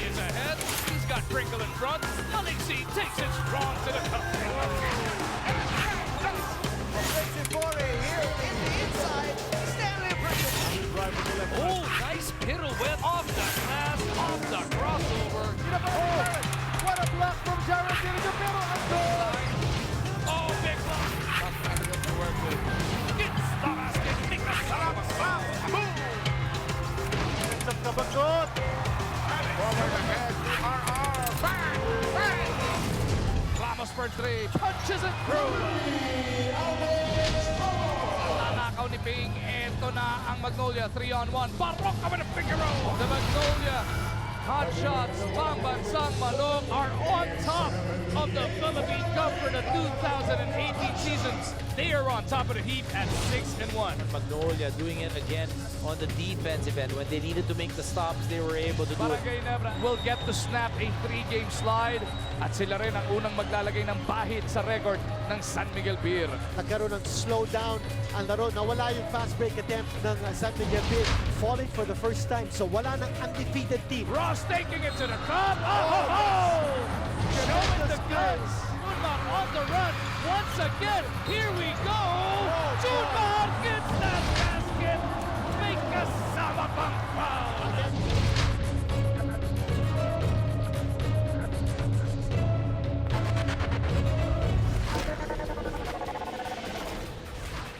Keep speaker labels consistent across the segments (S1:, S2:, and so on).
S1: is ahead. He's got Crinkle in front. Alexi takes it strong to the cup.
S2: Here in the inside, Stanley
S1: Oh, nice pirouette off the glass, off the crossover.
S2: What a block from Jared Dinigo, pero ang goal!
S1: Oh, big block. To work with. Gets the basket. Nick Boom!
S2: Sa kabagot! Forward ahead to RR. Bang! Bang!
S1: Ramos for three. Punches it through. Nanakaw ni Ping. Ito na ang Magnolia. 3-on-1. Barok kami ng Figaro. The Magnolia hot shots, pambansang manok are on top of the Philippine Cup for the 2018 seasons. They are on top of the heap at 6-1.
S3: Magnolia doing it again on the defensive end. When they needed to make the stops, they were able to do it.
S1: Barangay Nebra will get to snap a 3-game slide at sila rin ang unang maglalagay ng bahid sa record ng San Miguel Beer.
S4: Nagkaroon ng slowdown ang laro. Nawala yung fast break attempt ng San Miguel Beer, falling for the first time. So wala ng undefeated team.
S1: Ross taking it to the cup. Oh! Showing the goods. Junma on the run once again. Here we go. Junma gets that basket. May kasama pang foul.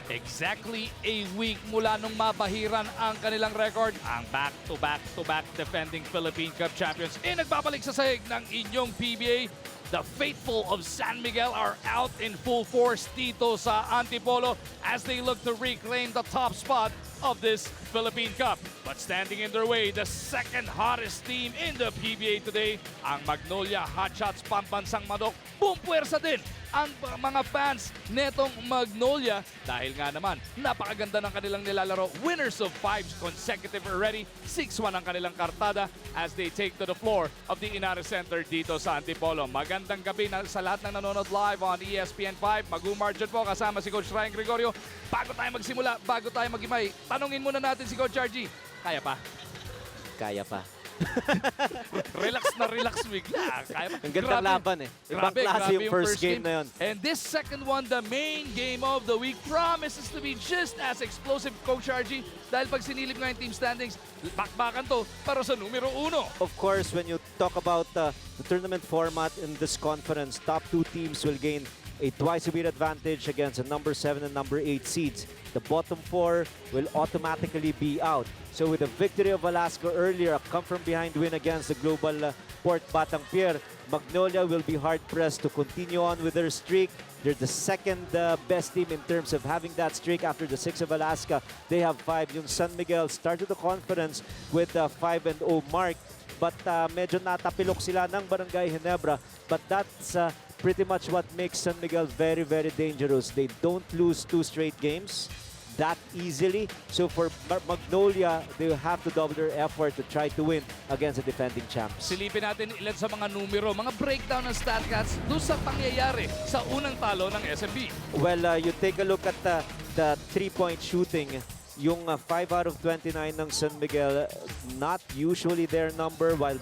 S1: Exactly a week mula nung mabahiran ang kanilang record, ang back-to-back-to-back defending Philippine Cup champions nagbabalik sa sahig ng inyong PBA. The faithful of San Miguel are out in full force dito sa Antipolo as they look to reclaim the top spot of this Philippine Cup. But standing in their way, the second hottest team in the PBA today, ang Magnolia Hotshots Pambansang Manok. Bumpuwersa din ang mga fans netong Magnolia dahil nga naman napakaganda ng kanilang nilalaro. Winners of 5 consecutive already. 6-1 ang kanilang kartada as they take to the floor of the Inara Center dito sa Antipolo. Magandang gabi na sa lahat ng nanonood live on ESPN5. Mag-umargin po kasama si Coach Ryan Gregorio. Bago tayo magsimula, bago tayo mag-imay, tanungin muna natin si Coach RG. Kaya pa?
S3: Kaya pa.
S1: Relax na relax bigla. Kaya pa.
S3: Ang ganda laban eh. Ibang klase yung first game na yun.
S1: And this second one, the main game of the week, promises to be just as explosive, Coach RG. Dahil pag sinilip nga yung team standings, bakbakan to para sa numero 1.
S5: Of course, when you talk about the tournament format in this conference, top 2 teams will gain a twice-a-week advantage against the number 7 and number 8 seeds. The bottom 4 will automatically be out. So with the victory of Alaska earlier, a come-from-behind win against the global Port Batang Pier, Magnolia will be hard-pressed to continue on with their streak. They're the second best team in terms of having that streak after the 6 of Alaska. They have 5. Yung San Miguel started the conference with a 5-0 mark. But medyo natapilok sila ng Barangay Ginebra. But that's pretty much what makes San Miguel very, very dangerous. They don't lose 2 straight games that easily. So for Magnolia, they will have to double their effort to try to win against the defending champs.
S1: Silipin natin ilan sa mga numero, mga breakdown ng StatCats doon sa pangyayari sa unang talo ng SMB.
S5: Well, you take a look at the 3-point shooting. Yung 5 out of 29 ng San Miguel, not usually their number, while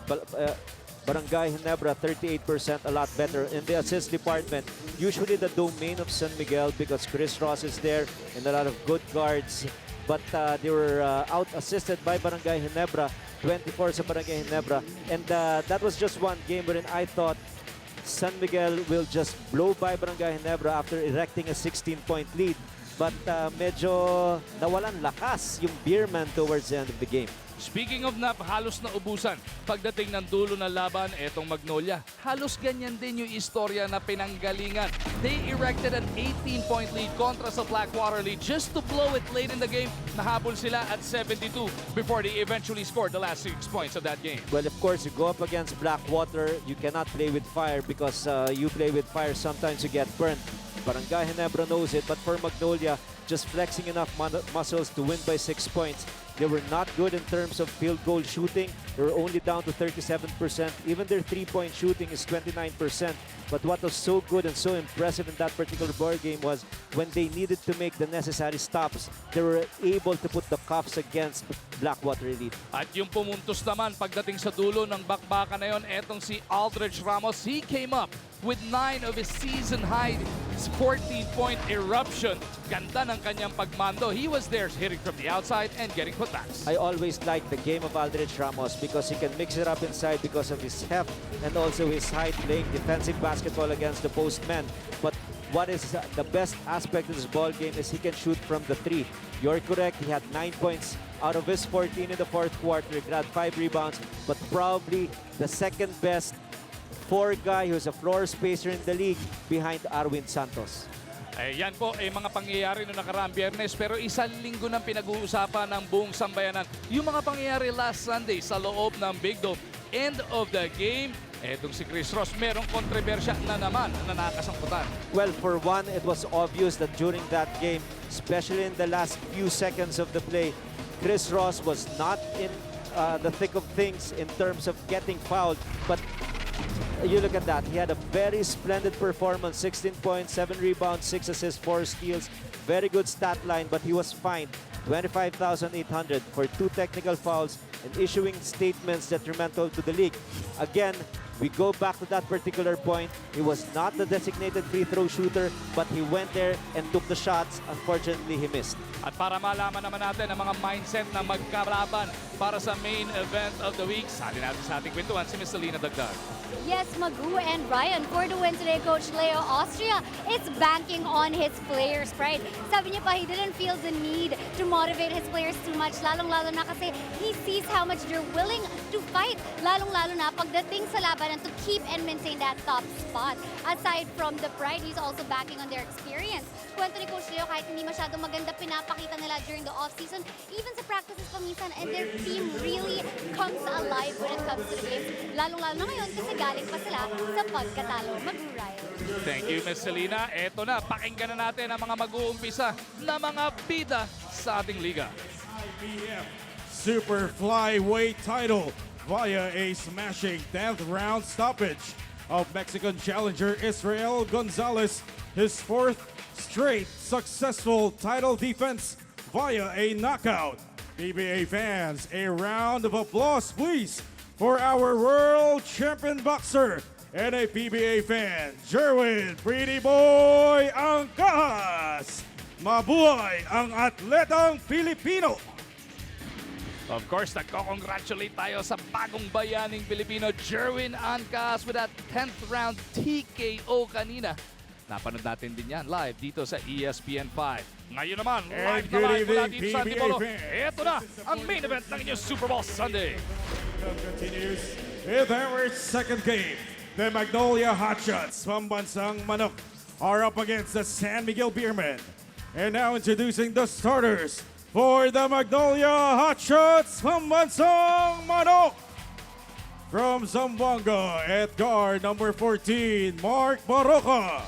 S5: Barangay Ginebra, 38%, a lot better. In the assist department, usually the domain of San Miguel because Chris Ross is there and a lot of good guards. But they were out-assisted by Barangay Ginebra, 24 sa Barangay Ginebra. And that was just one game wherein I thought San Miguel will just blow by Barangay Ginebra after erecting a 16-point lead. But medyo nawalan lakas yung Beerman towards the end of the game.
S1: Speaking of halos na ubusan, pagdating ng dulo ng laban, etong Magnolia, halos ganyan din yung istorya na pinanggalingan. They erected an 18-point lead kontra sa Blackwater League just to blow it late in the game. Nahabol sila at 72 before they eventually scored the last 6 points of that game.
S5: Well, of course, you go up against Blackwater, you cannot play with fire because you play with fire, sometimes you get burnt. Barangay Ginebra knows it, but for Magnolia, just flexing enough muscles to win by 6 points They were not good in terms of field goal shooting. They were only down to 37%. Even their three-point shooting is 29%. But what was so good and so impressive in that particular ball game was when they needed to make the necessary stops, they were able to put the cuffs against Blackwater Elite.
S1: At yung pumuntos naman pagdating sa dulo ng bakbakan na yon, etong si Aldrich Ramos, he came up with 9 of his season-high 14-point eruption. Ganda ng kanyang pagmando. He was there hitting from the outside and getting putbacks.
S5: I always like the game of Aldrich Ramos because he can mix it up inside because of his heft and also his height, playing defensive basketball against the postmen. But what is the best aspect of this ball game is he can shoot from the three. You're correct, he had 9 points out of his 14 in the fourth quarter. He grabbed 5 rebounds, but probably the second best guy who's a floor spacer in the league behind Arwin Santos.
S1: Yan po ay mga pangyayari noong nakaraang Biyernes, pero isang linggo nang pinag-uusapan ng buong sambayanan. Yung mga pangyayari last Sunday sa loob ng Big Dome. End of the game, etong si Chris Ross, merong kontrobersya na naman na nakasangkutan.
S5: Well, for one, it was obvious that during that game, especially in the last few seconds of the play, Chris Ross was not in the thick of things in terms of getting fouled, but you look at that. He had a very splendid performance. 16 points, 7 rebounds, 6 assists, 4 steals. Very good stat line, but he was fined 25,800 for 2 technical fouls and issuing statements detrimental to the league. Again, we go back to that particular point. He was not the designated free throw shooter, but he went there and took the shots. Unfortunately, he missed.
S1: At para malaman naman natin ang mga mindset na magkalaban para sa main event of the week, sali natin sa ating kwentuhan si Miss Selena Dagdag.
S6: Yes, Magu and Ryan, for the win today, Coach Leo Austria is banking on his players' pride. Sabi niya pa, he didn't feel the need to motivate his players too much, lalong-lalo na kasi he sees how much they're willing to fight, lalong-lalo na pagdating sa laban and to keep and maintain that top spot. Aside from the pride, he's also banking on their experience. Kwento ni Coach Leo, kahit hindi masyadong maganda pinapakita nila during the off-season, even sa practices paminsan, and their team really comes alive when it comes to the games. Lalong-lalo na ngayon kasi galing pa sila sa pagkatalo. Mag-Ryan.
S1: Thank you, Miss Selena. Eto na, pakinggan na natin ang mga mag-uumpisa na mga bida sa ating liga.
S7: IBF Super Flyweight title via a smashing 10th round stoppage of Mexican challenger Israel Gonzalez, his 4th straight successful title defense via a knockout. PBA fans, a round of applause please for our world champion boxer and a PBA fan, Jerwin Pretty Boy Angkas. Mabuhay ang atletang Pilipino!
S1: Of course, nagko-congratulate tayo sa bagong bayaning Pilipino, Jerwin Ancas, with that 10th round TKO kanina. Napanood natin din yan live dito sa ESPN5. Ngayon naman, live na live mula dito sa Antipolo. Ito na ang main event ng inyong Super Bowl Sunday.
S7: Continues with our second game. The Magnolia Hotshots from Bansang Manok are up against the San Miguel Beermen. And now introducing the starters for the Magnolia Hotshots from Bansang Manok. From Zamboanga at guard number 14, Mark Baroka.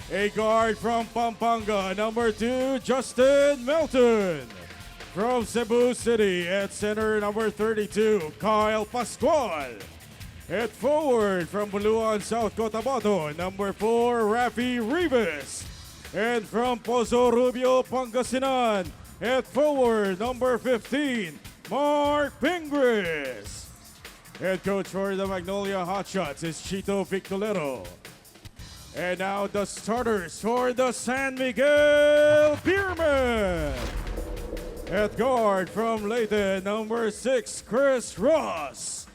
S7: A guard from Pampanga, number 2, Justin Melton. From Cebu City at center, number 32, Kyle Pascual. At forward from Buluan, South Cotabato, number 4, Rafi Rivas. And from Pozo Rubio, Pangasinan, at forward, number 15, Mark Pingris. Head coach for the Magnolia Hotshots is Chito Victolero. And now the starters for the San Miguel Beermen. At guard from Leyte, number 6, Chris Ross.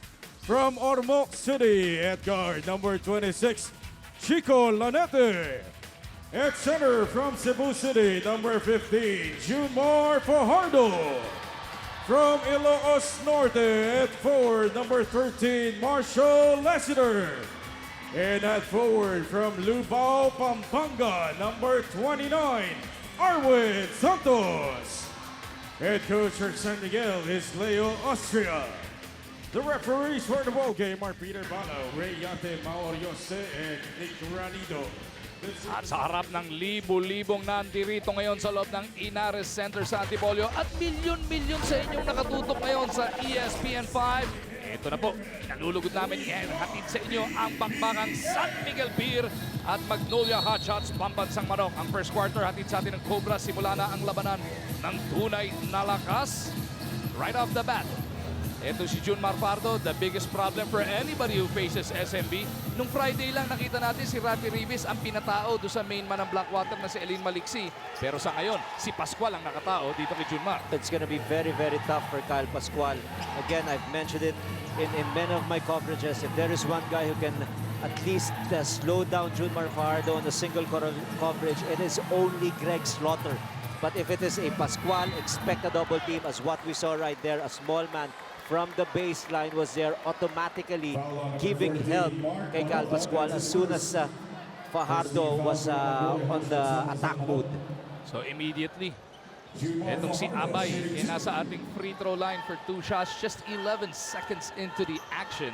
S7: From Ormoc City, at guard number 26, Chico Lanete. At center from Cebu City, number 15, Junmar Fajardo. From Ilocos Norte, at forward, number 13, Marshall Lassiter. And at forward from Lubao, Pampanga, number 29, Arwin Santos. Head coach for San Miguel is Leo Austria. The referees for the ball game are Peter Balo, Ray Yate, Mauriose, and Nick Ranido.
S1: At sa harap ng libo-libong nandirito ngayon sa loob ng Inares Center sa Antipolo at milyon-milyon sa inyong nakatutok ngayon sa ESPN5. Ito na po, nalulugod namin hatid sa inyo ang bakbakang San Miguel Beer at Magnolia Hot Shots Pambansang Manok. Ang first quarter hatid sa atin ng Cobra. Simula na ang labanan ng tunay na lakas. Right off the bat, ito si Jun Marfardo, the biggest problem for anybody who faces SMB. Nung Friday lang nakita natin si Rafi Rivas ang pinatao doon sa main man ng Blackwater na si Elin Maliksi. Pero sa ngayon, si Pascual ang nakatao dito kay Junmar.
S5: It's gonna be very, very tough for Kyle Pascual. Again, I've mentioned it in many of my coverages. If there is one guy who can at least slow down Junmar Fajardo on a single coverage, it is only Greg Slaughter. But if it is a Pascual, expect a double team as what we saw right there. A small man from the baseline was there automatically giving help kay Kyle Pascual as soon as Fajardo was on the attack mode.
S1: So immediately, etong si Abay nasa ating free throw line for 2 shots just 11 seconds into the action.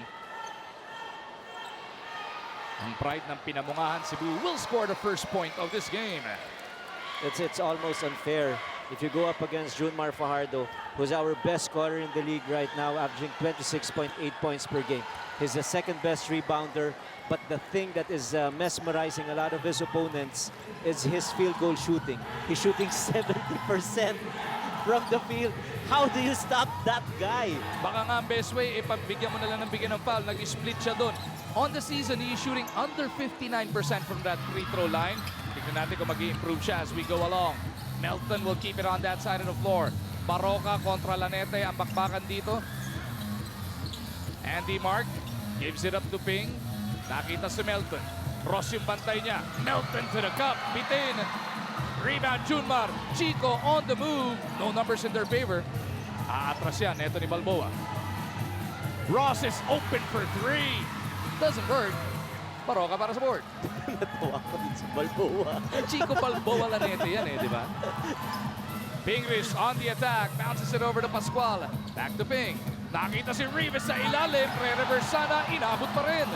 S1: Ang pride ng Pinamungahan Cebu will score the first point of this game.
S5: It's almost unfair if you go up against Junmar Fajardo, who's our best scorer in the league right now, averaging 26.8 points per game. He's the second best rebounder, but the thing that is mesmerizing a lot of his opponents is his field goal shooting. He's shooting 70% from the field. How do you stop that guy?
S1: Baka nga ang best way, pagbigyan mo na lang ng bigyan ng foul, nag-split siya doon. On the season, he is shooting under 59% from that free throw line. Tignan natin kung mag-i-improve siya as we go along. Melton will keep it on that side of the floor. Baroka kontra Lanete ang bakbakan dito. Andy Mark gives it up to Ping. Nakita si Melton. Ross yung bantay niya. Melton to the cup. Bitin. Rebound Junmar. Chico on the move. No numbers in their favor. Aatras yan. Ito ni Balboa. Ross is open for 3. Doesn't work. Baroka para sa board.
S5: Natawa ko din si Balboa.
S1: Chico Balboa Lanete yan di ba? Pingris on the attack. Bounces it over to Pascual. Back to Ping. Nakita si Rivas sa ilalim. Re-reverse sana. Inabot pa rin.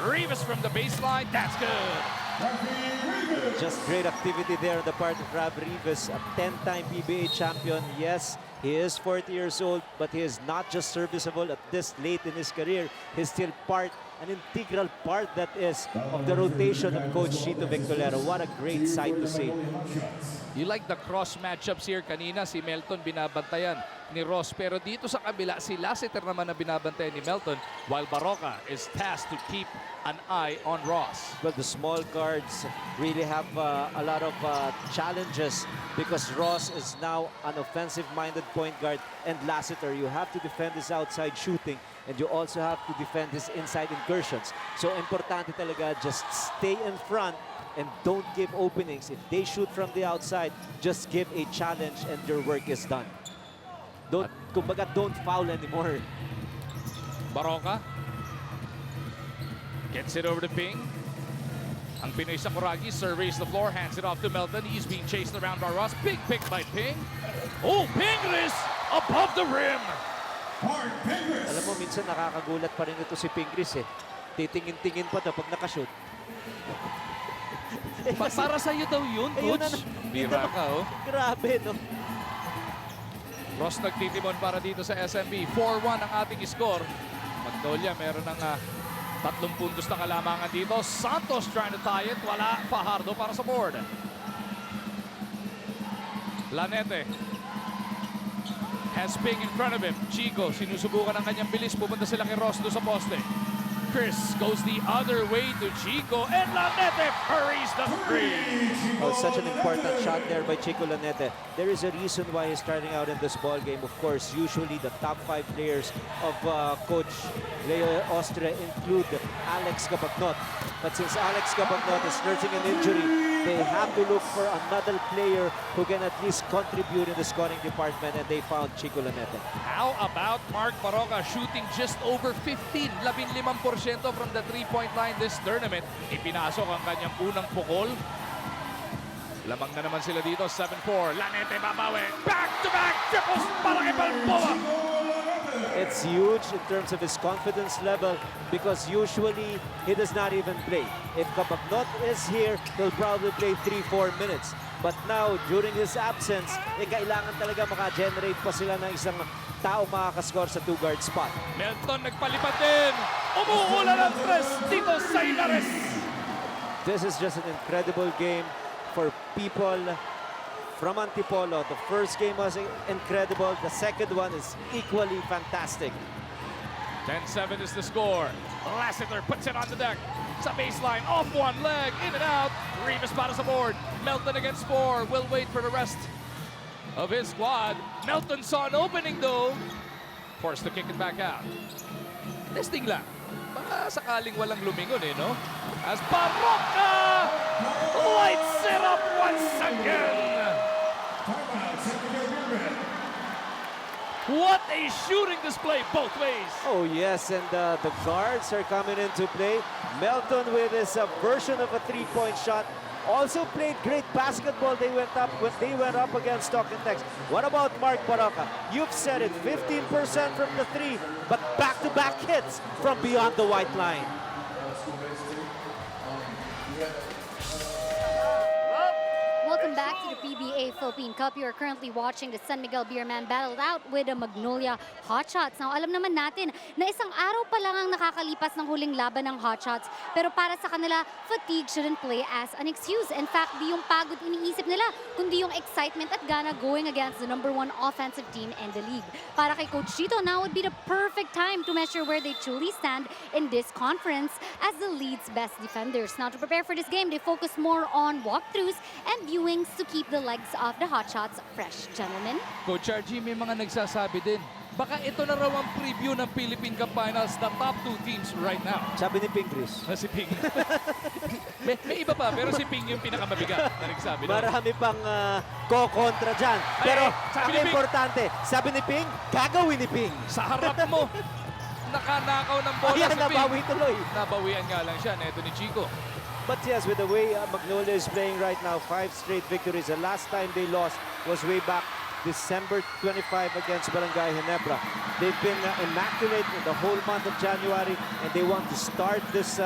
S1: Rivas from the baseline. That's good.
S5: Just great activity there on the part of Rab Rivas, a 10-time PBA champion. Yes, he is 40 years old, but he is not just serviceable at this late in his career. He's still an integral part that is of the rotation of Coach Chito Victorero. What a great sight to see.
S1: You like the cross matchups here. Kanina si Melton binabantayan ni Ross. Pero dito sa kabila, si Lassiter naman na binabantayan ni Melton while Baroka is tasked to keep an eye on Ross.
S5: Well, the small guards really have a lot of challenges because Ross is now an offensive-minded point guard, and Lassiter, you have to defend his outside shooting and you also have to defend his inside incursions. So importante talaga, just stay in front and don't give openings. If they shoot from the outside, just give a challenge and your work is done. Kumbaga, don't foul anymore.
S1: Baroka gets it over to Ping. Ang Pinoy Sakuragi surveys the floor, hands it off to Melton. He's being chased around by Ross. Big pick by Ping. Oh, Pingris above the rim.
S5: Alam mo, minsan nakakagulat pa rin ito si Pingris Titingin-tingin pa to pag nakashoot.
S1: Para sa'yo daw yun, coach. Bira ka, oh.
S5: Grabe, no?
S1: Ross nagtitimon para dito sa SMB. 4-1 ang ating score. Magnolia meron ng 3 puntos na kalamangan dito. Santos trying to tie it. Wala. Fajardo para sa board. Lanete has Ping in front of him. Chico sinusubukan ng kanyang bilis. Pupunta sila kay Ross doon sa poste. Chris goes the other way to Chico, and Lanete hurries the 3.
S5: Oh, such an important shot there by Chico Lanete. There is a reason why he's starting out in this ball game. Of course, usually the top 5 players of Coach Leo Austria include Alex Cabagnot. But since Alex Cabagnot is nursing an injury, they have to look for another player who can at least contribute in the scoring department, and they found Chico Lanete.
S1: How about Mark Baroka shooting just over 15%, 15% from the 3-point line this tournament. Ipinasok ang kanyang unang pukol. Lamang na naman sila dito, 7-4. Lanete babawi. Back-to-back triples para kay Balboa.
S5: It's huge in terms of his confidence level because usually he does not even play. If Kabagnot is here, he'll probably play 3-4 minutes. But now, during his absence, kailangan talaga maka-generate pa sila ng isang tao makakascore sa 2-guard spot.
S1: Melton nagpalipad din. Umuula ng tres dito sa Ilares.
S5: This is just an incredible game for people from Antipolo. The first game was incredible. The second one is equally fantastic.
S1: 10-7 is the score. Lassiter puts it on the deck. Sa baseline, off one leg, in and out. Rivas para sa board. Melton against 4. Will wait for the rest of his squad. Melton saw an opening though. Forced to kick it back out. Testing lang. Baka sakaling walang lumingon no? As Barroca lights it up once again. What a shooting display both ways.
S5: Oh yes, and the guards are coming into play. Melton with his version of a three-point shot. Also played great basketball. They went up against Stock and Tex. What about Mark Barroca? You've said it, 15% from the three, but back-to-back hits from beyond the white line.
S6: Welcome back to the PBA Philippine Cup. You are currently watching the San Miguel Beerman battled out with the Magnolia Hotshots. Now, alam naman natin na isang araw pa lang ang nakakalipas ng huling laban ng Hotshots. Pero para sa kanila, fatigue shouldn't play as an excuse. In fact, di yung pagod iniisip nila, kundi yung excitement at gana going against the #1 offensive team in the league. Para kay Coach Chito, now would be the perfect time to measure where they truly stand in this conference as the league's best defenders. Now, to prepare for this game, they focus more on walkthroughs and viewings to keep the legs of the Hotshots fresh, gentlemen.
S1: Coach RG, may mga nagsasabi din. Baka ito na raw ang preview ng Philippine Cup Finals, the top 2 teams right now.
S5: Sabi ni Ping Chris.
S1: Si Ping. may iba pa, pero si Ping yung pinakamabigat na nagsabi.
S5: Marami pang ko-kontra dyan. Pero
S1: sabi
S5: ang
S1: ni Ping,
S5: importante, sabi ni Ping, gagawin ni Ping.
S1: sa harap mo, nakanakaw ng bola
S5: Ayan,
S1: si Ping.
S5: nabawi tuloy.
S1: Nabawian nga lang siya, neto ni Chico.
S5: But yes, with the way Magnolia is playing right now, 5 straight victories. The last time they lost was way back December 25 against Barangay Ginebra. They've been immaculate in the whole month of January, and they want to start this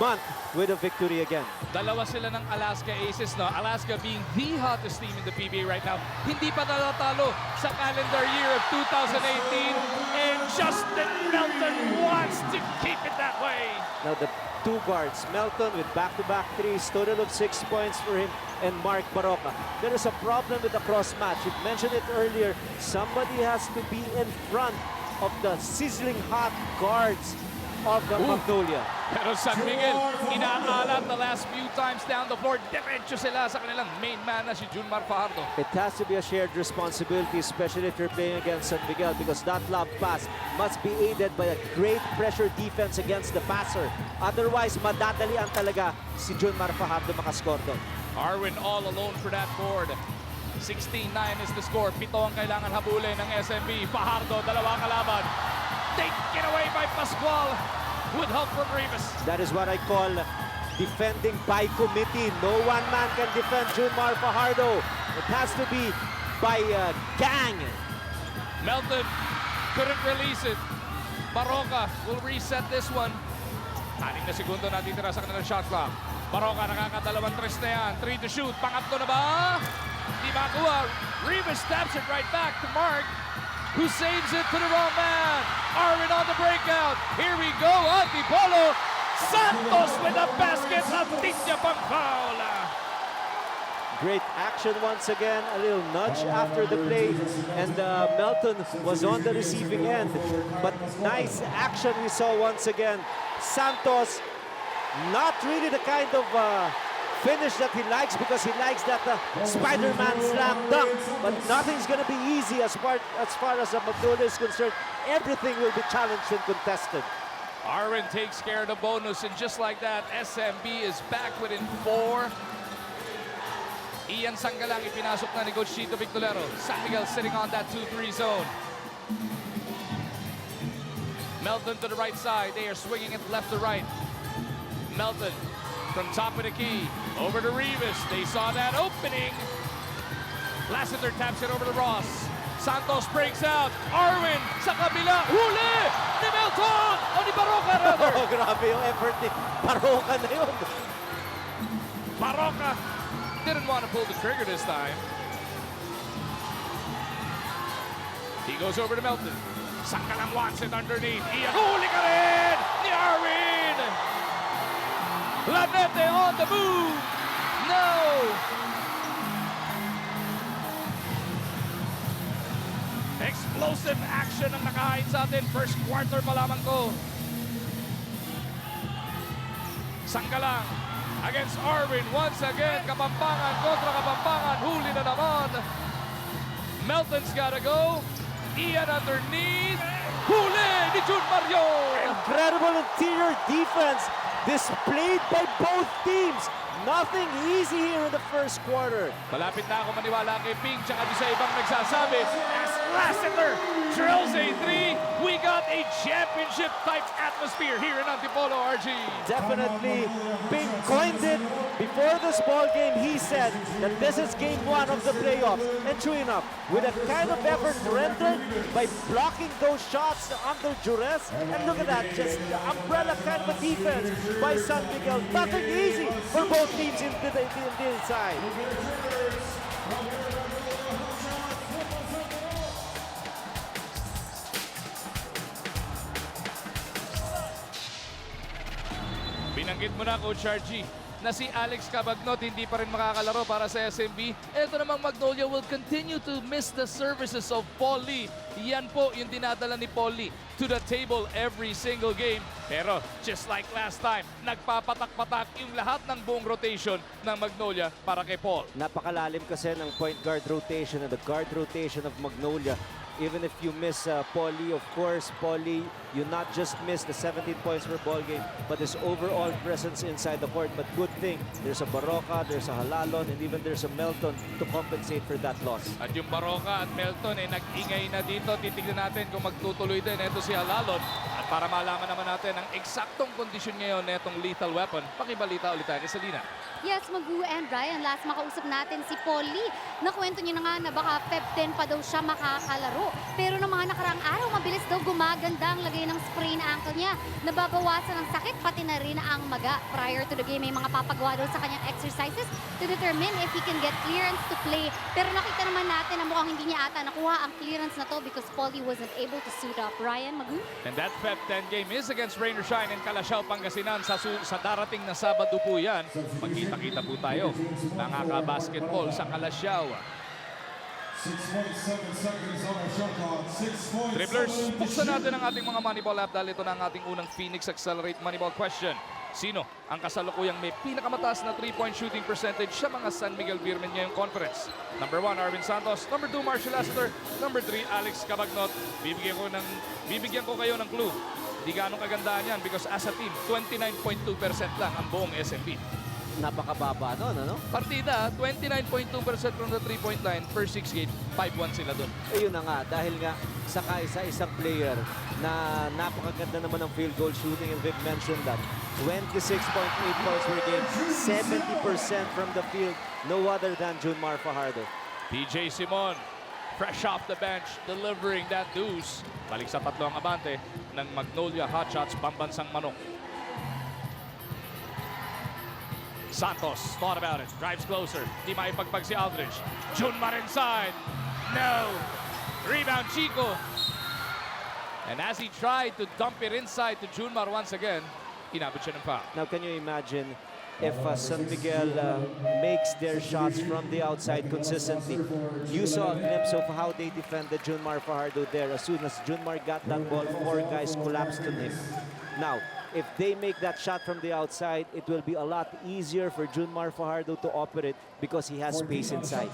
S5: month with a victory again.
S1: Dalawa sila ng Alaska Aces, no? Alaska being the hottest team in the PBA right now. Hindi pa natatalo sa calendar year of 2018, and Justin Melton wants to keep it that way.
S5: Now the 2 guards, Melton with back-to-back threes, total of 6 points for him, and Mark Barroca. There is a problem with the cross match. You mentioned it earlier. Somebody has to be in front of the sizzling hot guards of the Magnolia.
S1: Pero San Miguel, inaalat the last few times down the floor. Diretso sila sa kanilang main man na si Junmar Fajardo.
S5: It has to be a shared responsibility, especially if you're playing against San Miguel, because that lob pass must be aided by a great pressure defense against the passer. Otherwise, madadalian talaga si Junmar Fajardo makascore doon.
S1: Arwin all alone for that board. 16-9 is the score. 7 ang kailangan habulin ng SMB. Fajardo, dalawa kalaban. Taken away by Pascual with help from Rivas.
S5: That is what I call defending by committee. No one man can defend Junmar Fajardo. It has to be by gang.
S1: Melton couldn't release it. Barroca will reset this one. 6 na segundo natitira sa kanilang shot clock. Barroca nakakadalawang tres na yan. 3 to shoot. Pangatlo na ba? Di makuha. Rivas stabs it right back to Mark, who saves it to the wrong man. Arvin on the breakout. Here we go. Antipolo. Santos with the basket. Latinya pang foul.
S5: Great action once again. A little nudge after the play. And Melton was on the receiving end. But nice action we saw once again. Santos, not really the kind of finish that he likes, because he likes that Spider-Man slam dunk. But nothing's going to be easy as far as Magnolia is concerned. Everything will be challenged and contested.
S1: Arvin takes care of the bonus, and just like that, SMB is back within 4. Ian Sangalang ipinasok na ni Coach Chito Victolero. San Miguel sitting on that 2-3 zone. Melton to the right side. They are swinging it left to right. Melton from top of the key, over to Rivas. They saw that opening. Lassiter taps it over to Ross. Santos breaks out. Arwin sa kabila. Huli ni Melton! O ni Baroka rather.
S5: Oh, grabe yung effort ni Paroka na yun.
S1: Baroka didn't want to pull the trigger this time. He goes over to Melton. Sangkalang wants it underneath. Huli ka rin ni Arwin! Lanete on the move! No! Explosive action ang nakahain sa atin. First quarter pa lamang ko. Sangkalang against Arwin. Once again, Kapampangan kontra Kapampangan. Huli na naman. Melton's gotta go. Ian underneath. Huli ni Jun Mario.
S5: Incredible interior defense displayed by both teams. Nothing easy here in the first quarter.
S1: Malapit na ako maniwala kay Ping tsaka di sa ibang nagsasabi. As Lassiter drills a three, we got a championship-type atmosphere here in Antipolo, RG.
S5: Definitely, Ping coined it before this ball game. He said that this is game 1 of the playoffs. And true enough, with that kind of effort rendered by blocking those shots under duress, and look at that, just the umbrella kind of a defense by San Miguel. Nothing easy for both teams in the inside.
S1: Binanggit mo na, Coach RG, na si Alex Cabagnot hindi pa rin makakalaro para sa SMB. Ito namang Magnolia will continue to miss the services of Paul Lee. Yan po yung dinadala ni Paul Lee to the table every single game. Pero just like last time, nagpapatak-patak yung lahat ng buong rotation ng Magnolia para kay Paul.
S5: Napakalalim kasi ng point guard rotation and the guard rotation of Magnolia. Even if you miss Paulie, of course, Paulie, you not just miss the 17 points per ball game, but his overall presence inside the court. But good thing, there's a Baroka, there's a Halalon, and even there's a Melton to compensate for that loss.
S1: At yung Baroka at Melton nag-ingay na dito. Titignan natin kung magtutuloy din. Ito si Halalon. At para malaman naman natin ang eksaktong kondisyon ngayon na itong lethal weapon, pakibalita ulit tayo kay Salina.
S6: Yes, Magu and Brian, last makausap natin si Paul Lee. Nakwento niya na nga na baka Feb 10 pa daw siya makakalaro. Pero ng mga nakaraang araw, mabilis daw gumaganda ang lagay ng sprain ankle niya. Nababawasan ang sakit, pati na rin ang maga. Prior to the game, may mga papagawa daw sa kanyang exercises to determine if he can get clearance to play. Pero nakita naman natin na mukhang hindi niya ata nakuha ang clearance na to because Paul Lee wasn't able to suit up. Brian, Magu?
S1: And that Feb 10 game is against Rain or Shine and Calasiao, Pangasinan. Sa darating na Sabado po yan. Magkita-kita po tayo. Mga ka-basketball sa Calasiao.
S7: 6.7 seconds on our shot clock. 6 points.
S1: Dribblers, buksan natin ang ating mga Moneyball app dahil ito na ang ating unang Phoenix Accelerate Moneyball question. Sino ang kasalukuyang may pinakamataas na 3-point shooting percentage sa mga San Miguel Beermen ngayong conference? Number 1, Arvin Santos. Number 2, Marshall Lassiter. Number 3, Alex Cabagnot. Bibigyan ko kayo ng clue. Di ganong kagandahan yan because as a team, 29.2% lang ang buong SMB.
S5: Napakababa nun, ano?
S1: Partida, 29.2% from the 3-point line per 6 game. 5-1 sila doon.
S5: Ayun na nga, dahil nga saka isang player na napakaganda naman ng field goal shooting, and Vic mentioned that. 26.8 points per game, 70% from the field. No other than Junmar Fajardo.
S1: PJ Simon, fresh off the bench, delivering that deuce. Balik sa tatlo ang abante ng Magnolia Hotshots, pambansang manok. Santos thought about it, drives closer. Di maipagpag si Aldridge. Junmar inside. No. Rebound Chico. And as he tried to dump it inside to Junmar once again, inabot siya ng foul.
S5: Now, can you imagine if San Miguel makes their shots from the outside consistently? You saw a glimpse of how they defended Junmar Fajardo there. As soon as Junmar got that ball, 4 guys collapsed on him. Now, if they make that shot from the outside, it will be a lot easier for Junmar Fajardo to operate because he has space inside.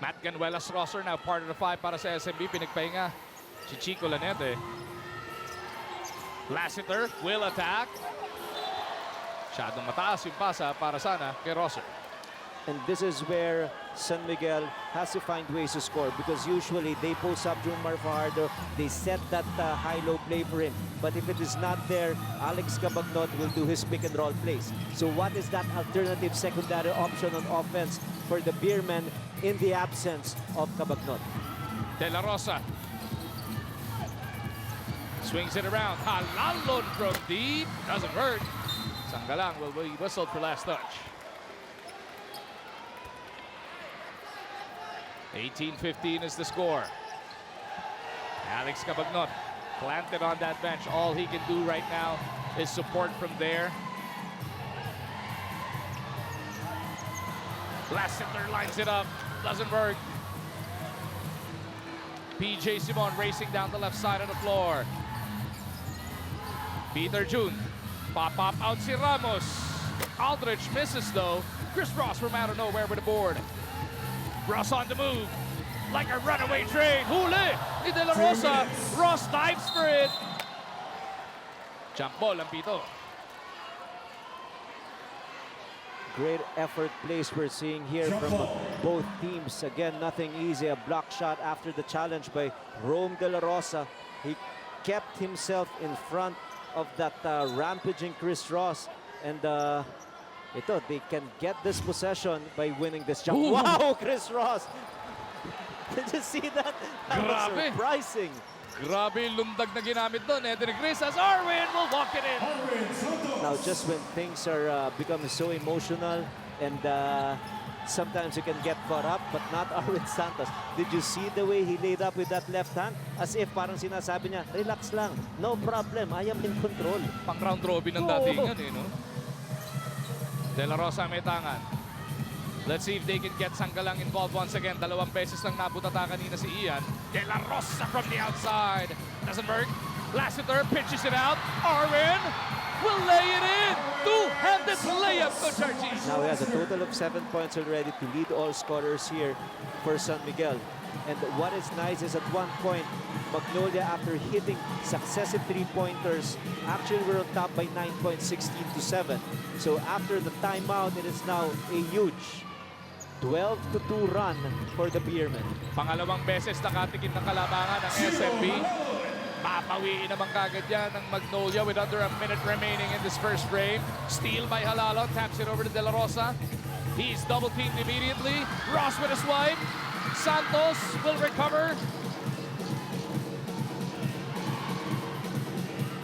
S1: Matt Ganuelas roster now part of the 5 para sa SMB. Pinagpahinga si Chico Lanete. Lassiter will attack. Masyadong mataas yung pasa para sana kay Rosser.
S5: And this is where San Miguel has to find ways to score because usually they post up Junmar Fajardo, they set that high-low play for him. But if it is not there, Alex Cabagnot will do his pick-and-roll plays. So what is that alternative secondary option on offense for the Beermen in the absence of Cabagnot?
S1: De La Rosa. Swings it around. Halalon from deep. Doesn't hurt. Sanggalang will be whistled for last touch. 18-15 is the score. Alex Cabagnot planted on that bench. All he can do right now is support from there. Lassiter lines it up. Doesn't work. PJ Simon racing down the left side of the floor. Peter June. Pop out si Ramos. Aldrich misses though. Chris Ross from out of nowhere with the board. Ross on the move. Like a runaway train. Huli ni De La Rosa. Ross dives for it. Jump ball ang Pito.
S5: Great effort place we're seeing here from both teams. Again, nothing easy. A block shot after the challenge by Rome De La Rosa. He kept himself in front of that rampaging Chris Ross. And they can get this possession by winning this jump.
S1: Ooh.
S5: Wow, Chris Ross! Did you see that? That was
S1: Grabe.
S5: surprising.
S1: Grabe lundag na ginamit doon. Edwin Gris as Arwin will walk it in.
S5: Now, just when things are becoming so emotional and sometimes you can get caught up, but not Arwin Santos. Did you see the way he laid up with that left hand? As if parang sinasabi niya, relax lang, no problem, I am in control.
S1: Pang round robin ng datingan eh, no? De La Rosa may tangan. Let's see if they can get Sanggalang involved once again. Dalawang beses lang nabutata kanina si Ian. De La Rosa from the outside. Doesn't work. Lassiter pitches it out. Arwin will lay it in. Two-handed layup, Coach Archie.
S5: Now he has a total of 7 points already to lead all scorers here for San Miguel. And what is nice is at one point, Magnolia, after hitting successive three-pointers, actually were on top by 9 points, 16-7. So after the timeout, it is now a huge 12-2 run for the Beermen.
S1: Pangalawang beses nakatikit ng kalabangan ng SMB. Papawiin naman kagad yan ng Magnolia with under a minute remaining in this first frame. Steal by Halalo, taps it over to De La Rosa. He's double-teamed immediately. Ross with a swipe. Santos will recover.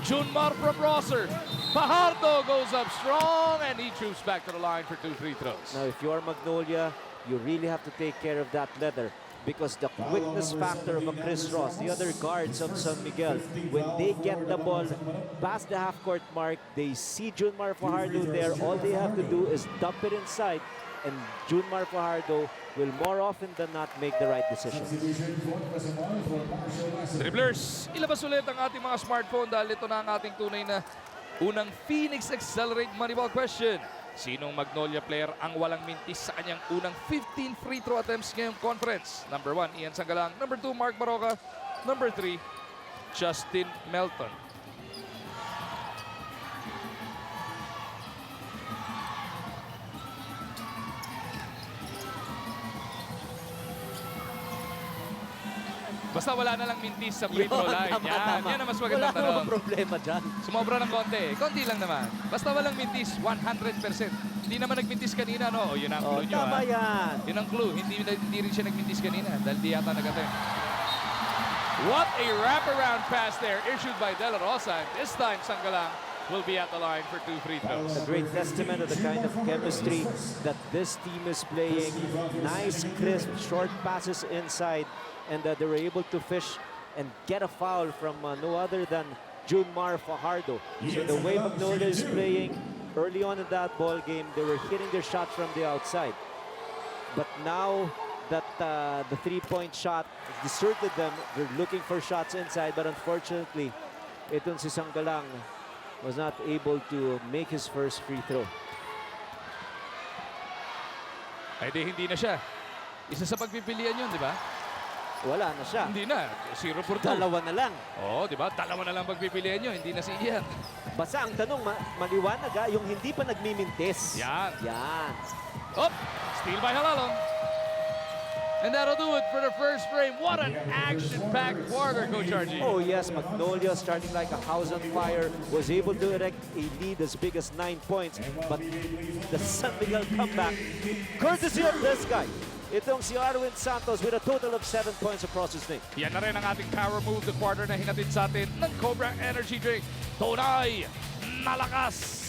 S1: Junmar from Rosser. Fajardo goes up strong and he troops back to the line for 2 free throws.
S5: Now, if you are Magnolia, you really have to take care of that leather because the quickness factor of a Chris Ross, the other guards of San Miguel, when they get the ball past the half-court mark, they see Junmar Fajardo there. All they have to do is dump it inside, and Junmar Fajardo will more often than not make the right decision.
S1: Dribblers, ilabas ulit ang ating mga smartphone dahil ito na ang ating tunay na unang Phoenix Accelerate Moneyball question. Sinong Magnolia player ang walang mintis sa kanyang unang 15 free throw attempts ngayong conference? Number 1, Ian Sanggalang. Number 2, Mark Baroca. Number 3, Justin Melton. Basta wala na lang mintis sa free throw line. Yan ang mas magandang
S5: Wala
S1: tanong.
S5: namang problema dyan.
S1: Sumobra ng konti. Konti lang naman. Basta walang mintis, 100%. Hindi naman nagmintis kanina, no? O, yun ang clue nyo,
S5: Tama
S1: ha?
S5: yan.
S1: Yun ang clue. Hindi rin siya nagmintis kanina dahil di yata nag-attempt. What a wraparound pass there issued by De La Rosa. And this time, Sanggalang will be at the line for 2 free throws.
S5: A great testament of the kind of chemistry that this team is playing. Nice, crisp, short passes inside. And they were able to fish and get a foul from no other than Junmar Fajardo. So the way Magnolia is playing, early on in that ball game, they were hitting their shots from the outside. But now that the three-point shot deserted them, they're looking for shots inside. But unfortunately, itong si Sanggalang was not able to make his first free throw.
S1: Ay di, hindi na siya. Isa sa pagpipilian yun, di ba?
S5: Wala na siya.
S1: Hindi na. 0 for 2.
S5: Dalawa na lang.
S1: Oo, di ba? Dalawa na lang pagpipilian nyo. Hindi na si Ian.
S5: Basta ang tanong, maliwanag yung hindi pa nagmimintis.
S1: Yan.
S5: Yan.
S1: Up! Steal by Halalo. And that'll do it for the first frame. What an action-packed quarter, Coach Archie.
S5: Oh yes, Magnolia starting like a house on fire, was able to erect a lead as big as 9 points, but the San Miguel comeback, courtesy of this guy, itong si Arwin Santos with a total of 7 points across his name.
S1: Yan na rin ang ating power move, the quarter na hinatid sa atin ng Cobra Energy Drink. Tunay na lakas!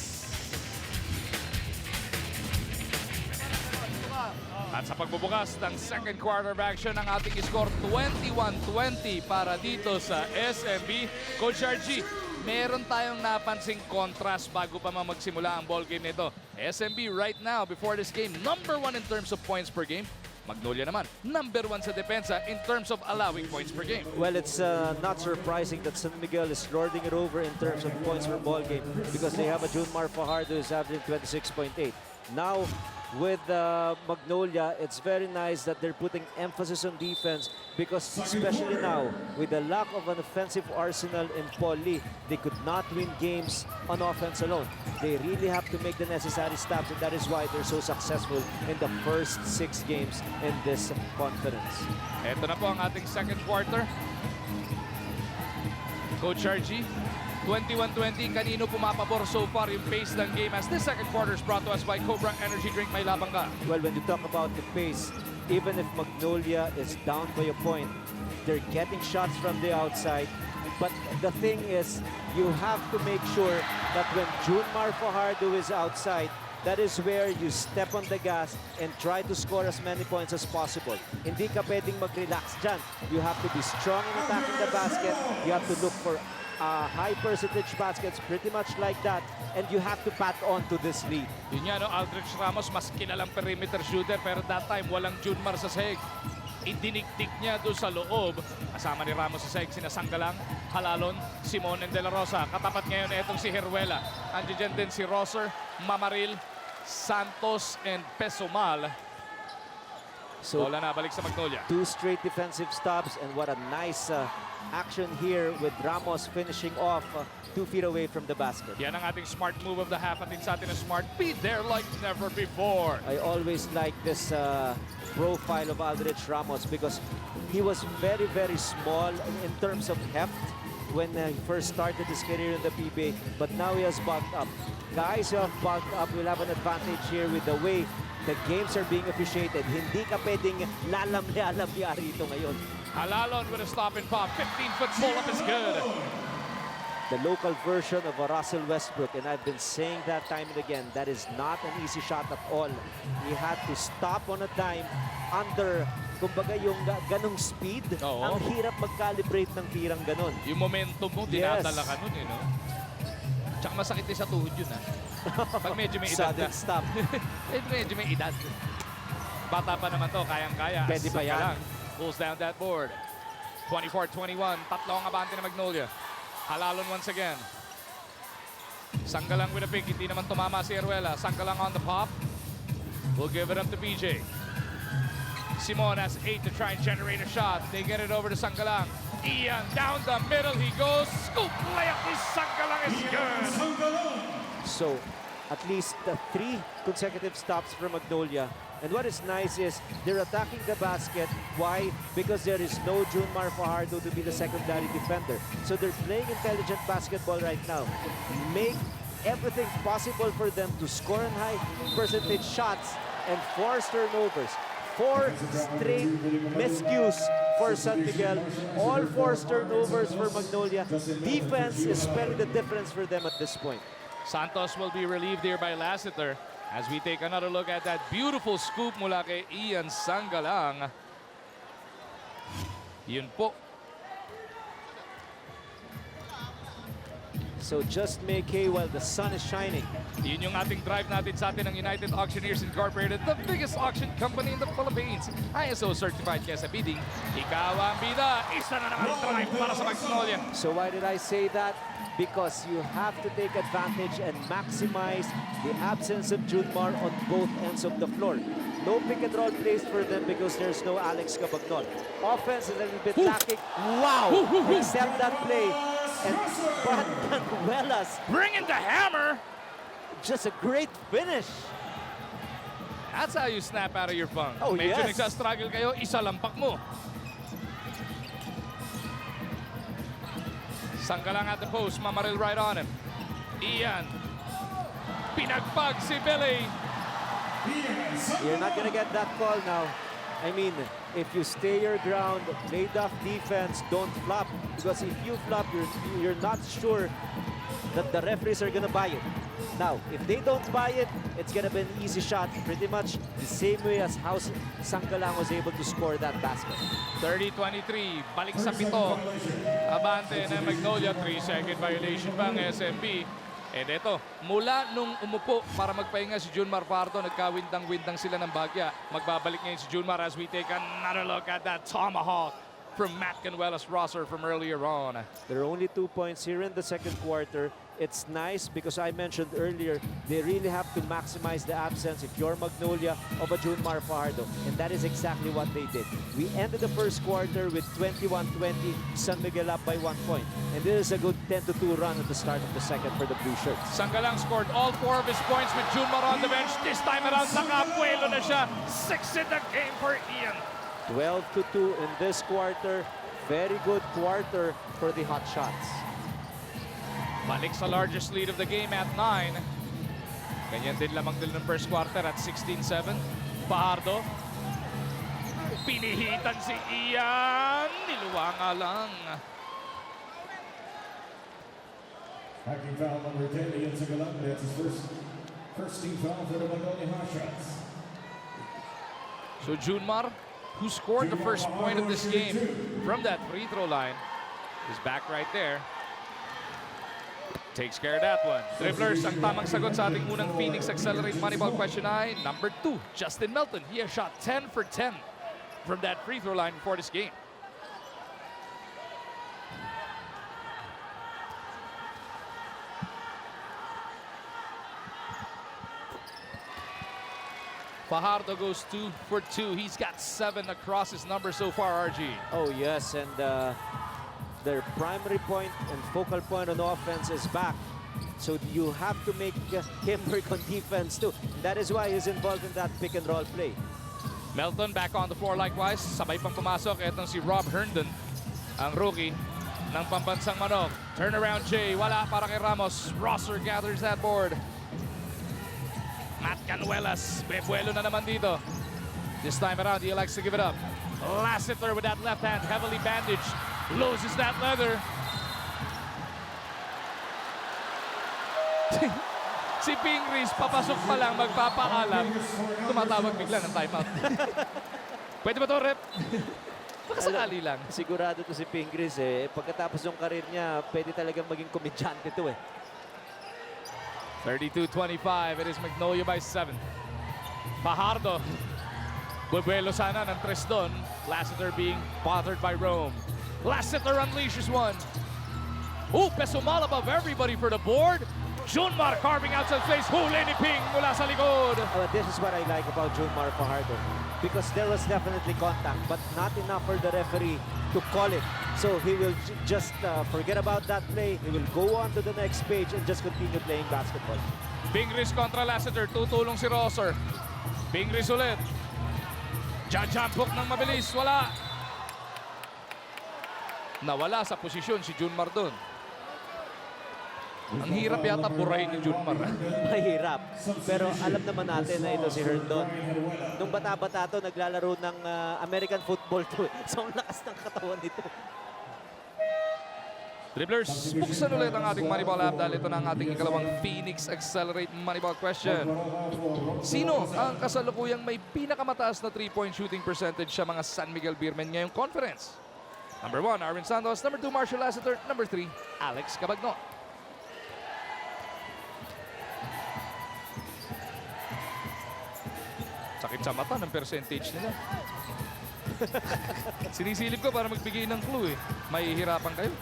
S1: At sa pagbubukas ng second quarter action, ang ating score 21-20 para dito sa SMB. Coach RG, meron tayong napansing contrast bago pa magsimula ang ball game nito. SMB right now, before this game, number 1 in terms of points per game. Magnolia naman, number 1 sa depensa in terms of allowing points per game.
S5: Well, it's not surprising that San Miguel is lording it over in terms of points per ball game because they have a Junmar Fajardo who's averaging 26.8. Now, with Magnolia, it's very nice that they're putting emphasis on defense because especially now, with the lack of an offensive arsenal in Paul Lee, they could not win games on offense alone. They really have to make the necessary stops, and that is why they're so successful in the first 6 games in this conference.
S1: Ito na po ang ating second quarter. Coach RG, 21-20, kanino pumapabor so far yung pace ng game as this second quarter is brought to us by Cobra Energy Drink. May labang ka.
S5: Well, when you talk about the pace, even if Magnolia is down by a point, they're getting shots from the outside. But the thing is, you have to make sure that when Junmar Fajardo is outside, that is where you step on the gas and try to score as many points as possible. Hindi ka pwedeng mag-relax dyan. You have to be strong in attacking the basket. You have to look for high percentage baskets, pretty much like that, and you have to pat on to this lead.
S1: Yun nga, no, Aldrich Ramos, mas kilalang perimeter shooter, pero that time, walang Junmar sa sahig. Idinikdik niya doon sa loob. Kasama ni Ramos sa sahig, sinasanggalang, Halalon, Simon, and De La Rosa. Katapat ngayon itong si Heruela. Andiyan din si Rosser, Mamaril, Santos, and Pesomal.
S5: So,
S1: Bola na, balik sa Magnolia.
S5: 2 straight defensive stops, and what a nice action here with Ramos finishing off 2 feet away from the basket.
S1: Yan ang ating smart move of the half. Atin sa atin na smart. Be there like never before.
S5: I always like this profile of Aldrich Ramos because he was very, very small in terms of heft when he first started his career in the PBA, but now he has bulked up. Guys who have bulked up will have an advantage here with the way the games are being officiated. Hindi ka pwedeng lalamya rito ngayon.
S1: Halalon with a stop and pop. 15-foot pull-up is good.
S5: The local version of a Russell Westbrook, and I've been saying that time and again, that is not an easy shot at all. He had to stop on a dime under, kumbaga yung ganong speed.
S1: Oo.
S5: Ang hirap mag-calibrate ng tirang ganon.
S1: Yung momentum mo,
S5: Yes.
S1: dinadala ka nun, eh, no? Tsaka masakit din sa tuhod yun, ha? Pag medyo may edad
S5: Sudden
S1: na.
S5: stop.
S1: medyo may edad. Bata pa naman to, kayang-kaya.
S5: Pwede pa
S1: Saka
S5: yan.
S1: lang. Pulls down that board. 24-21. Tatlo ang abante ng Magnolia. Halalon once again. Sanggalang with a pick. Hindi naman tumama si Heruela. Sanggalang on the pop. We'll give it up to BJ. Simon has 8 to try and generate a shot. They get it over to Sanggalang. Ian down the middle. He goes. Scoop layup ni Sanggalang is good.
S5: So, at least 3 consecutive stops from Magnolia. And what is nice is they're attacking the basket. Why? Because there is no Junmar Fajardo to be the secondary defender. So they're playing intelligent basketball right now. Make everything possible for them to score on high percentage shots and force turnovers. 4 straight miscues for San Miguel. All forced turnovers for Magnolia. Defense is spelling the difference for them at this point.
S1: Santos will be relieved here by Lassiter as we take another look at that beautiful scoop mula kay Ian Sanggalang. Yun po.
S5: So just make hay while the sun is shining.
S1: Yun yung ating drive natin sa atin ng United Auctioneers Incorporated, the biggest auction company in the Philippines. ISO certified kaya sa bidding, ikaw ang bida. Isa na naman drive para sa Magnolia.
S5: So why did I say that? Because you have to take advantage and maximize the absence of Junmar on both ends of the floor. No pick and roll plays for them because there's no Alex Cabagnon. Offense is a little bit lacking. Wow! Except that play. And Pat Canuelas,
S1: Bring in the hammer.
S5: just a great finish.
S1: That's how you snap out of your funk.
S5: Oh,
S1: Medyo
S5: yes.
S1: nagsastruggle kayo, isa lampak mo. Sanggalang at the post, Mamaril right on him. Ian. Pinagpag si Billy.
S5: You're not gonna get that call now. I mean, if you stay your ground, laid off defense, don't flop. Because if you flop, you're not sure that the referees are gonna buy it. Now, if they don't buy it, it's gonna be an easy shot. Pretty much the same way as how Sangkalang was able to score that basket.
S1: 30-23, balik sa pito. Abante ng Magnolia, 3-second violation pa ang SMB. And eto, mula nung umupo para magpahinga si Junmar Pardo, nagkawindang-windang sila ng bagya. Magbabalik ngayon si Junmar as we take another look at that tomahawk from Matt Canuelas Rosser from earlier on.
S5: There are only 2 points here in the second quarter. It's nice because I mentioned earlier, they really have to maximize the absence, if you're Magnolia, of a Junmar Fajardo. And that is exactly what they did. We ended the first quarter with 21-20, San Miguel up by 1 point. And this is a good 10-2 run at the start of the second for the Blue Shirts.
S1: Sangkalang scored all 4 of his points with Junmar on the bench. This time around, nakapuelo na siya. 6 in the game for Ian.
S5: 12-2 in this quarter. Very good quarter for the Hot Shots.
S1: Balik sa largest lead of the game at 9. Ganyan din lamang din ng first quarter at 16-7. Fajardo. Pinihitan si Ian. Niluwa nga lang.
S7: Hacking foul number 10, Ian Sagalang. That's his first team foul for the Magnolia Hot Shots.
S1: So Junmar, who scored the first point of this game from that free throw line, is back right there. Takes care of that one. Dribblers, ang tamang sagot sa ating unang Phoenix Accelerate Moneyball question ay number 2, Justin Melton. He has shot 10 for 10 from that free throw line before this game. Fajardo goes 2 for 2. He's got 7 across his number so far, RG.
S5: Oh yes, and their primary point and focal point on offense is back. So you have to make him work on defense too. That is why he's involved in that pick and roll play.
S1: Melton back on the floor likewise. Sabay pang pumasok. Etong si Rob Herndon, ang rookie ng pambansang manok. Turnaround J. Wala para kay Ramos. Rosser gathers that board. Matt Canuelas. Bebuelo na naman dito. This time around, he likes to give it up. Lassiter with that left hand, heavily bandaged. Loses that leather. Si Pingris, papasok pa lang, magpapaalam. Tumatawag bigla ng timeout. Pwede ba to, rep? Baka sakali lang.
S5: Sigurado to si Pingris eh. Pagkatapos ng karir niya, pwede talagang maging komedyante to eh.
S1: 32-25, it is Magnolia by 7. Fajardo. Bubuelo sana ng 3 doon. Lassiter being bothered by Rome. Lassiter unleashes one. Ooh, Pesumal above everybody for the board. Junmar carving out some place. Huli ni Ping mula sa likod.
S5: This is what I like about Junmar Fajardo. Because there was definitely contact, but not enough for the referee to call it. So he will just forget about that play. He will go on to the next page and just continue playing basketball.
S1: Pingris kontra Lassiter. Tutulong si Rosser. Pingris ulit. Jump hook ng mabilis. Wala. Nawala sa posisyon si Junmar doon. Ang hirap yata burahin ni Junmar.
S5: Mahirap. Pero alam naman natin na ito si Herndon. Nung bata-bata to, naglalaro ng American football to. So ang lakas ng katawan nito.
S1: Dribblers, buksan ulit ang ating Moneyball app dahil ito na ang ating ikalawang Phoenix Accelerate Moneyball question. Sino ang kasalukuyang may pinakamataas na 3-point shooting percentage sa mga San Miguel Beermen ngayong conference? Number 1, Arvin Santos. Number 2, Marshall Lassiter. Number 3, Alex Cabagno. Sakit sa mata ng percentage nila. Sinisilip ko para magbigay ng clue eh. Mahihirapan kayo.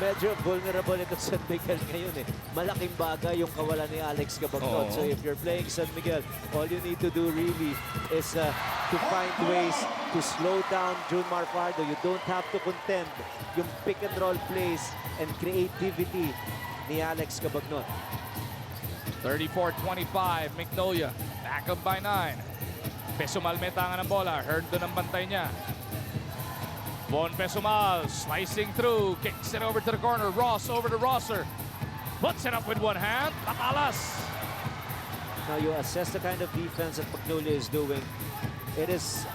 S5: Medyo vulnerable ito San Miguel ngayon eh. Malaking bagay yung kawalan ni Alex Cabagnon. So if you're playing San Miguel, all you need to do really is to find ways to slow down Junmar Fajardo. You don't have to contend yung pick and roll plays and creativity ni Alex Cabagnon.
S1: 34-25, Magnolia. Back up by 9. Pesumal may tangan ng bola. Herndon ang bantay niya. Von Pesumal slicing through. Kicks it over to the corner. Ross over to Rosser. Puts it up with one hand. Patalas.
S5: Now you assess the kind of defense that Magnolia is doing. it is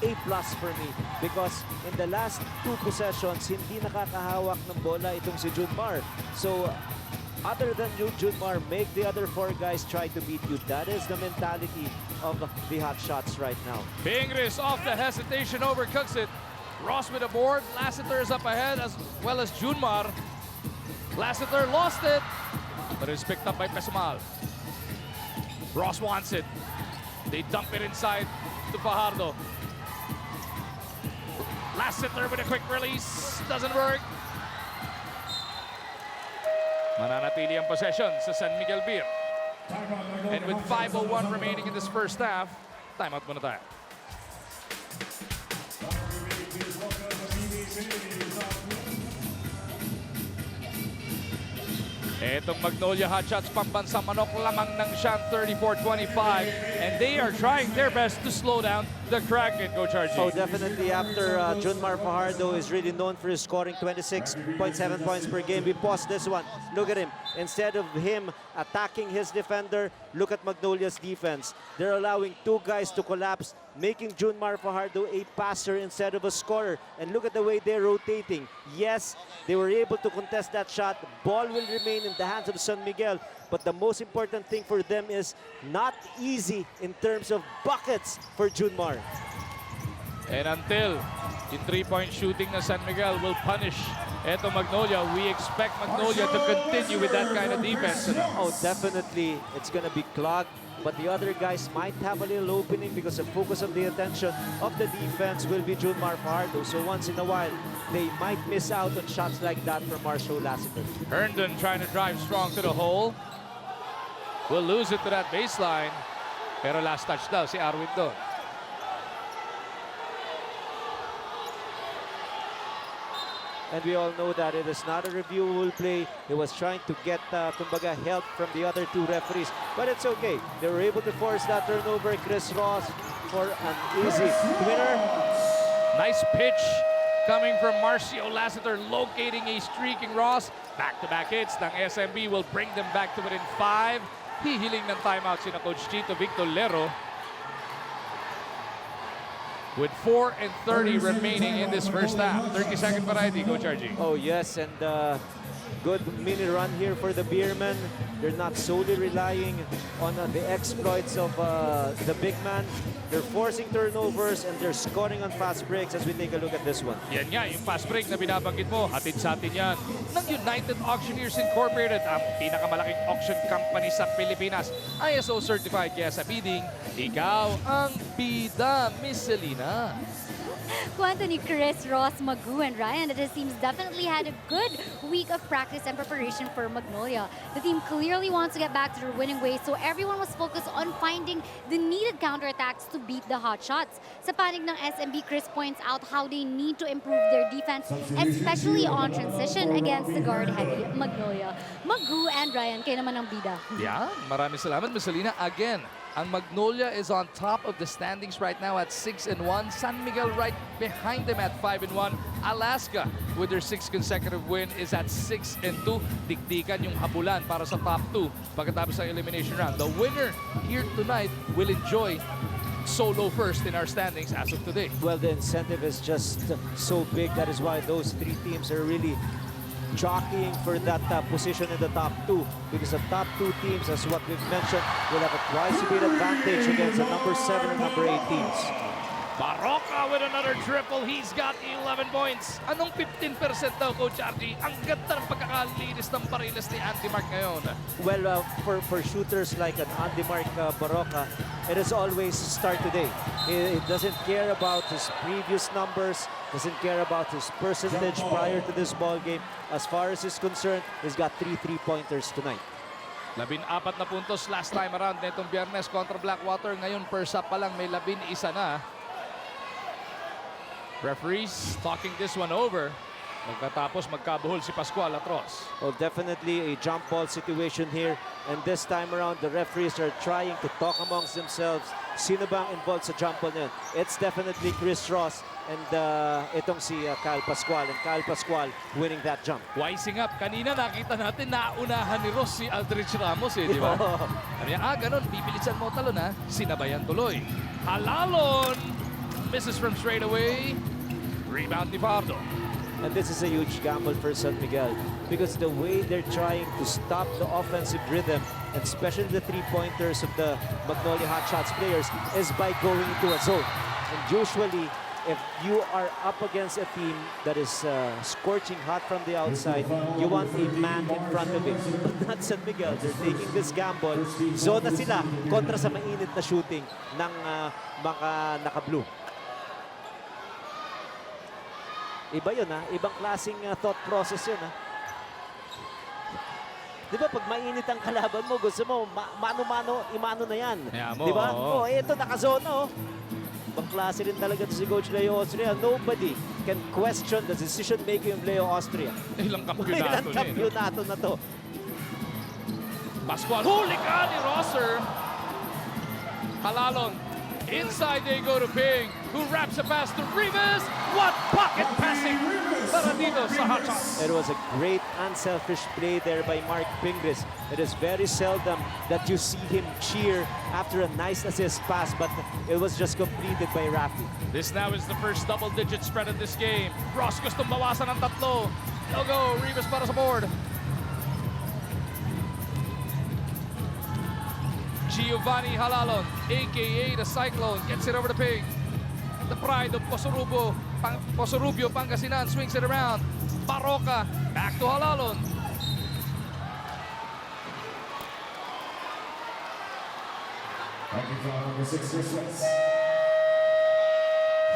S5: A+ for me because in the last 2 possessions, hindi nakakahawak ng bola itong si Junmar. So, other than you, Junmar, make the other 4 guys try to beat you. That is the mentality of the hot shots right now.
S1: Pingris off the hesitation, overcooks it. Ross with a board. Lassiter is up ahead as well as Junmar. Lassiter lost it, but it's picked up by Pesumal. Ross wants it. They dump it inside to Fajardo. Lassiter with a quick release. Doesn't work. Mananatili ang possession sa San Miguel Beer. And with 5:01 remaining in this first half, timeout muna tayo. Etong Magnolia Hotshots pambansang manok lamang ng siyang 34-25, and they are trying their best to slow down the Kraken, Coach RG.
S5: Oh, definitely after Junmar Fajardo is really known for his scoring 26.7 points per game. We pause this one. Look at him. Instead of him attacking his defender, look at Magnolia's defense. They're allowing 2 guys to collapse, making Junmar Fajardo a passer instead of a scorer. And look at the way they're rotating. Yes, they were able to contest that shot. Ball will remain in the hands of San Miguel. But the most important thing for them is not easy in terms of buckets for Junmar.
S1: And until yung 3-point shooting na San Miguel will punish eto Magnolia, we expect Magnolia to continue with that kind of defense.
S5: Oh, definitely. It's going to be clogged. But the other guys might have a little opening because the focus of the attention of the defense will be Junmar Fajardo. So once in a while, they might miss out on shots like that from Marshall Lassiter.
S1: Herndon trying to drive strong to the hole. Will lose it to that baseline. Pero last touch daw si Arwin doon.
S5: And we all know that it is not a reviewable play. He was trying to get, kumbaga, help from the other 2 referees. But it's okay. They were able to force that turnover. Chris Ross for an easy winner.
S1: Nice pitch coming from Marcio Lassiter, locating a streaking Ross. Back-to-back hits ng SMB will bring them back to within 5. Hihiling ng timeout sina Coach Chito Victorlero. With 4:30 remaining in this first half. 30-second variety, Coach RG.
S5: Oh, yes, and good mini run here for the Beermen. They're not solely relying on the exploits of the big man. They're forcing turnovers and they're scoring on fast breaks as we take a look at this one.
S1: Yan nga, yung fast break na binabanggit mo, hatid sa atin yan ng United Auctioneers Incorporated, ang pinakamalaking auction company sa Pilipinas. ISO certified, kaya sa bidding, ikaw ang bida, Miss Selena.
S6: Kwento ni Chris, Ross, Magu, and Ryan that his teams definitely had a good week of practice and preparation for Magnolia. The team clearly wants to get back to their winning ways, so everyone was focused on finding the needed counterattacks to beat the hot shots. Sa panig ng SMB, Chris points out how they need to improve their defense, especially on transition against the guard-heavy Magnolia. Magu and Ryan, kayo naman ang bida.
S1: Yeah, maraming salamat, Miss Selena. Again, ang Magnolia is on top of the standings right now at 6-1. San Miguel right behind them at 5-1. Alaska, with their 6th consecutive win, is at 6-2. Dikdikan yung habulan para sa top 2 pagkatapos ng elimination round. The winner here tonight will enjoy solo first in our standings as of today.
S5: Well, the incentive is just so big. That is why those 3 teams are really jockeying for that position in the top 2, because the top 2 teams, as what we've mentioned, will have a twice-a-beat advantage against the number 7 and number 8 teams.
S1: Baroka with another triple. He's got 11 points. Anong 15% daw, Coach RG? Ang ganda ng pagkakalinis ng pariles ni Andy Mark ngayon.
S5: Well, for shooters like an Andy Mark Baroka, it is always start today. He doesn't care about his previous numbers, doesn't care about his percentage prior to this ball game. As far as he's concerned, he's got 3 3-pointers tonight.
S1: 14 na puntos last time around netong Biyernes kontra Blackwater. Ngayon, persa pa lang may 11 na. Referees talking this one over. Magkatapos magkabuhol si Pascual at Ross.
S5: Well, definitely a jump ball situation here. And this time around, the referees are trying to talk amongst themselves. Sino bang involved sa jump ball na yun? It's definitely Chris Ross and itong si Kyle Pascual. And Kyle Pascual winning that jump.
S1: Wising up. Kanina nakita natin naunahan ni Ross si Aldrich Ramos di ba? Sabi niya, ganun, bibilisan mo talon Sinabayan tuloy. Halalon! Misses from straight away. Rebound ni Pardo.
S5: And this is a huge gamble for San Miguel because the way they're trying to stop the offensive rhythm, and especially the three-pointers of the Magnolia Hotshots players, is by going into a zone. And usually, if you are up against a team that is scorching hot from the outside, you want a man in front of it. But not San Miguel. They're taking this gamble. Zone na sila kontra sa mainit na shooting ng mga naka-blue. Iba yun ibang klaseng thought process yun Di ba pag mainit ang kalaban mo, gusto mo mano-mano, imano na yan. Di ba? Ito nakazona Ibang klase rin talaga si Coach Leo Austria. Nobody can question the decision making of Leo Austria.
S1: Ilang kampyonato
S5: na to.
S1: Pascual, huli ka ni Rosser. Halalon. Inside they go to Ping, who wraps a pass to Rivas. What pocket passing para dito sa Hotshots.
S5: It was a great unselfish play there by Mark Pingris. It is very seldom that you see him cheer after a nice assist pass, but it was just completed by Rafi.
S1: This now is the first double-digit spread of this game. Ross gustong bawasan ng tatlo. No go, Rivas para sa board. Giovanni Halalon, a.k.a. the Cyclone, gets it over to Ping. The pride of Posorubio, Pangasinan, swings it around. Baroka, back to Halalon.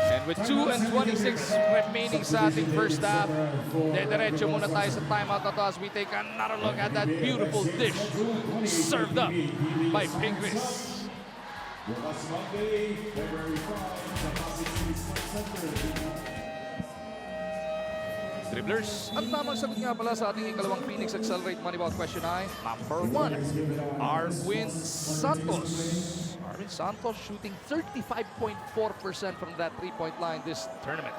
S1: And with 2:26 remaining sa ating first half, diretso muna tayo sa timeout na to as we take another look at that beautiful dish served up by Pingris. Dribblers, ang tamang sagot nga pala sa ating ikalawang Phoenix Accelerate Moneyball question ay number 1, Arwin Santos. Arwin Santos shooting 35.4% from that three-point line this tournament.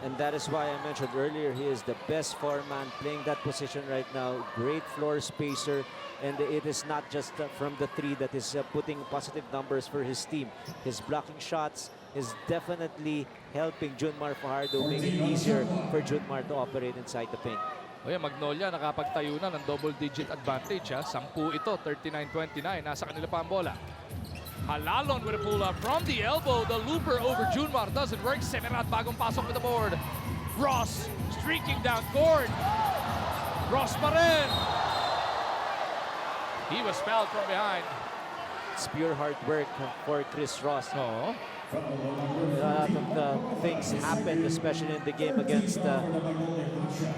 S5: And that is why I mentioned earlier, he is the best four-man playing that position right now. Great floor spacer, and it is not just from the three that is putting positive numbers for his team. His blocking shots is definitely helping Junmar Fajardo, make it easier for Junmar to operate inside the paint.
S1: O yan, Magnolia nakapagtayo na ng double-digit advantage. 10 ito, 39-29. Nasa kanila pa ang bola. Halalon with a pull-up from the elbow. The looper over Junmar doesn't work. Semerat bagong pasok with the board. Ross streaking down court. Ross pa rin. He was fouled from behind.
S5: It's pure hard work for Chris Ross.
S1: Oo.
S5: A lot of the things happened, especially in the game against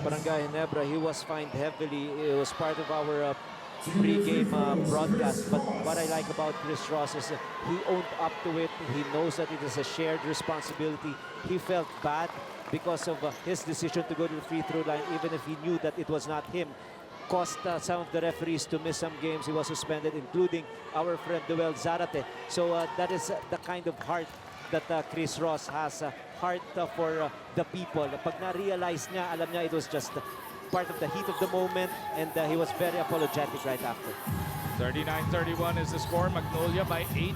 S5: Barangay Ginebra. He was fined heavily. It was part of our pre-game broadcast. But what I like about Chris Ross is he owned up to it. He knows that it is a shared responsibility. He felt bad because of his decision to go to the free throw line, even if he knew that it was not him. Cost some of the referees to miss some games. He was suspended, including our friend Duel Zarate. So that is the kind of heart that Chris Ross has, heart for the people. Pag na-realize niya, alam niya it was just part of the heat of the moment, and he was very apologetic right after.
S1: 39-31 is the score. Magnolia by 8.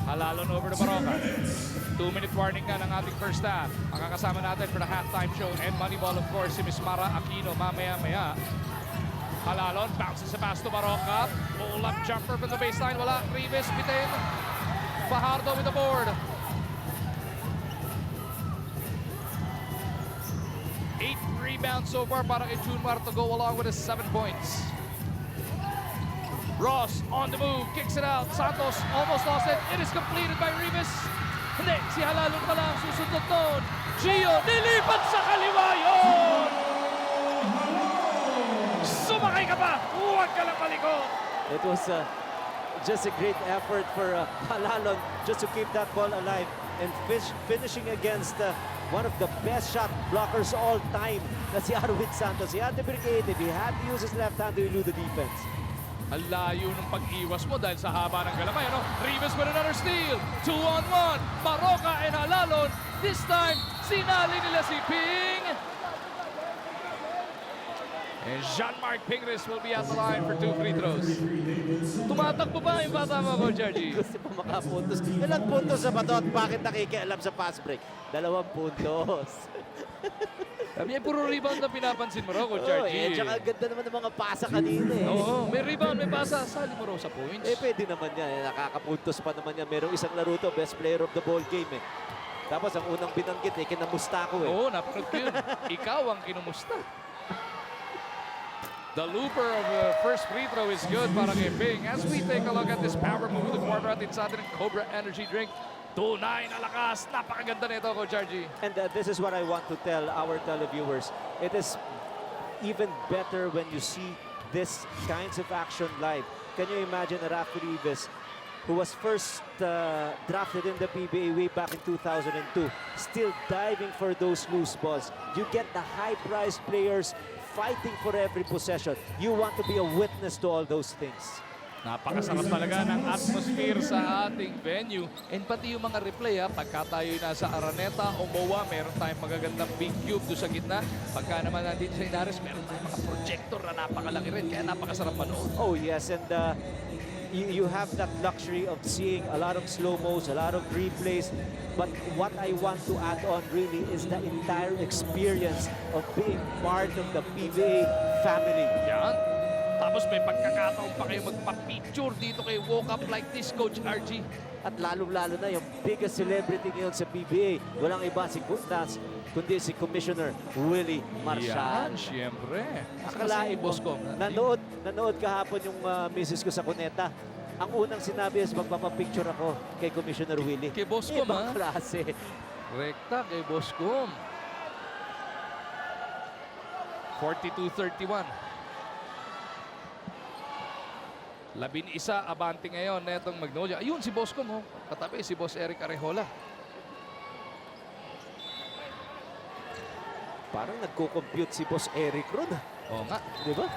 S1: Halalon over to Baroka. 2-minute warning na ng ating first half. Ang kakasama natin for the halftime show and Moneyball, of course, si Miss Mara Aquino mamaya-maya. Halalon bounces the pass to Baroka. Pull-up jumper from the baseline. Wala. Rivas bitin. Fajardo with the board. 8 rebounds so far para kay Junmar to go along with his 7 points. Ross on the move, kicks it out. Santos almost lost it. It is completed by Rivas. Hindi, si Halalon pala ang susundot doon. Gio, nilipat sa kaliwa yun! Sumakay ka pa! Huwag ka lang paliko!
S5: It was just a great effort for Halalon just to keep that ball alive and finishing against one of the best shot blockers all time na si Arwin Santos. He had to be creative. He had to use his left hand to elude the defense.
S1: Ang layo ng pag-iwas mo dahil sa haba ng galamay. Ano? Rivas with another steal. 2-on-1. Maroka and Halalon. This time, sinali nila si Ping. And Jean-Marc Pingres will be at the line for 2 free throws. Tumatakbo pa yung bata mo, Coach RG.
S5: Gusto pa makapuntos. Ilang puntos sa bato at bakit nakikialam sa fast break? 2 puntos.
S1: Sabi niya, puro rebound na pinapansin mo raw, Coach
S5: Oh,
S1: RG.
S5: tsaka ang ganda naman ng mga pasa kanina eh.
S1: Oo, may rebound, may pasa. Sali mo raw sa points.
S5: Pwede naman yan. Nakakapuntos pa naman yan. Merong isang laro to, best player of the ball game eh. Tapos ang unang binanggit kinamusta ko eh.
S1: Oo, napanood ko yun. Ikaw ang kinumusta. The looper of the first free throw is good para kay Ping. As we take a look at this power move, the former atin sa atin ng Cobra Energy Drink. Tunay na lakas. Napakaganda nito, Coach RG.
S5: And this is what I want to tell our televiewers. It is even better when you see this kinds of action live. Can you imagine Rafi Rivas, who was first drafted in the PBA way back in 2002, still diving for those loose balls? You get the high-priced players fighting for every possession. You want to be a witness to all those things.
S1: Napakasarap talaga ng atmosphere sa ating venue. And pati yung mga replay, pagka tayo nasa Araneta o MOA, meron tayong magagandang big cube doon sa gitna. Pagka naman nandito sa Inares, meron tayong mga projector na napakalaki rin. Kaya napakasarap manood.
S5: Oh yes, and you have that luxury of seeing a lot of slow-mos, a lot of replays. But what I want to add on really is the entire experience of being part of the PBA family.
S1: Yan. Tapos may pagkakataon pa kayo magpa-picture dito kay Woke Up Like This, Coach RG.
S5: At lalong-lalo na yung biggest celebrity ngayon sa PBA. Walang iba kundi si Commissioner Willie Marcial.
S1: Yan, siyempre.
S5: Akalain mo,
S1: boss ko.
S5: nanood kahapon yung misis ko sa Cuneta. Ang unang sinabi is magpapapicture ako kay Commissioner Willie.
S1: Kay boss ko,
S5: Ibang klase.
S1: Rekta kay boss ko. 42-31. 11 abante ngayon na itong Magnolia. Ayun si boss ko mo. Katabi si boss Eric Arejola.
S5: Parang nagko-compute si boss Eric Ron.
S1: Oo nga.
S5: Di ba?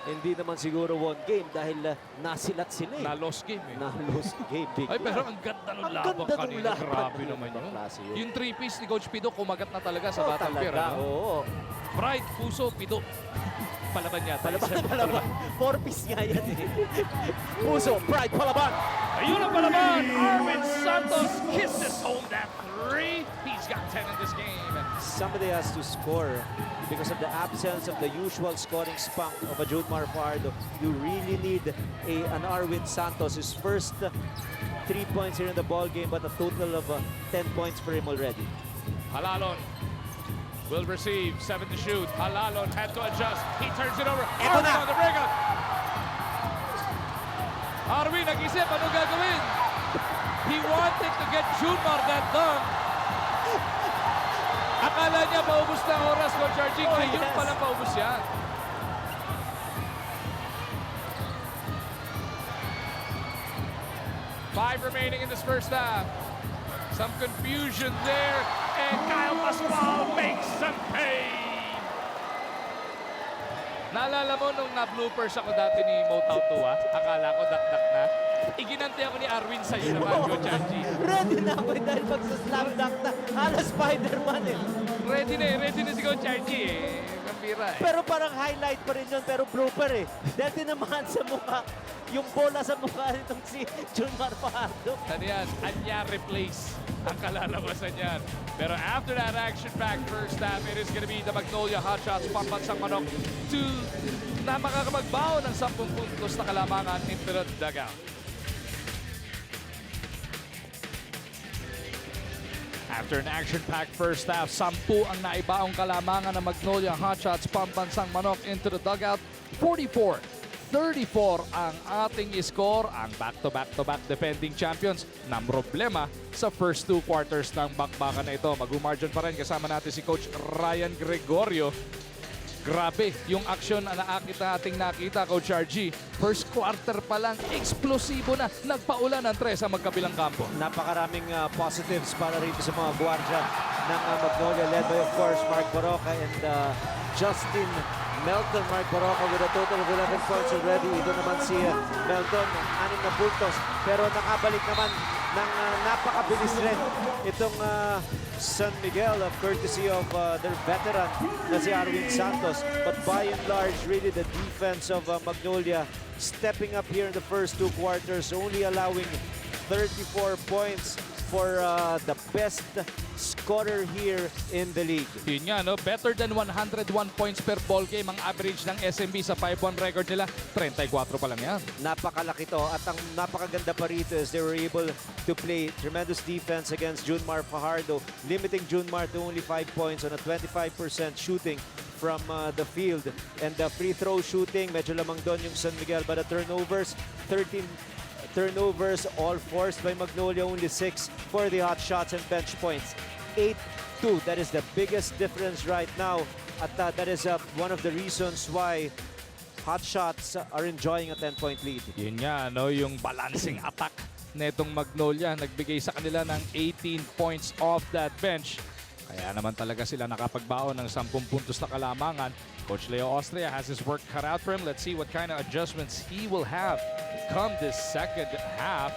S5: Hindi naman siguro one game dahil nasilat sila eh.
S1: Na-lost game eh.
S5: Na-lost game. Big
S1: Ay, pero ang ganda ng laban kanina. Grabe naman yun.
S5: Klase yun.
S1: Yung 3-piece ni Coach Pido, kumagat na talaga sa
S5: Oh,
S1: Batang Pier.
S5: talaga,
S1: Ano?
S5: oo.
S1: Pride, Puso, Pido. Palaban yata.
S5: Palaban. 4-piece nga yan eh. Puso, Pride, Palaban.
S1: Ayun ang palaban. Arvin Santos kisses home that 3. He's got 10 in this game.
S5: Somebody has to score because of the absence of the usual scoring spunk of a Junmar Fajardo. You really need an Arvin Santos. His first 3 points here in the ball game, but a total of 10 points for him already.
S1: Halalon will receive. 7 to shoot. Halalon had to adjust. He turns it over.
S5: Ito
S1: Arvin
S5: na.
S1: on the breakout. Arvin nag-isip. Ano gagawin? He wanted to get Junmar that dunk. Akala niya paubos na ang oras, Coach RG. Ngayon
S5: yes.
S1: palang paubos yan. Five remaining in this first half. Some confusion there, and Kyle Pascual makes some pay. Naalala mo nung na-bloopers ako dati ni Motown Tua? Akala ko dakdak na. Iginanti ako ni Arwin sa'yo naman, Coach RG.
S5: Ready na ako dahil pag sa slam dunk na, ala Spider-Man eh.
S1: Ready na si Coach RG eh. Kampira eh.
S5: Pero parang highlight pa rin yun, pero blooper eh. Dahil tinamaan sa mukha, yung bola sa mukha nitong si Junmar Fajardo.
S1: Ano yan? Anya replace ang kalalabasan yan. Pero after that action-packed first half, it is going to be the Magnolia Hotshots pambansang manok na makakapagbaon ng 10 puntos na kalamangan into the dugout. After an action-packed first half, 10 ang naibaong kalamangan ng Magnolia Hotshots pambansang manok into the dugout. 44-34 ang ating score. Ang back-to-back-to-back defending champions na problema sa first 2 quarters ng bakbakan na ito. Mag-margin pa rin kasama natin si Coach Ryan Gregorio. Grabe, yung action na ating nakita, Coach RG. First quarter pa lang, eksplosibo na. Nagpaulan ng 3 sa magkabilang kampo.
S5: Napakaraming positives para rito sa mga guardia ng Magnolia, led by, of course, Mark Baroca and Justin Melton. Mark Baroca with a total of 11 points already. Ito naman si Melton, 6 na puntos. Pero nakabalik naman ng napakabilis rin itong San Miguel, courtesy of their veteran na si Arwin Santos. But by and large, really the defense of Magnolia stepping up here in the first 2 quarters, only allowing 34 points for the best scorer here in the league.
S1: Yun nga, no? Better than 101 points per ball game ang average ng SMB sa 5-1 record nila. 34 pa lang yan.
S5: Napakalaki to, at ang napakaganda pa rito is they were able to play tremendous defense against Junmar Fajardo, limiting Junmar to only 5 points on a 25% shooting from the field. And the free throw shooting, medyo lamang doon yung San Miguel, but the turnovers, 13 turnovers, all forced by Magnolia, only 6 for the hot shots and bench points. 8-2, that is the biggest difference right now. At that is one of the reasons why hot shots are enjoying a 10-point lead.
S1: Yun nga, no? Yung balancing attack netong Magnolia, nagbigay sa kanila ng 18 points off that bench. Kaya naman talaga sila nakapagbaon ng 10 puntos na kalamangan. Coach Leo Austria has his work cut out for him. Let's see what kind of adjustments he will have come this second half.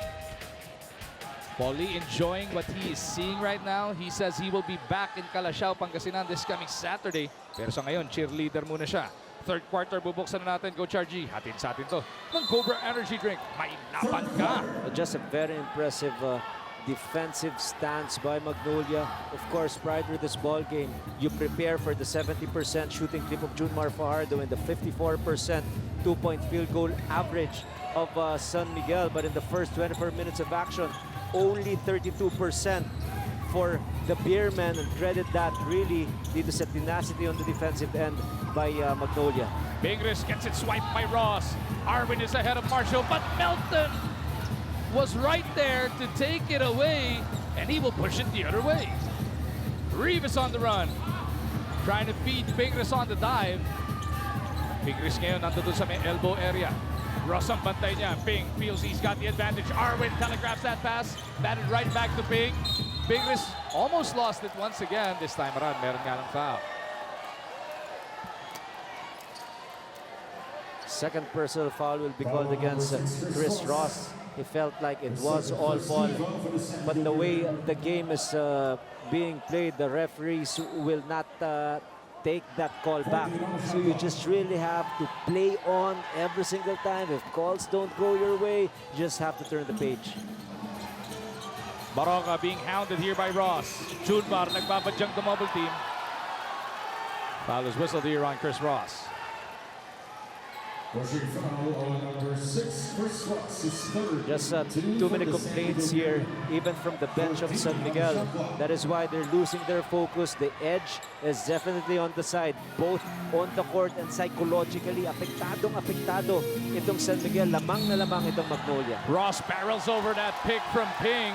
S1: Paulie enjoying what he is seeing right now. He says he will be back in Calasiao, Pangasinan this coming Saturday. Pero sa ngayon, cheerleader muna siya. Third quarter, bubuksan na natin, Coach RG. Hatid sa atin to ng Cobra Energy Drink. May laban ka!
S5: Just a very impressive defensive stance by Magnolia. Of course, prior to this ball game, you prepare for the 70% shooting clip of Junmar Fajardo and the 54% two-point field goal average of San Miguel. But in the first 24 minutes of action, only 32% for the Beermen, and credit that really dito sa tenacity on the defensive end by Magnolia.
S1: Big risk gets it swiped by Ross. Arvin is ahead of Marshall, but Melton was right there to take it away, and he will push it the other way. Rivas on the run, trying to feed Pingris on the dive. Pingris ngayon nandun sa may elbow area. Ross ang bantay niya. Ping feels he's got the advantage. Arwin telegraphs that pass. Batted right back to Ping. Pingris almost lost it once again. This time around, meron nga ng foul.
S5: Second personal foul will be called against Chris Ross. He felt like it was all ball, but the way the game is being played, the referees will not take that call back. So you just really have to play on every single time. If calls don't go your way, you just have to turn the page.
S1: Baroka being hounded here by Ross. Junmar nagbabadyang double team. Foul is whistled here on Chris Ross.
S5: Just too many complaints here, even from the bench of San Miguel. That is why they're losing their focus. The edge is definitely on the side, both on the court and psychologically. Apektado itong San Miguel. Lamang na lamang itong Magnolia.
S1: Ross barrels over that pick from Ping.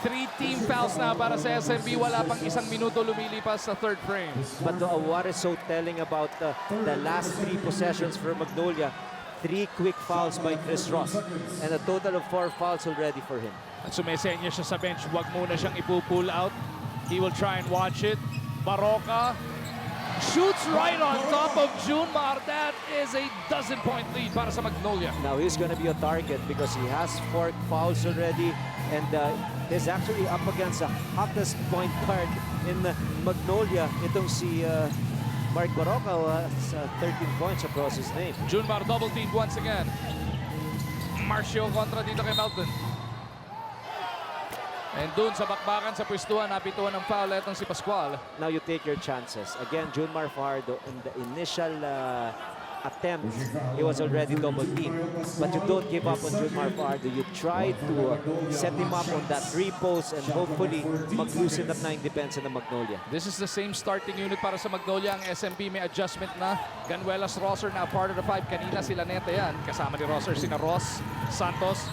S1: 3 team fouls na para sa SMB. Wala pang isang minuto lumilipas sa third frame.
S5: But what is so telling about the last 3 possessions for Magnolia, 3 quick fouls by Chris Ross and a total of 4 fouls already for him.
S1: At sumesenya siya sa bench. Huwag muna siyang ipupull out. He will try and watch it. Baroka shoots right on top of Junmar. That is a 12-point lead para sa Magnolia.
S5: Now he's gonna be a target because he has 4 fouls already, and he's actually up against the hottest point guard in Magnolia. Itong si Mark Baroca, who has 13 points across his name.
S1: Junmar double-teamed once again. Marcio kontra dito kay Melton. And dun sa bakbakan sa pwestuhan, napituan ng foul itong si Pascual.
S5: Now you take your chances. Again, Junmar Fajardo, in the initial attempt, he was already double-teamed. But you don't give up on Junmar Fajardo. You try to set him up on that 3 post and hopefully mag-loosen up na yung defense ng Magnolia.
S1: This is the same starting unit para sa Magnolia. Ang SMB may adjustment na. Ganuelas, Rosser na part of the 5. Kanina sila neta yan. Kasama ni Rosser, sina Ross, Santos,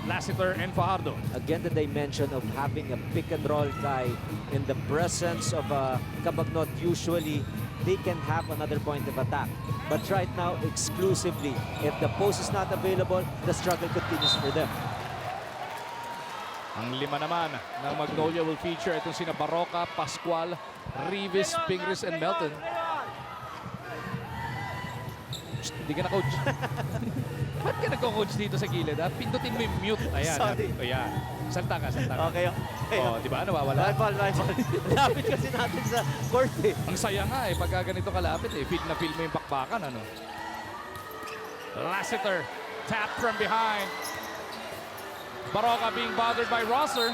S1: Lassiter and Fajardo.
S5: Again, the dimension of having a pick-and-roll guy in the presence of Cabagnot. Usually, they can have another point of attack. But right now, exclusively, if the post is not available, the struggle continues for them.
S1: Ang lima naman ng Magnolia will feature itong sina Baroka, Pascual, Rivis, Pingris, and Melton. Shh, hindi ka na coach. Ba't ka nagko-coach dito sa gilid? Ha? Pindutin mo yung mute. Ayan.
S5: Sorry.
S1: Ayan. Salta ka, salta ka.
S5: Okay.
S1: Oh, di ba? Nawawala.
S5: Rival. Lapit kasi natin sa court eh.
S1: Ang saya nga eh, pagka ganito kalapit eh. Feel na feel mo yung bakbakan, ano? Lassiter, tap from behind. Baroka being bothered by Rosser.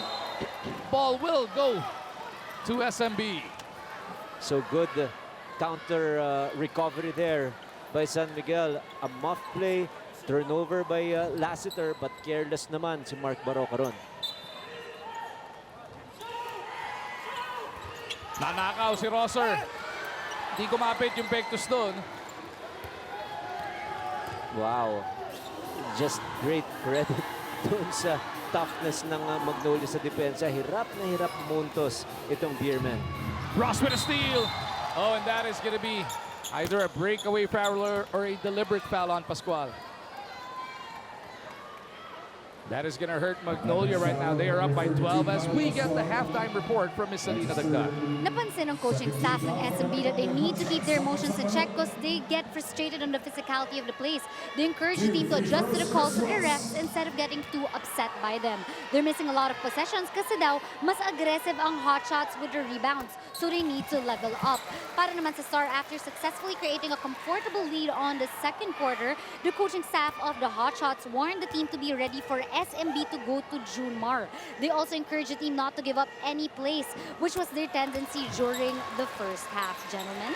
S1: Ball will go to SMB.
S5: So good counter recovery there by San Miguel. A muff play, turnover by Lassiter, but careless naman si Mark Baroka ron.
S1: Nanakaw si Rosser. Di kumapit yung Pectus doon.
S5: Wow. Just great credit doon sa toughness ng Magnolia sa depensa. Hirap na hirap muntos itong Beerman.
S1: Ross with a steal. Oh, and that is going to be either a breakaway foul or a deliberate foul on Pascual. That is going to hurt Magnolia right now. They are up by 12 as we get the halftime report from Miss Salina Dagdag.
S6: Napansin ng coaching staff ng SMB that they need to keep their emotions in check because they get frustrated on the physicality of the plays. They encourage the team to adjust to the calls of their refs instead of getting too upset by them. They're missing a lot of possessions kasi daw mas aggressive ang hotshots with the rebounds, so they need to level up. Para naman sa Star, after successfully creating a comfortable lead on the second quarter, the coaching staff of the Hotshots warned the team to be ready for SMB to go to Junmar. They also encouraged the team not to give up any plays, which was their tendency during the first half, gentlemen.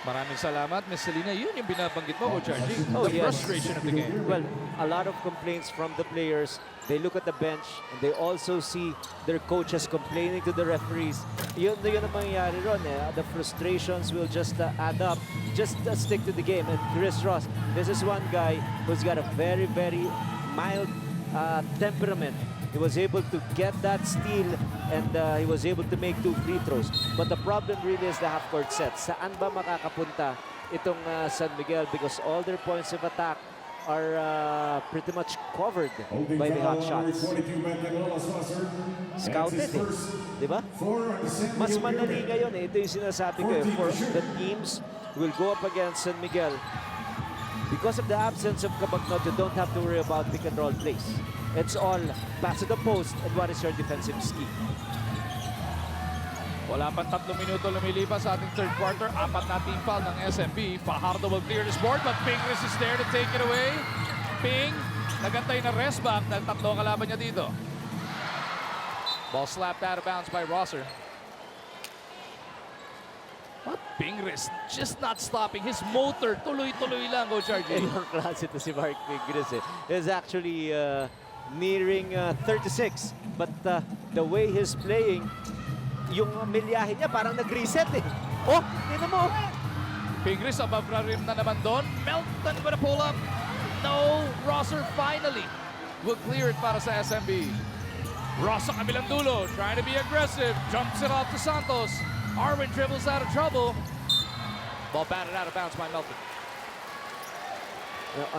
S1: Maraming salamat, Miss Salina. Yun yung binabanggit mo, Coach RG.
S5: Oh,
S1: The
S5: yes.
S1: frustration of the game.
S5: Well, a lot of complaints from the players. They look at the bench and they also see their coaches complaining to the referees. Yun ang mangyayari ron eh. The frustrations will just add up. Just stick to the game. And Chris Ross, this is one guy who's got a very, very mild temperament. He was able to get that steal and he was able to make 2 free throws. But the problem really is the half-court set. Saan ba makakapunta itong San Miguel? Because all their points of attack are pretty much covered by the hot shots. Scouted eh. Diba? Mas madali ngayon eh. Ito yung sinasabi ko eh. For the teams who will go up against San Miguel, because of the absence of Cabagnot, you don't have to worry about pick-and-roll plays. It's all pass to the post and what is your defensive scheme.
S1: Wala pang 3 minuto lumilipas sa ating third quarter. 4 na team foul ng SMB. Fajardo will clear this board, but Pingris is there to take it away. Ping, nagantay na rest back dahil 3 ang kalaban niya dito. Ball slapped out of bounds by Rosser. But Pingris just not stopping. His motor, tuloy-tuloy lang, Coach RJ.
S5: Ibang klase to si Mark Pingris eh. He's actually nearing 36. But the way he's playing, yung milyahe niya parang nag-reset eh. Oh, tingnan mo.
S1: Pingris above the rim na naman doon. Melton gonna pull up. No, Rosser finally will clear it para sa SMB. Ross sa kabilang dulo, trying to be aggressive. Jumps it off to Santos. Arwin dribbles out of trouble. Ball batted out of bounds by Melton.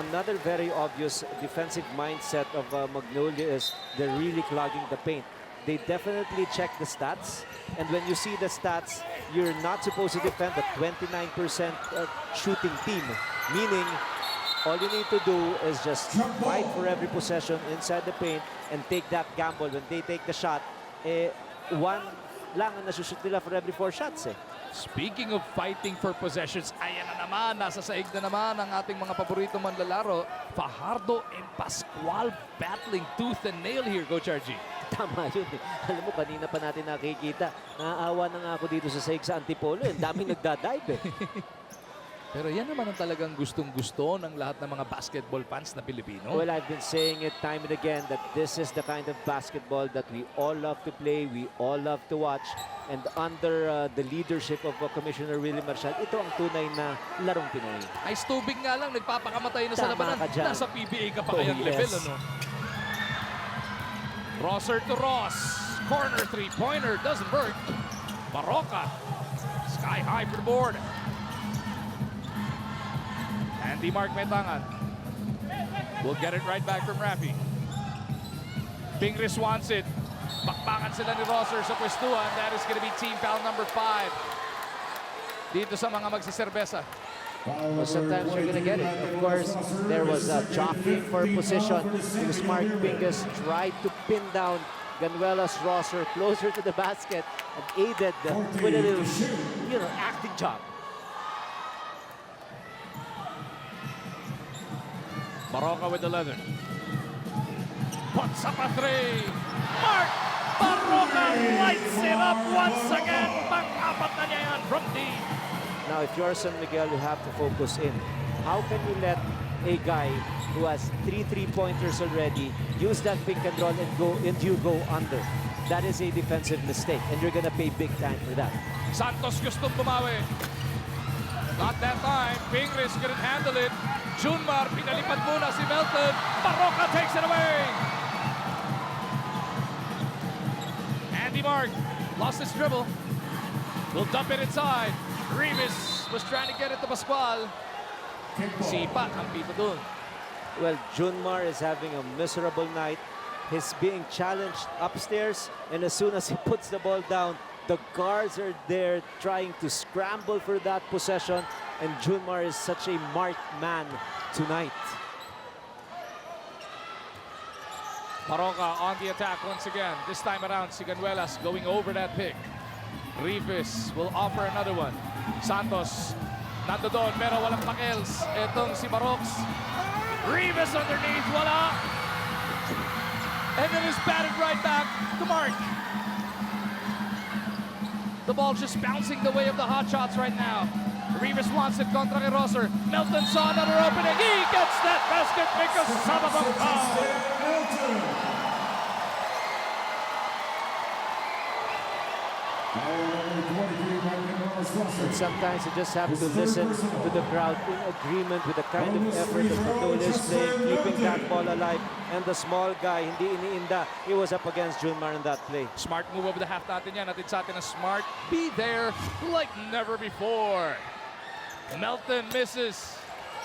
S5: Another very obvious defensive mindset of Magnolia is they're really clogging the paint. They definitely check the stats. And when you see the stats, you're not supposed to defend the 29% shooting team. Meaning, all you need to do is just fight for every possession inside the paint and take that gamble. When they take the shot, one lang ang nasushoot nila for every 4 shots eh.
S1: Speaking of fighting for possessions, ayan na naman, nasa saig na naman ang ating mga paboritong manlalaro. Fajardo and Pascual battling tooth and nail here, Coach RG.
S5: Tama yun eh. Alam mo, kanina pa natin nakikita. Naaawa na nga ako dito sa saig sa Antipolo. Ang daming nagdadive eh.
S1: Pero yan naman ang talagang gustong-gusto ng lahat ng mga basketball fans na Pilipino.
S5: Well, I've been saying it time and again that this is the kind of basketball that we all love to play, we all love to watch. And under the leadership of Commissioner Willie Marshall, ito ang tunay na larong Pinoy.
S1: Ice tubig nga lang, nagpapakamatay na sa
S5: Tama
S1: labanan.
S5: ka dyan.
S1: Nasa PBA ka pa
S5: Oh,
S1: kayang
S5: yes.
S1: level, ano? Rosser to Ross. Corner three-pointer doesn't work. Baroka. Sky high for the board. Andy Mark Metangan. Will get it right back from Rafi. Pingris wants it. Bakbakan sila ni Rosser sa pwestuhan. That is going to be team foul number 5. Dito sa mga magsiserbesa.
S5: Well, sometimes you're gonna get it. Of course, there was a jockeying for position because Mark Pingus tried to pin down Ganuelas Rosser closer to the basket and aided with a little, acting job.
S1: Baroka with the leather. Puts up a three. Mark Baroka lights it up once again. Pang-apat na niya yan from deep.
S5: Now, if you're San Miguel, you have to focus in. How can you let a guy who has 3 3-pointers already use that pick and roll and you go under? That is a defensive mistake, and you're gonna pay big time for that.
S1: Santos gustong bumawi. Not that time. Pingris couldn't handle it. Junmar pinalipad muna si Melton. Baroka takes it away. Andy Mark lost his dribble. Will dump it inside. Rivas was trying to get it to Pascual. Sipa ang pito dun.
S5: Well, Junmar is having a miserable night. He's being challenged upstairs, and as soon as he puts the ball down, the guards are there trying to scramble for that possession, and Junmar is such a marked man tonight.
S1: Baroka on the attack once again. This time around, si Ganuelas going over that pick. Rivas will offer another one. Santos, nando doon, pero walang pakels. Etong si Baroks. Rivas underneath, wala. And then it's batted right back to Mark. The ball just bouncing the way of the hot shots right now. Rivas wants it contra kay Rosser. Melton saw another opening. He gets that basket because Sababang foul.
S5: And sometimes you just have to listen to the crowd in agreement with the kind of effort that Magnolia is playing, keeping that ball alive. And the small guy, hindi iniinda. He was up against Junmar in that play.
S1: Smart move over the half natin yan. Natin sa atin na Smart be there like never before. Melton misses.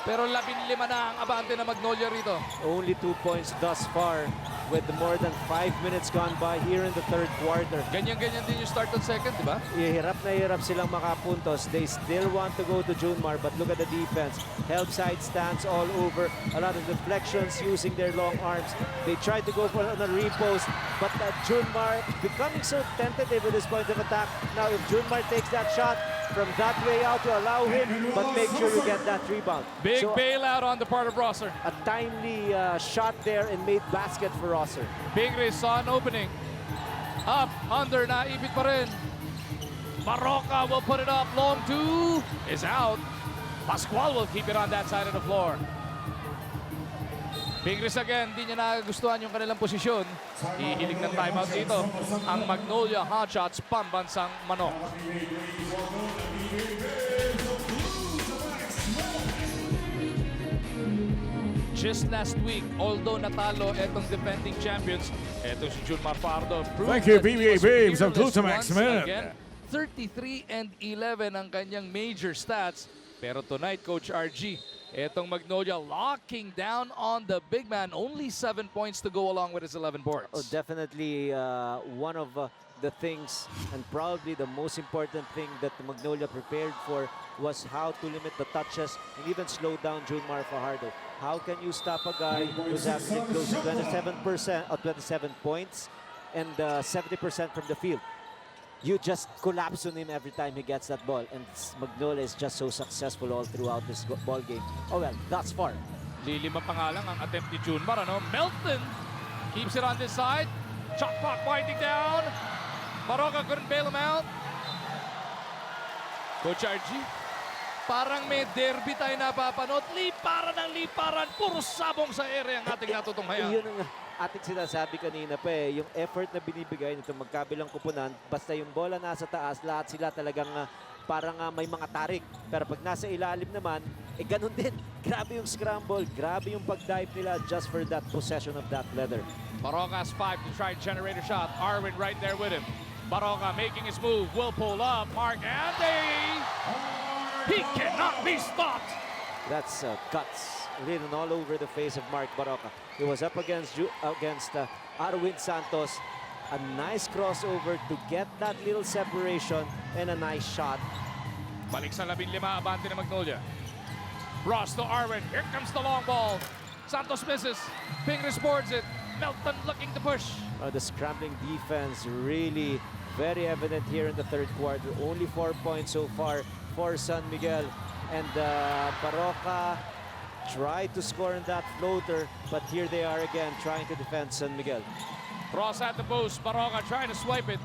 S1: Pero 15 na ang abante na Magnolia rito.
S5: Only 2 points thus far with more than 5 minutes gone by here in the third quarter.
S1: Ganyan-ganyan din yung start ng second, di ba?
S5: Hirap na hirap silang makapuntos. They still want to go to Junmar, but look at the defense. Help side stands all over. A lot of deflections using their long arms. They tried to go for a repost, but Junmar becoming so tentative with his point of attack. Now, if Junmar takes that shot from that way out to allow him, but make sure you get that rebound.
S1: Big bailout on the part of Rosser.
S5: A timely shot there and made basket for Rosser.
S1: Pingris saw an opening. Up, under, naipit pa rin. Baroka will put it up. Long two is out. Pascual will keep it on that side of the floor. Pingris again, hindi niya nagustuhan yung kanilang posisyon. Hihiling ng timeout dito. Ang Magnolia Hotshots, pambansang manok. Just last week, although natalo etong defending champions, eto si Junmar Pardo.
S7: Thank you, PBA Babes of Glutamax, man.
S1: Again, 33-11 ang kanyang major stats. Pero tonight, Coach RG, etong Magnolia locking down on the big man. Only 7 points to go along with his 11 boards.
S5: Oh, definitely one of the things, and probably the most important thing that the Magnolia prepared for was how to limit the touches and even slow down Junmar Fajardo. How can you stop a guy who's averaging close to 27% or 27 points and 70% from the field? You just collapse on him every time he gets that ball, and Magnolia is just so successful all throughout this ball game. Oh well, thus far.
S1: Lilima pa nga lang ang attempt ni Junmar. Melton keeps it on this side. Shot clock winding down. Baroka couldn't bail him out. Coach RG, parang may derby tayo napapanood. Liparan ng liparan. Puro sabong sa ere ang ating natutunghayan.
S5: Yun ang ating sinasabi kanina pa Yung effort na binibigay nito magkabilang kupunan, basta yung bola nasa taas, lahat sila talagang parang may mga tarik. Pero pag nasa ilalim naman, eh ganun din. Grabe yung scramble, grabe yung pag-dive nila just for that possession of that leather.
S1: Baroka has 5 to try and generate a shot. Arwin right there with him. Baroka making his move, will pull up. Mark Andy! He cannot be stopped!
S5: That's guts written all over the face of Mark Baroka. He was up against Arwin Santos. A nice crossover to get that little separation and a nice shot.
S1: Balik sa 15, abante ng Magnolia. Ross to Arwin. Here comes the long ball. Santos misses. Pingris boards it. Melton looking to push.
S5: The scrambling defense really very evident here in the third quarter. Only 4 points so far for San Miguel. And Baroka tried to score on that floater, but here they are again trying to defend San Miguel.
S1: Ross at the post. Baroka trying to swipe it.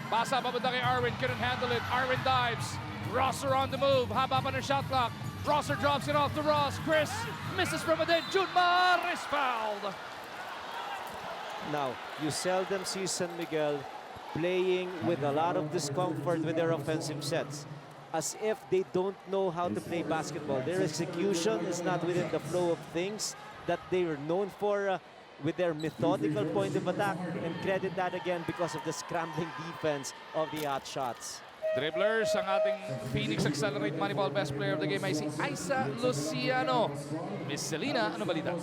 S1: Pasa papunta kay Arwin. Couldn't handle it. Arwin dives. Rosser on the move. Haba pa ng shot clock. Rosser drops it off to Ross. Chris misses from within. Junmar is fouled.
S5: Now, you seldom see San Miguel playing with a lot of discomfort with their offensive sets. As if they don't know how to play basketball. Their execution is not within the flow of things that they are known for with their methodical point of attack, and credit that again because of the scrambling defense of the hot shots.
S1: Dribblers, ang ating Phoenix Accelerate Moneyball Best Player of the Game ay si Isa Luciano. Miss Selena, ano balita?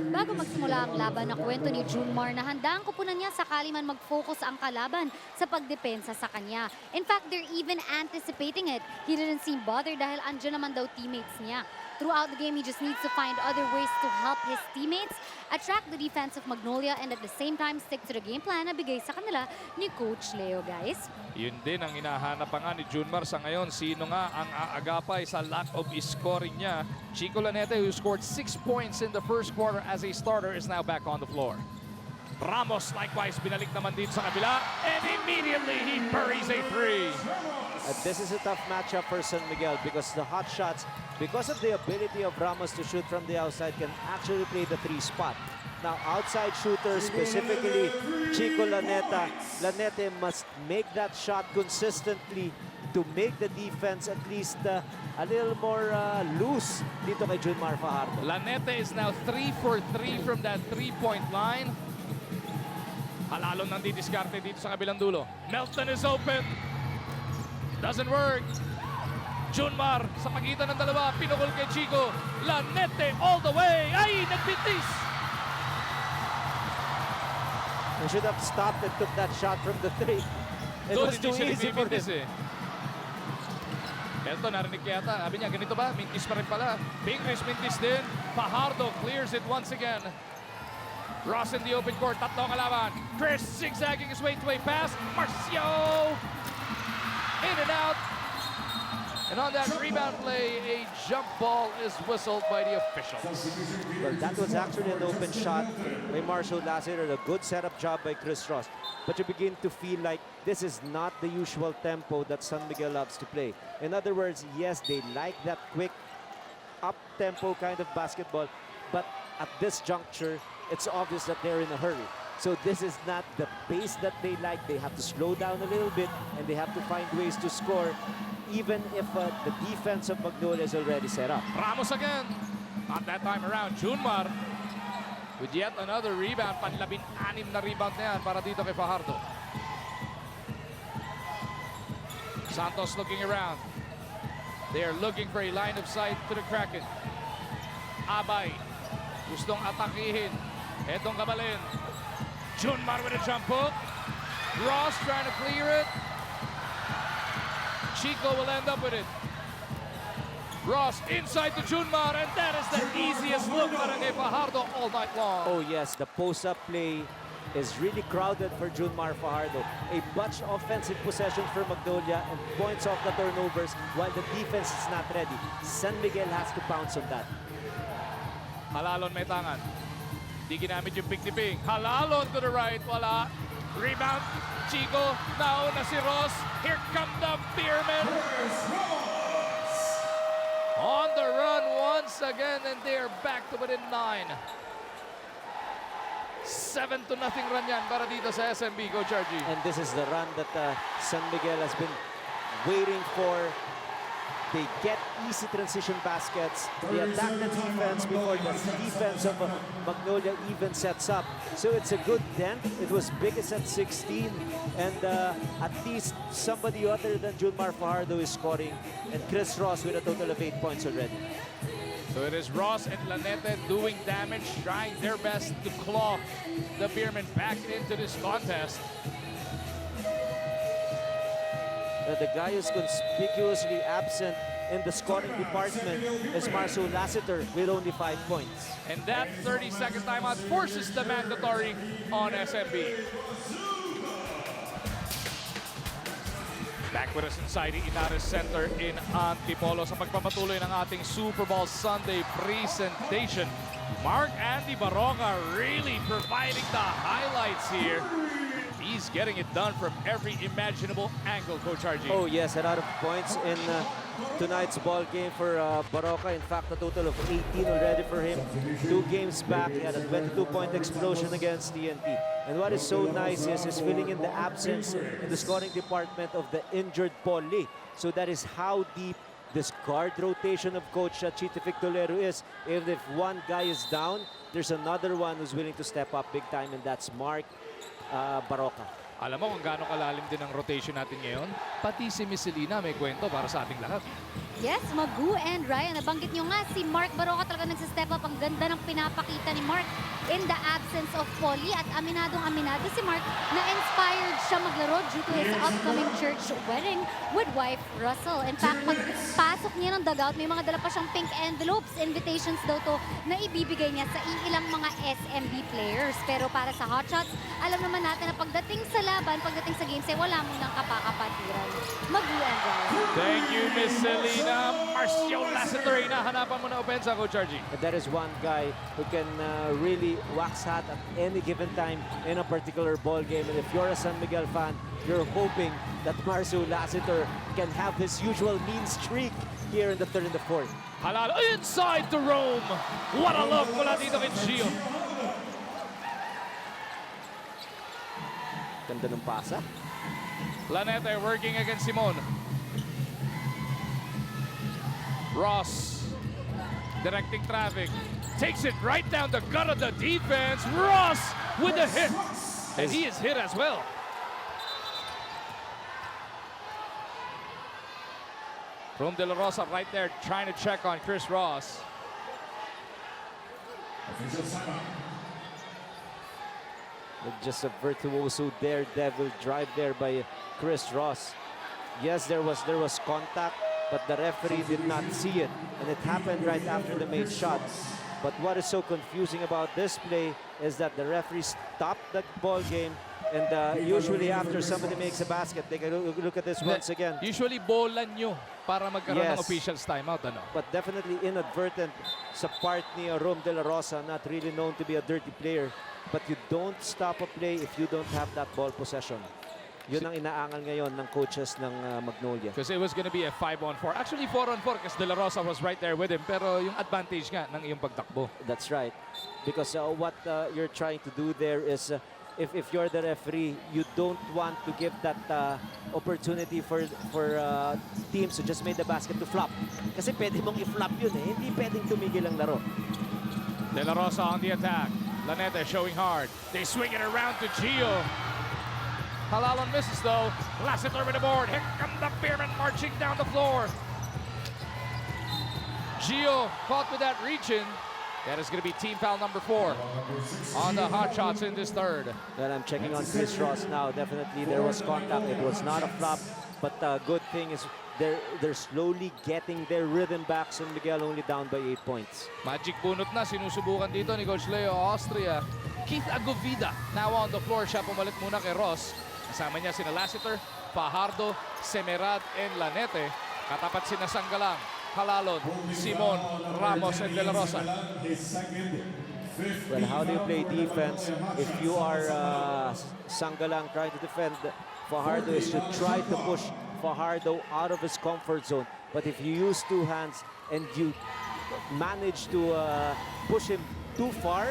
S6: Bago magsimula ang laban, na kwento ni Junmar na handang kupunan niya sakali man mag-focus ang kalaban sa pagdepensa sa kanya. In fact, they're even anticipating it. He didn't seem bothered dahil andyan naman daw teammates niya. Throughout the game, he just needs to find other ways to help his teammates, attract the defense of Magnolia, and at the same time stick to the game plan na bigay sa kanila ni Coach Leo, guys.
S1: Yun din ang hinahanap pa nga ni Junmar sa ngayon. Sino nga ang aagapay sa lack of scoring niya? Chico Lanete, who scored 6 points in the first quarter as a starter, is now back on the floor. Ramos likewise binalik naman din sa kabila, and immediately he buries a 3.
S5: This is a tough matchup for San Miguel because the hot shots, because of the ability of Ramos to shoot from the outside, can actually play the 3 spot. Now, outside shooters, specifically Chico Lanete must make that shot consistently to make the defense at least a little more loose dito kay Junmar Fajardo.
S1: Lanete is now 3 for 3 from that 3-point line. Halalon nang didiskarte dito sa kabilang dulo. Melton is open. Doesn't work. Junmar sa pagitan ng dalawa. Pinukol kay Chico. Lanete all the way. Ay, nagbitis!
S5: He should have stopped and took that shot from the 3. It
S1: Doon
S5: was too
S1: hindi siya
S5: easy for
S1: nagbibitis
S5: him.
S1: Melton, narinig kaya yata. Sabi niya, ganito ba? Mintis pa rin pala. Pingris, mintis din. Fajardo clears it once again. Ross in the open court. Tatlo kalaban. Chris zigzagging his way to a pass. Marcio! In and out. And on that rebound play, a jump ball is whistled by the officials.
S5: Well, that was actually an open shot by Marshall Lassiter. A good setup job by Chris Ross. But you begin to feel like this is not the usual tempo that San Miguel loves to play. In other words, yes, they like that quick, up-tempo kind of basketball. But at this juncture, it's obvious that they're in a hurry. So this is not the pace that they like. They have to slow down a little bit, and they have to find ways to score, even if the defense of Magnolia is already set up.
S1: Ramos again. Not that time around. Junmar with yet another rebound. Panlabing-anim na rebound na yan para dito kay Fajardo. Santos looking around. They are looking for a line of sight to the Kraken. Abay. Gustong atakihin. Etong kabalin. Junmar with a jump hook. Ross trying to clear it. Chico will end up with it. Ross inside to Junmar, and that is the easiest look para kay Fajardo all night long.
S5: Oh yes, the post-up play is really crowded for Junmar Fajardo. A bunch offensive possession for Magnolia and points off the turnovers while the defense is not ready. San Miguel has to pounce on that.
S1: Halalon may tangan. Di ginamit yung ping-tiping. Halalon to the right. Wala. Rebound. Chico. Nauna si Ross. Here come the Beermen. On the run once again, and they're back to within 9. 7-0 run yan para dito sa SMB, Coach RG.
S5: And this is the run that San Miguel has been waiting for. They get easy transition baskets. They attack the defense before the defense of Magnolia even sets up. So it's a good dent. It was biggest at 16. And at least somebody other than Junmar Fajardo is scoring. And Chris Ross with a total of 8 points already.
S1: So it is Ross and Lanete doing damage, trying their best to claw the Beermen back into this contest.
S5: The guy who's conspicuously absent in the scoring department is Marcel Lassiter with only 5 points.
S1: And that 30-second timeout forces the mandatory on SMB. Back with us inside the Inares Center in Antipolo sa pagpapatuloy ng ating Super Bowl Sunday presentation. Mark Andy Baroca really providing the highlights here. He's getting it done from every imaginable angle, Coach RG.
S5: Oh yes, a lot of points in tonight's ball game for Baroca. In fact, a total of 18 already for him. 2 games back, he had a 22-point explosion against TNT. And what is so nice is he's filling in the absence in the scoring department of the injured Paul Lee. So that is how deep this guard rotation of Coach Chito Victolero is. Even if one guy is down, there's another one who's willing to step up big time, and that's Mark Baroca.
S1: Alam mo kung gaano kalalim din ang rotation natin ngayon? Pati si Miss Selena may kwento para sa ating lahat.
S6: Yes, Magu and Ryan. Nabanggit nyo nga, si Mark Baroca talaga nagsa-step up. Ang ganda ng pinapakita ni Mark in the absence of Polly. At aminadong-aminado si Mark na inspired siya maglaro due to his upcoming church wedding with wife Russell. In fact, pagpasok niya ng dugout, may mga dala pa siyang pink envelopes, invitations daw to na ibibigay niya sa ilang mga SMB players. Pero para sa hotshots, alam naman natin na pagdating sa laban, pagdating sa games, wala munang kapakapatiran. Magu and Ryan.
S1: Thank you, Miss Selena. Marcio Lassiter, hinahanapan mo na opensa, Coach RG.
S5: And that is one guy who can really wax hot at any given time in a particular ball game. And if you're a San Miguel fan, you're hoping that Marcio Lassiter can have his usual mean streak here in the third and the fourth.
S1: Halal inside to Rome. What a look mula dito kay Gio.
S5: Ganda ng pasa.
S1: Lanete working against Simon. Ross directing traffic. Takes it right down the gut of the defense. Ross with the hit. And he is hit as well. Rom De La Rosa right there trying to check on Chris Ross.
S5: Just a virtuoso daredevil drive there by Chris Ross. Yes, there was contact, but the referee did not see it, and it happened right after the made shot. But what is so confusing about this play is that the referee stopped the ball game, and usually after somebody makes a basket, they can look at this once again.
S1: Usually bolan nyo para magkaroon ng
S5: Yes.
S1: officials timeout, ano?
S5: But definitely inadvertent sa part ni Rom De La Rosa, not really known to be a dirty player. But you don't stop a play if you don't have that ball possession. Yun ang inaangal ngayon ng coaches ng Magnolia.
S1: Because it was going to be a 5-on-4. Actually, 4-on-4 because De La Rosa was right there with him. Pero yung advantage nga ng iyong pagtakbo.
S5: That's right. Because what you're trying to do there is, if you're the referee, you don't want to give that opportunity for teams who just made the basket to flop. Kasi pwede mong i-flop yun eh. Hindi pwedeng tumigil ang laro.
S1: De La Rosa on the attack. Lanete showing hard. They swing it around to Gio. Halalon misses though. Lassiter with the board. Here come the Beermen marching down the floor. Gio caught with that reach-in. That is going to be team foul number 4 on the hot shots in this third.
S5: Well, I'm checking on Chris Ross now. Definitely there was contact. It was not a flop. But the good thing is they're slowly getting their rhythm back. San Miguel only down by 8 points.
S1: Magic bunot na sinusubukan dito ni Coach Leo Austria. Keith Agovida now on the floor. Siya pumalit muna kay Ross. Kasama niya sina Lassiter, Fajardo, Semerad, and Lanete. Katapat sina Sanggalang, Halalon, Simon, Ramos, and De La Rosa.
S5: Well, how do you play defense if you are Sanggalang trying to defend Fajardo? Is to try to push Fajardo out of his comfort zone. But if you use 2 hands and you manage to push him too far,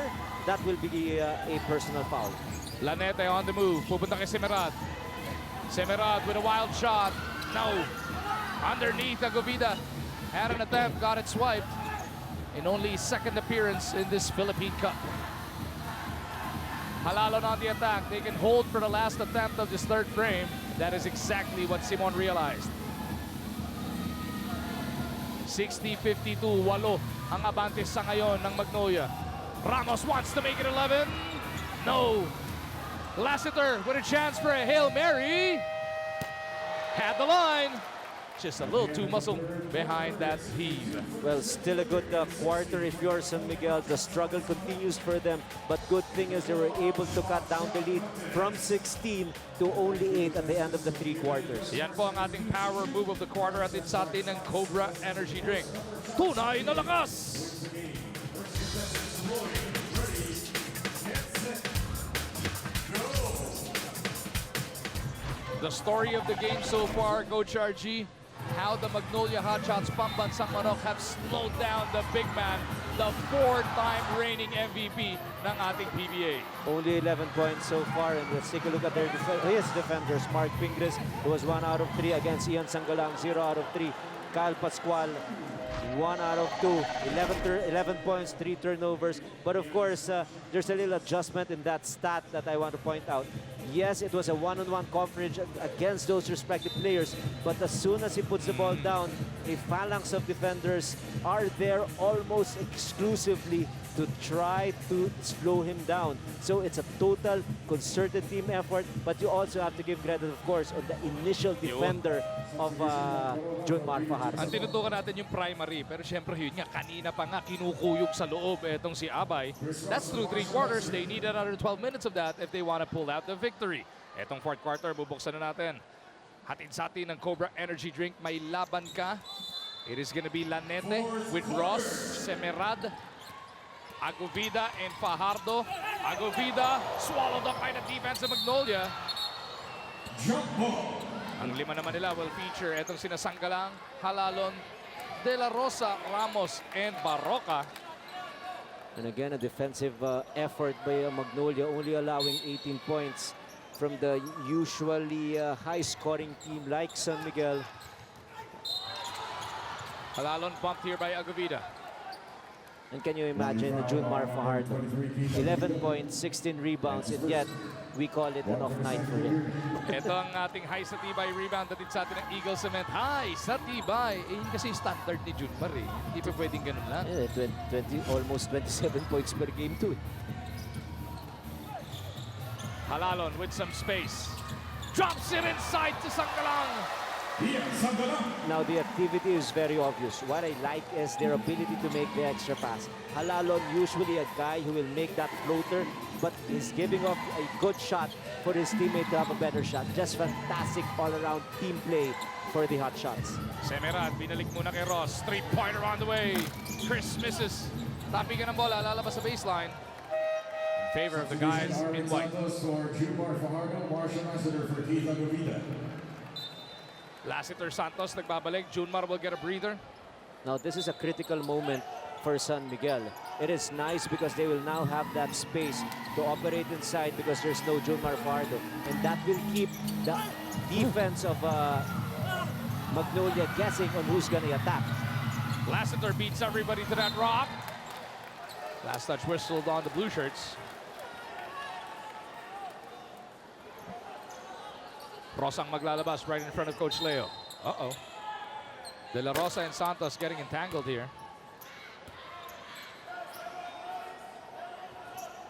S5: that will be a personal foul.
S1: Lanete on the move. Pupunta kay Semerad. Semerad with a wild shot. No. Underneath, Agovida had an attempt, got it swiped in only his second appearance in this Philippine Cup. Halalon on the attack. They can hold for the last attempt of this third frame. That is exactly what Simon realized. 60-52, 8 ang abante sa ngayon ng Magnolia. Ramos wants to make it 11. No. Lassiter with a chance for a Hail Mary. Had the line. Just a little too muscle behind that heave.
S5: Well, still a good quarter if you're San Miguel. The struggle continues for them. But good thing is they were able to cut down the lead from 16 to only 8 at the end of the 3 quarters.
S1: Yan po ang ating power move of the quarter at sa atin ng Cobra Energy Drink. Tunay na lakas! The story of the game so far, Coach RG, how the Magnolia Hotshots Pambansang Manok have slowed down the big man, the 4-time reigning MVP ng ating PBA.
S5: Only 11 points so far, and let's take a look at his defenders. Mark Pingres, who was 1 out of 3 against Ian Sangalang, 0 out of 3. Kyle Pascual, 1 out of 2, 11 points, 3 turnovers. But of course, there's a little adjustment in that stat that I want to point out. Yes, it was a one-on-one coverage against those respective players, but as soon as he puts the ball down, a phalanx of defenders are there almost exclusively to try to slow him down. So it's a total concerted team effort, but you also have to give credit, of course, on the initial defender of Junmar Fajardo.
S1: Ang tinutukan natin yung primary, pero syempre yun nga, kanina pa nga kinukuyog sa loob etong si Abay. That's through 3 quarters. They need another 12 minutes of that if they want to pull out the victory. Etong 4th quarter, bubuksan na natin. Hatid sa atin ng Cobra Energy Drink. May laban ka. It is gonna be Lanete with Ross, Semerad, Agovida, and Fajardo. Agovida swallowed up by the defense of Magnolia. Ang 5 naman nila will feature etong sinasanggalang Halalon, De La Rosa, Ramos, and Barroca.
S5: And again, a defensive effort by Magnolia, only allowing 18 points from the usually high-scoring team like San Miguel.
S1: Halalon bumped here by Agovida.
S5: And can you imagine Junmar Fajardo? 11 points, 16 rebounds, and yet we call it an off night for him.
S1: Ito ang ating high sa tibay rebound natin sa atin ng Eagle Cement. High sa tibay. Eh, yun kasi standard ni Junmar eh. Hindi pa pwedeng ganun lang.
S5: Almost 27 points per game too.
S1: Halalon with some space. Drops it inside to Sangalang.
S5: Now the activity is very obvious. What I like is their ability to make the extra pass. Halalon, usually a guy who will make that floater, but he's giving up a good shot for his teammate to have a better shot. Just fantastic all-around team play for the Hotshots.
S1: Semerad, binalik muna kay Ross. 3-pointer on the way. Chris misses. Tapping ng bola, lalabas sa baseline. In favor of the guys in white. Lassiter Santos nagbabalik. Junmar will get a breather.
S5: Now this is a critical moment for San Miguel. It is nice because they will now have that space to operate inside because there's no Junmar Fajardo. And that will keep the defense of Magnolia guessing on who's going to attack.
S1: Lassiter beats everybody to that rock. Last touch whistled on the blue shirts. Rosang maglalabas right in front of Coach Leo. Uh-oh. De La Rosa and Santos getting entangled here.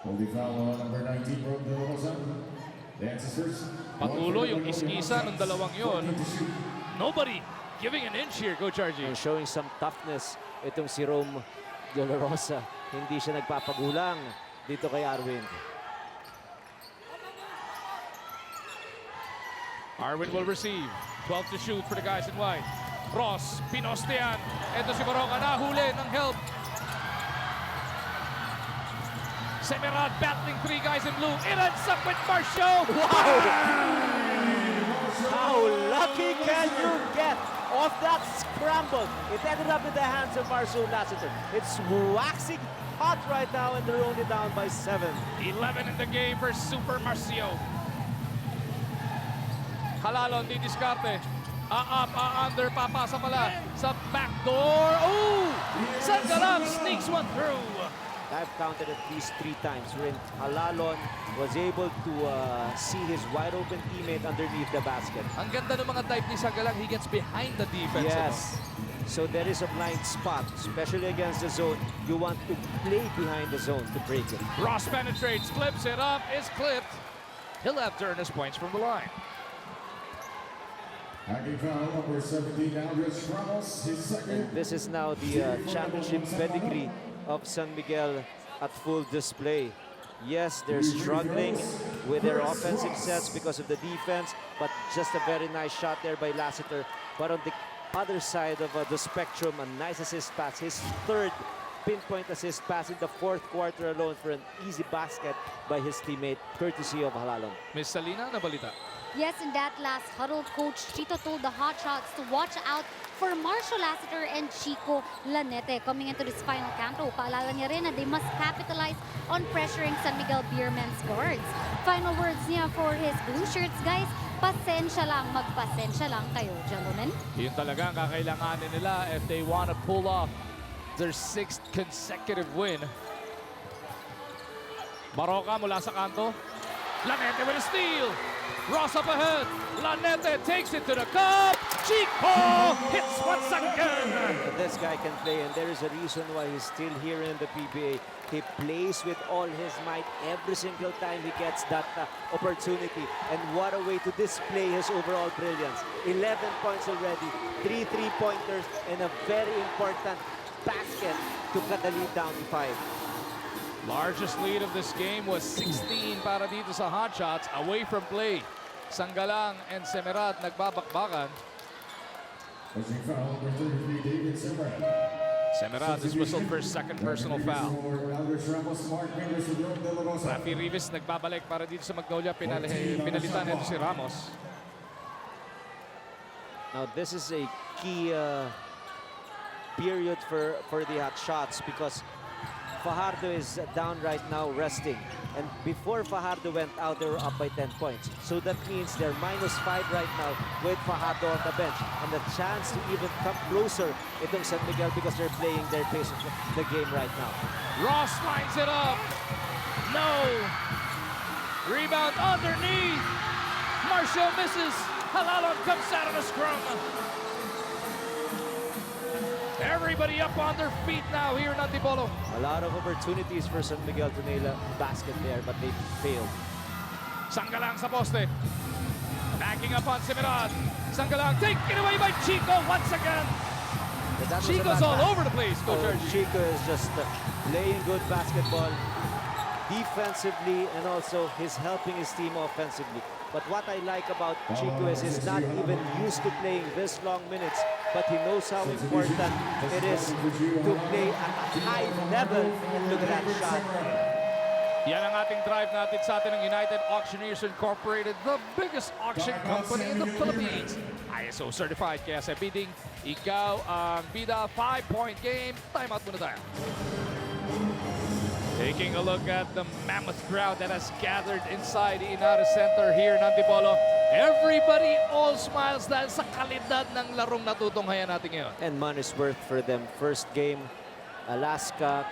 S8: Holding foul on number 19, De La Rosa. The ancestors.
S1: Patuloy yung iskisa ng dalawang yon. Nobody giving an inch here, Coach RG.
S5: And showing some toughness itong si Rome De La Rosa. Hindi siya nagpapagulang dito kay Arwin.
S1: Arwin will receive. 12 to shoot for the guys in white. Ross, pinostean. Ito si Barroca, nahuli ng help. Semerad battling 3 guys in blue. It ends up with Marcio.
S5: Wow! How lucky can you get off that scramble? It ended up in the hands of Marcio Lassiter. It's waxing hot right now and they're only down by 7.
S1: 11 in the game for Super Marcio. Halalon di diskarte. Under, papasa pala sa backdoor. Oh! Sangalang sneaks one through.
S5: I've counted at least 3 times wherein Halalon was able to see his wide open teammate underneath the basket.
S1: Ang ganda ng mga dive ni Sangalang. He gets behind the defense.
S5: Yes. So there is a blind spot, especially against the zone. You want to play behind the zone to break it.
S1: Ross penetrates, flips it up, is clipped. He'll have to earn his points from the line.
S8: Hacking foul number 17, Andres Ramos, his second.
S5: And this is now the championship pedigree of San Miguel at full display. Yes, they're struggling with their offensive sets because of the defense, but just a very nice shot there by Lassiter. But on the other side of the spectrum, a nice assist pass. His third pinpoint assist pass in the 4th quarter alone for an easy basket by his teammate, courtesy of Halalon.
S1: Miss Salina, nabalita.
S6: Yes, in that last huddle, Coach Chito told the Hotshots to watch out for Marshall Lassiter and Chico Lanete coming into this final canto. Paalala niya rin na they must capitalize on pressuring San Miguel Beermen's guards. Final words niya for his blue shirts, guys. Pasensya lang, magpasensya lang kayo, gentlemen.
S1: Yun talaga ang kakailanganin nila if they want to pull off their 6th consecutive win. Baroka mula sa kanto. Lanete with a steal. Ross up ahead. Lanete takes it to the cup. Chico hits once again.
S5: This guy can play, and there is a reason why he's still here in the PBA. He plays with all his might every single time he gets that opportunity. And what a way to display his overall brilliance. 11 points already, 3 3-pointers, and a very important basket to cut the lead down to 5.
S1: Largest lead of this game was 16 para dito sa Hotshots away from play. Sangalang and Semerat nagbabakbakan.
S8: Pushing foul number 33, David Semerat.
S1: Semerat is whistled for his 2nd personal foul.
S8: Andres Ramos, Mark Mendes, Jerome De La Rosa.
S1: Rafi Rivas nagbabalik para dito sa Magnolia. Pinalitan nito si Ramos.
S5: Now this is a key period for the Hotshots because Fajardo is down right now resting. And before Fajardo went out, they were up by 10 points. So that means they're -5 right now with Fajardo on the bench. And the chance to even come closer itong San Miguel because they're playing their pace of the game right now.
S1: Ross lines it up. No. Rebound underneath. Marshall misses. Halalon comes out on a scrum. Everybody up on their feet now here in Antipolo.
S5: A lot of opportunities for San Miguel to nail a basket there, but they failed.
S1: Sangalang sa poste. Backing up on Semerat. Sangalang taken away by Chico once again.
S5: But that was a
S1: Chico's
S5: bad
S1: all
S5: pass.
S1: over the place, Coach
S5: Oh,
S1: Archie.
S5: Chico is just playing good basketball defensively, and also he's helping his team offensively. But what I like about Chico is he's not even used to playing this long minutes, but he knows how important it is to play at a high level. And look at that shot.
S1: Yan ang ating drive natin sa atin ng United Auctioneers Incorporated, the biggest auction company in the Philippines. ISO certified, kaya sa bidding, ikaw ang bida. 5-point game. Time out muna tayo. Taking a look at the mammoth crowd that has gathered inside the Inara Center here in Antipolo. Everybody all smiles dahil sa kalidad ng larong natutunghayan natin ngayon.
S5: And money's worth for them. First game, Alaska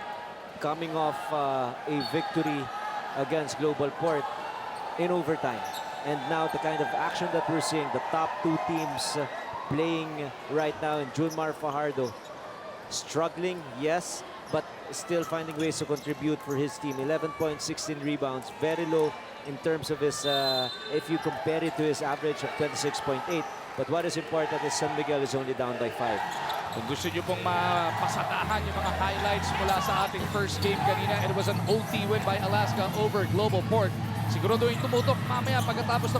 S5: coming off a victory against Global Port in overtime. And now the kind of action that we're seeing, the top 2 teams playing right now in Junmar Fajardo. Struggling, yes, but still finding ways to contribute for his team. 11 points, 16 rebounds, very low in terms of his, if you compare it to his average of 26.8. But what is important is San Miguel is only down by 5.
S1: Kung gusto nyo pong mapasadahan yung mga highlights mula sa ating first game kanina, it was an OT win by Alaska over Global Port. Siguraduhin tumutok mamaya pagkatapos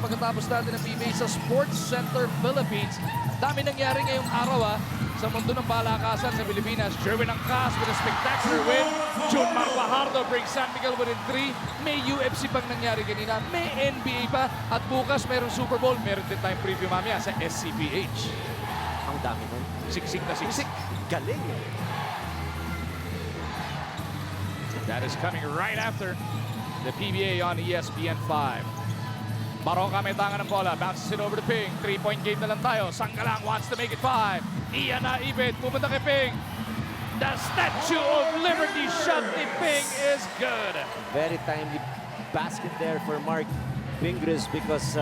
S1: natin ng PBA sa Sports Center Philippines. Dami nangyari ngayong araw sa mundo ng palakasan sa Pilipinas. Jerwin Angkas with a spectacular win. Junmar Fajardo brings San Miguel within 3. May UFC pang nangyari kanina. May NBA pa. At bukas mayroong Super Bowl. Meron din tayong preview mamaya sa SCPH.
S5: Ang dami nun.
S1: Siksik na siksik.
S5: Galing.
S1: That is coming right after the PBA on ESPN 5. Baroka may tangan ng bola. Bounces it over to Ping. 3-point game na lang tayo. Sanggalang wants to make it 5. Ian na ibit. Pumunta kay Ping. The Statue of Liberty shot ni Ping is good.
S5: Very timely basket there for Mark Pingris because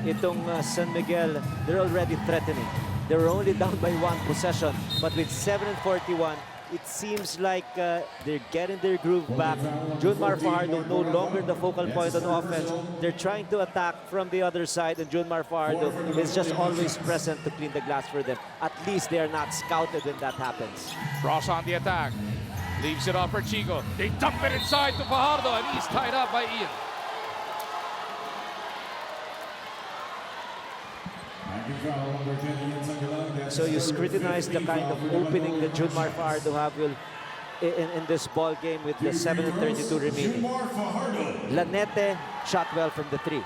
S5: itong San Miguel, they're already threatening. They were only down by 1 possession, but with 7:41, it seems like they're getting their groove back. Junmar Fajardo no longer the focal point on offense. They're trying to attack from the other side, and Junmar Fajardo is just always present to clean the glass for them. At least they are not scouted when that happens.
S1: Ross on the attack. Leaves it off for Chico. They dump it inside to Fajardo, and he's tied up by Ian.
S5: So you scrutinize the kind of opening that Junmar Fajardo have in this ball game with the 7:32 remaining. Lanete shot well from the 3.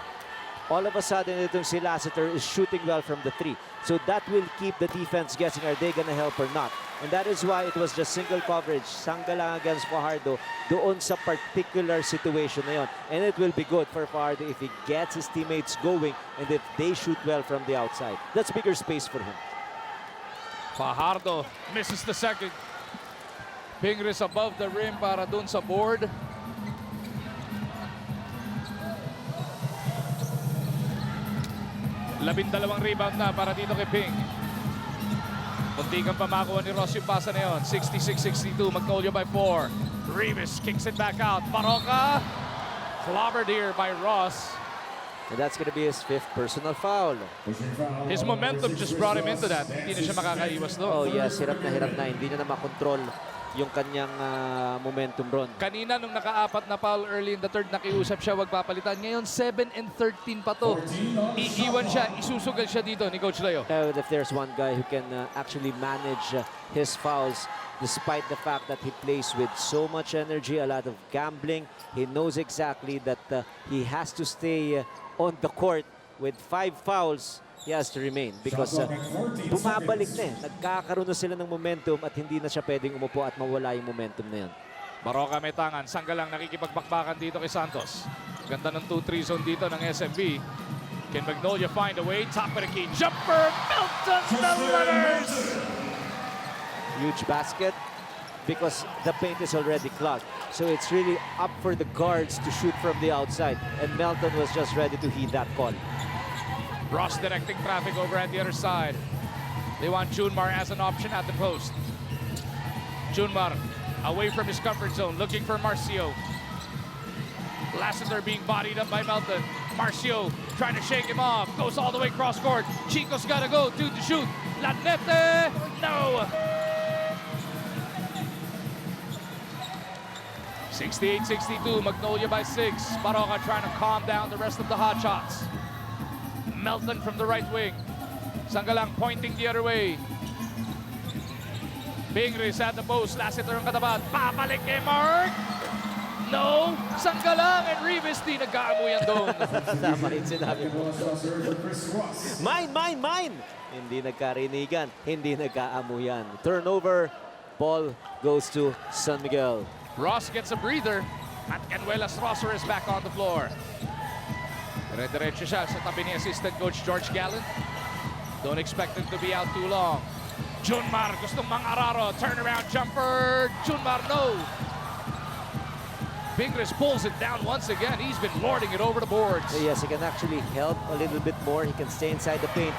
S5: All of a sudden, itong si Lassiter is shooting well from the 3. So that will keep the defense guessing, are they gonna help or not? And that is why it was just single coverage, Sanggalang against Fajardo, doon sa particular situation na yon. And it will be good for Fajardo if he gets his teammates going and if they shoot well from the outside. That's bigger space for him.
S1: Fajardo misses the second. Pingris above the rim para dun sa board. Labindalawang rebound na para dito kay Ping. Munti kang pamakuha ni Ross yung pasa na yun. 66-62, Magnolia by 4. Rivas kicks it back out. Baroka clobbered here by Ross.
S5: And that's going to be his 5th personal foul.
S1: His momentum just brought him into that. Hindi na siya makakaiwas doon.
S5: Oh yes, hirap na. Hindi na makontrol yung kanyang momentum ron.
S1: Kanina nung naka-4 na foul early in the 3rd, nakiusap siya, wag papalitan. Ngayon 7 and 13 pa to. Iiwan siya, isusugal siya dito ni Coach Leo.
S5: If there's one guy who can actually manage his fouls despite the fact that he plays with so much energy, a lot of gambling, he knows exactly that he has to stay on the court with 5 fouls. He has to remain because bumabalik na eh. Nagkakaroon na sila ng momentum at hindi na siya pwedeng umupo at mawala yung momentum na yan.
S1: Baroka may tangan. Sanggalang nakikipagbakbakan dito kay Santos. Ganda ng 2-3 zone dito ng SMB. Can Magnolia find a way? Top of the key. Jumper! Melton the letters!
S5: Huge basket because the paint is already clogged. So it's really up for the guards to shoot from the outside. And Melton was just ready to heed that call.
S1: Ross directing traffic over at the other side. They want Junmar as an option at the post. Junmar away from his comfort zone, looking for Marcio. Lassiter being bodied up by Melton. Marcio trying to shake him off. Goes all the way cross court. Chico's got to go. Dude to shoot. Lanete. No. 68-62. Magnolia by 6. Baroka trying to calm down the rest of the hot shots. Melton from the right wing. Sanggalang pointing the other way. Pingris at the post. Lassiter ang katapat. Papalik kay Mark. No. Sanggalang and Rivas di nagkaamuyan doon.
S5: Tama yung sinabi mo. Mine! Hindi nagkarinigan. Hindi nagkaamuyan. Turnover. Ball goes to San Miguel.
S1: Ross gets a breather. At Canuelas Rosser is back on the floor. Dire-diretso siya sa tabi ni assistant coach George Gallant. Don't expect him to be out too long. Junmar gustong mang-araro. Turnaround jumper. Junmar, no. Pingris pulls it down once again. He's been lording it over the boards.
S5: Yes, he can actually help a little bit more. He can stay inside the paint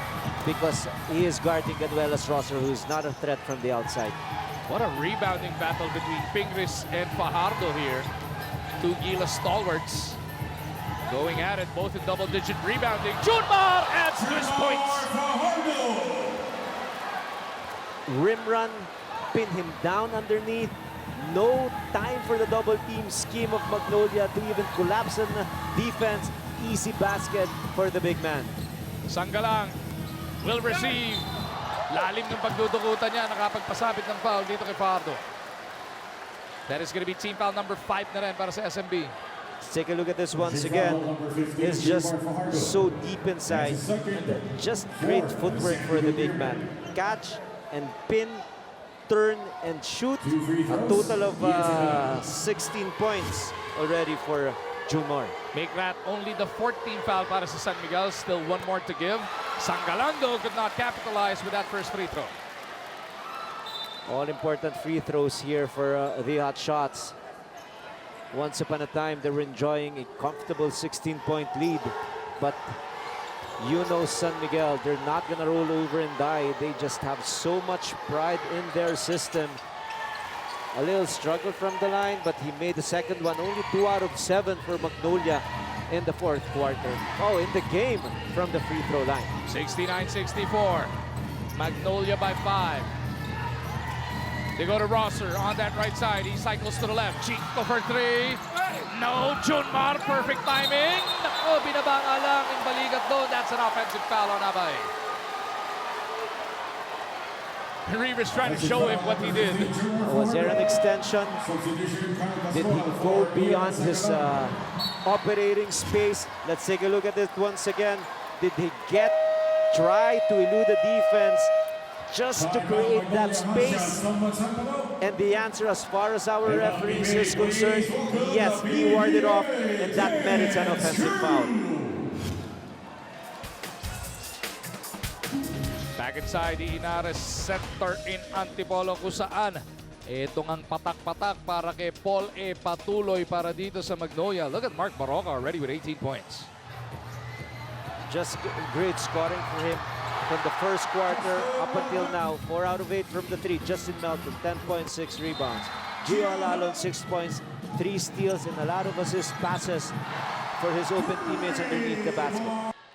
S5: because he is guarding Canuelas Rosser, who is not a threat from the outside.
S1: What a rebounding battle between Pingris and Fajardo here. Two Gila stalwarts. Going at it, both in double-digit rebounding. Junmar adds to his points.
S5: Rim run, pin him down underneath. No time for the double team scheme of Magnolia to even collapse on defense. Easy basket for the big man.
S1: Sanggalang will receive. Lalim ng pagdudukutan niya. Nakapagpasabit ng foul dito kay Fajardo. That is going to be team foul number 5 na rin para sa SMB.
S5: Let's take a look at this once again. It's just so deep inside. Just great footwork for the big man. Catch and pin, turn and shoot. A total of 16 points already for Jumor.
S1: Make that only the 14th foul para sa San Miguel. Still one more to give. Sangalando could not capitalize with that first free throw.
S5: All important free throws here for the Hot Shots. Once upon a time, they were enjoying a comfortable 16-point lead. But you know San Miguel, they're not gonna roll over and die. They just have so much pride in their system. A little struggle from the line, but he made the second one. Only 2 out of 7 for Magnolia in the fourth quarter. Oh, in the game from the free throw line.
S1: 69-64. Magnolia by 5. They go to Rosser on that right side. He cycles to the left. Chico for 3. No, Junmar, perfect timing. Oh, binaba nga lang yung balikat doon. That's an offensive foul on Abay. Rivas trying to show him what he did.
S5: Was there an extension? Did he go beyond his operating space? Let's take a look at it once again. Did he try to elude the defense just to create that space? And the answer, as far as our referees is concerned, yes, he warded off, and that merits an offensive foul.
S1: Back inside, the Inares center in Antipolo kung saan itong ang patak-patak para kay Paul patuloy para dito sa Magnolia. Look at Mark Baroca already with 18 points.
S5: Just great scoring for him from the first quarter up until now. 4 out of 8 from the 3. Justin Melton, 10.6 rebounds. Gio Alalon, 6 points, 3 steals, and a lot of assist passes for his open teammates underneath the basket.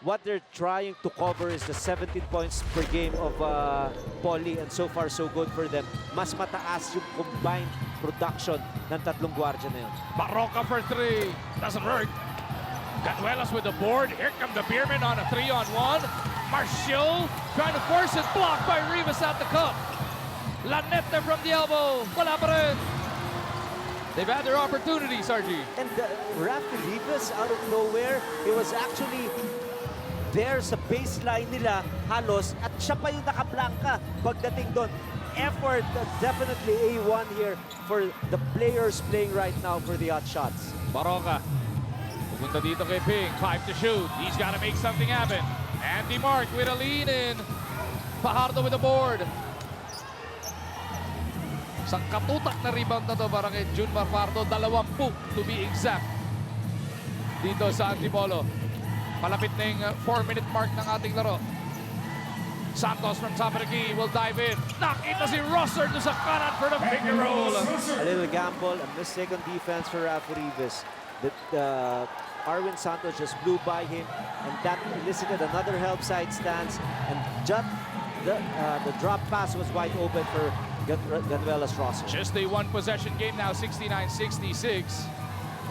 S5: What they're trying to cover is the 17 points per game of Paulie, and so far so good for them. Mas mataas yung combined production ng tatlong gwardiya na yun.
S1: Baroca for 3. Doesn't work. Ganuelas with the board. Here come the Beerman on a 3-on-1. Marcial trying to force it. Blocked by Rivas at the cup. Lanete from the elbow. Wala pa rin. They've had their opportunities, RG.
S5: And Rafi Rivas out of nowhere, he was actually there sa baseline nila halos at siya pa yung nakablangka pagdating doon. Effort, definitely A1 here for the players playing right now for the Hot Shots.
S1: Baroca. Pupunta dito kay Ping. 5 to shoot. He's got to make something happen. Andy Mark with a lead in. Fajardo with the board. Isang katutak na rebound na to para kay Junmar Fajardo. 20 to be exact. Dito sa Antipolo. Palapit na yung 4-minute mark ng ating laro. Santos from top of the key will dive in. Nakita si Rosser to sa kanan for the finger roll.
S5: A little gamble, a mistake on defense for Rafi Rivas. Arwin Santos just blew by him, and that elicited another help side stance. And just the drop pass was wide open for Ganuelas Rosser.
S1: Just a one-possession game now, 69-66.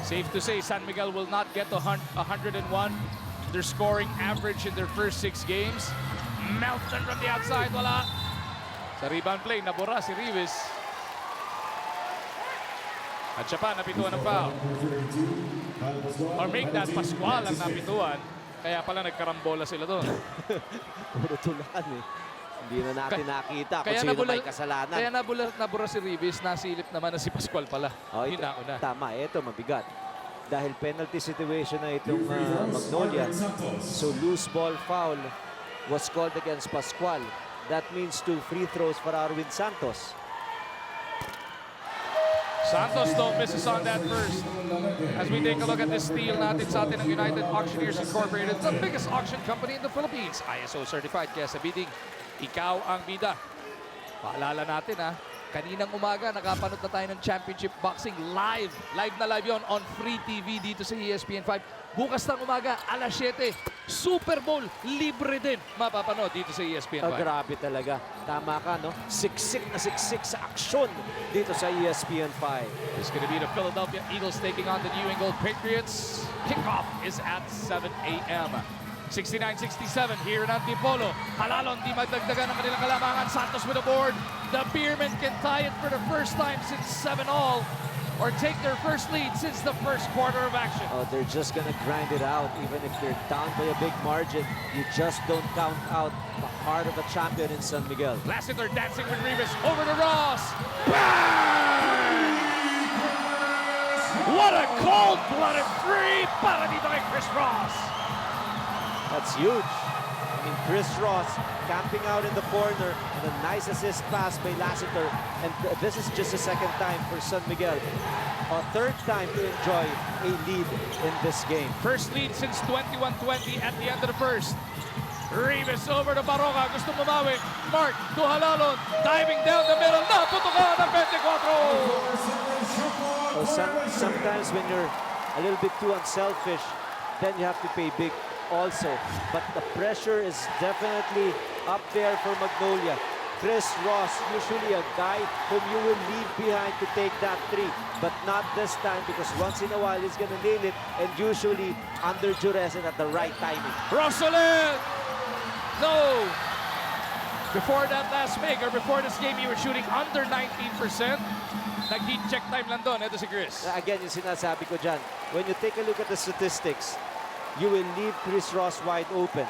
S1: Safe to say, San Miguel will not get to 101. Their scoring average in their first 6 games. Melton from the outside, wala. Sa rebound play, nabura si Rivas. At siya pa, napituan ng foul. Or make that Pascual ang napituan. Kaya pala nagkarambola sila doon.
S5: Puro tulakan eh. Hindi na natin nakita kung sino may kasalanan.
S1: Kaya nabura si Rivas, nasilip naman na si Pascual pala.
S5: Oh,
S1: yun na una.
S5: Tama, ito mabigat. Dahil penalty situation na itong Magnolia. So loose ball foul was called against Pascual. That means 2 free throws for Arwin Santos.
S1: Santos don't miss us on that first. As we take a look at this steal natin sa atin ng United Auctioneers Incorporated, the biggest auction company in the Philippines. ISO certified, kaya sa bidding, ikaw ang bida. Paalala natin kaninang umaga nakapanood na tayo ng Championship Boxing live. Live na live yon on free TV dito sa ESPN 5. Bukas ng umaga, alas 7, Super Bowl, libre din mapapanood dito sa ESPN 5.
S5: Grabe talaga. Tama ka, no? Siksik na siksik sa aksyon dito sa ESPN 5.
S1: It's going to be the Philadelphia Eagles taking on the New England Patriots. Kickoff is at 7 a.m. 69-67 here in Antipolo. Halalon, di magdagdagan ng kanilang kalamangan. Santos with a board. The Beermen can tie it for the first time since 7-all. Or take their first lead since the first quarter of action.
S5: Oh, they're just gonna grind it out. Even if they're down by a big margin, you just don't count out the heart of a champion in San Miguel.
S1: Lassiter dancing with Rivas. Over to Ross. Bang! What a cold-blooded three para dito kay Chris Ross.
S5: That's huge. I mean, Chris Ross camping out in the corner and a nice assist pass by Lassiter. And this is just the second time for San Miguel. A third time to enjoy a lead in this game.
S1: First lead since 21-20 at the end of the first. Rivas over to Baroka. Gusto bumawi. Mark to Halalon. Diving down the middle. Naputukan ng 24.
S5: Sometimes when you're a little bit too unselfish, then you have to pay big also. But the pressure is definitely up there for Magnolia. Chris Ross, usually a guy whom you will leave behind to take that three. But not this time, because once in a while he's gonna nail it, and usually under duress and at the right timing.
S1: Rosalyn! No! Before that last make, or before this game, you were shooting under 19%. Nag-heat check time lang doon. Ito si Chris.
S5: Again, yung sinasabi ko dyan, when you take a look at the statistics, you will leave Chris Ross wide open.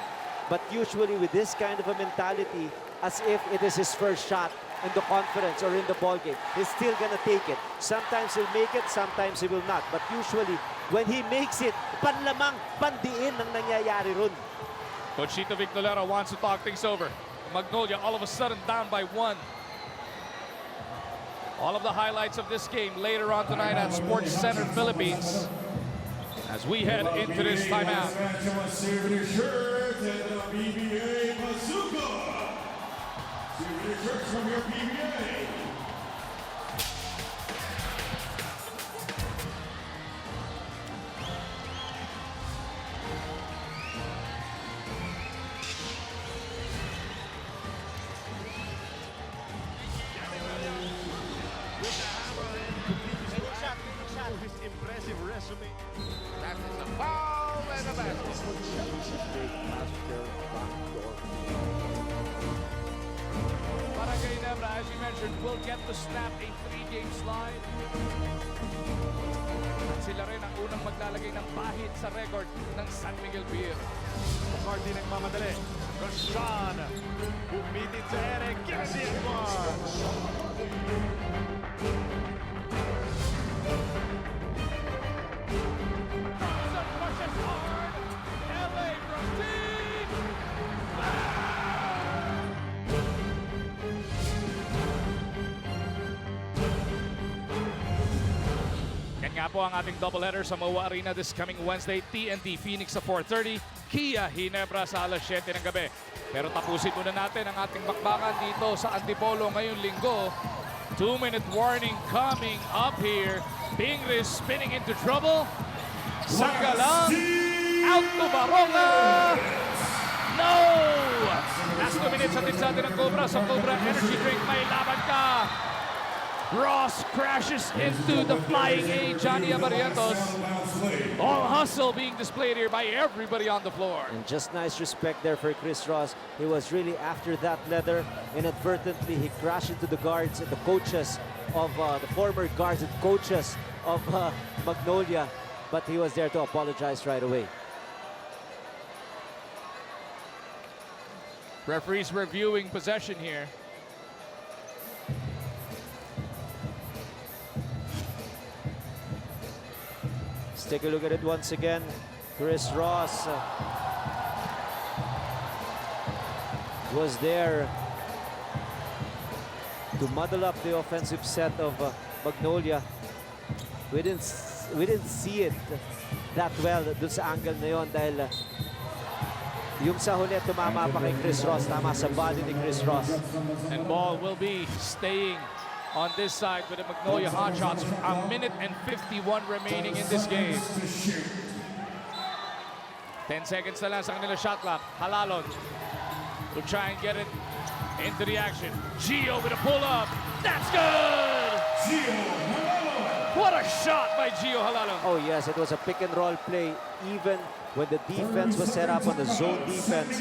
S5: But usually with this kind of a mentality, as if it is his first shot in the conference or in the ball game, he's still gonna take it. Sometimes he'll make it, sometimes he will not. But usually, when he makes it, panlamang, pandiin ang nangyayari ron.
S1: Coach Chito Victolero wants to talk things over. Magnolia all of a sudden down by 1. All of the highlights of this game later on tonight at Sports Center Philippines as we head into this timeout.
S7: Souvenir shirts and the PBA Bazooka. Souvenir shirts from your PBA.
S4: His impressive resume.
S2: That is a foul and a basket.
S1: Barangay Nebra, as you mentioned, will get to snap a 3-game slide. At sila rin ang unang maglalagay ng pahid sa record ng San Miguel Beer.
S4: McCarthy nagmamadali. Rashawn. Bumitit sa Eric. Garcia Marks.
S1: Pushes hard. LA from deep. Yan nga po ang ating doubleheader sa MOA Arena this coming Wednesday. TNT Phoenix sa 4:30. Kia Ginebra sa alas 7 ng gabi. Pero tapusin muna natin ang ating bakbakan dito sa Antipolo ngayong linggo. 2-minute warning coming up here. Pingris spinning into trouble. Sanggalang out to Baronga. No! Last 2 minutes atin sa atin ng Cobra. Sa Cobra Energy Drink, may laban ka. Ross crashes into the flying A, Johnny Abarientos. All hustle being displayed here by everybody on the floor.
S5: And just nice respect there for Chris Ross. He was really after that leather. Inadvertently, he crashed into the guards and the coaches of the former guards and coaches of Magnolia. But he was there to apologize right away.
S1: Referees reviewing possession here.
S5: Let's take a look at it once again. Chris Ross was there to muddle up the offensive set of Magnolia. We didn't see it that well dun sa angle na yon dahil yung sa huli tumama pa kay Chris Ross, tama sa body ni Chris Ross.
S1: And ball will be staying on this side with the Magnolia Hotshots. A minute and 51 remaining in this game. 10 seconds na lang sa kanila shot clock. Halalon will try and get it into the action. Gio with a pull up. That's good! What a shot by Gio Halalon.
S5: Oh yes, it was a pick and roll play even when the defense was set up on the zone defense.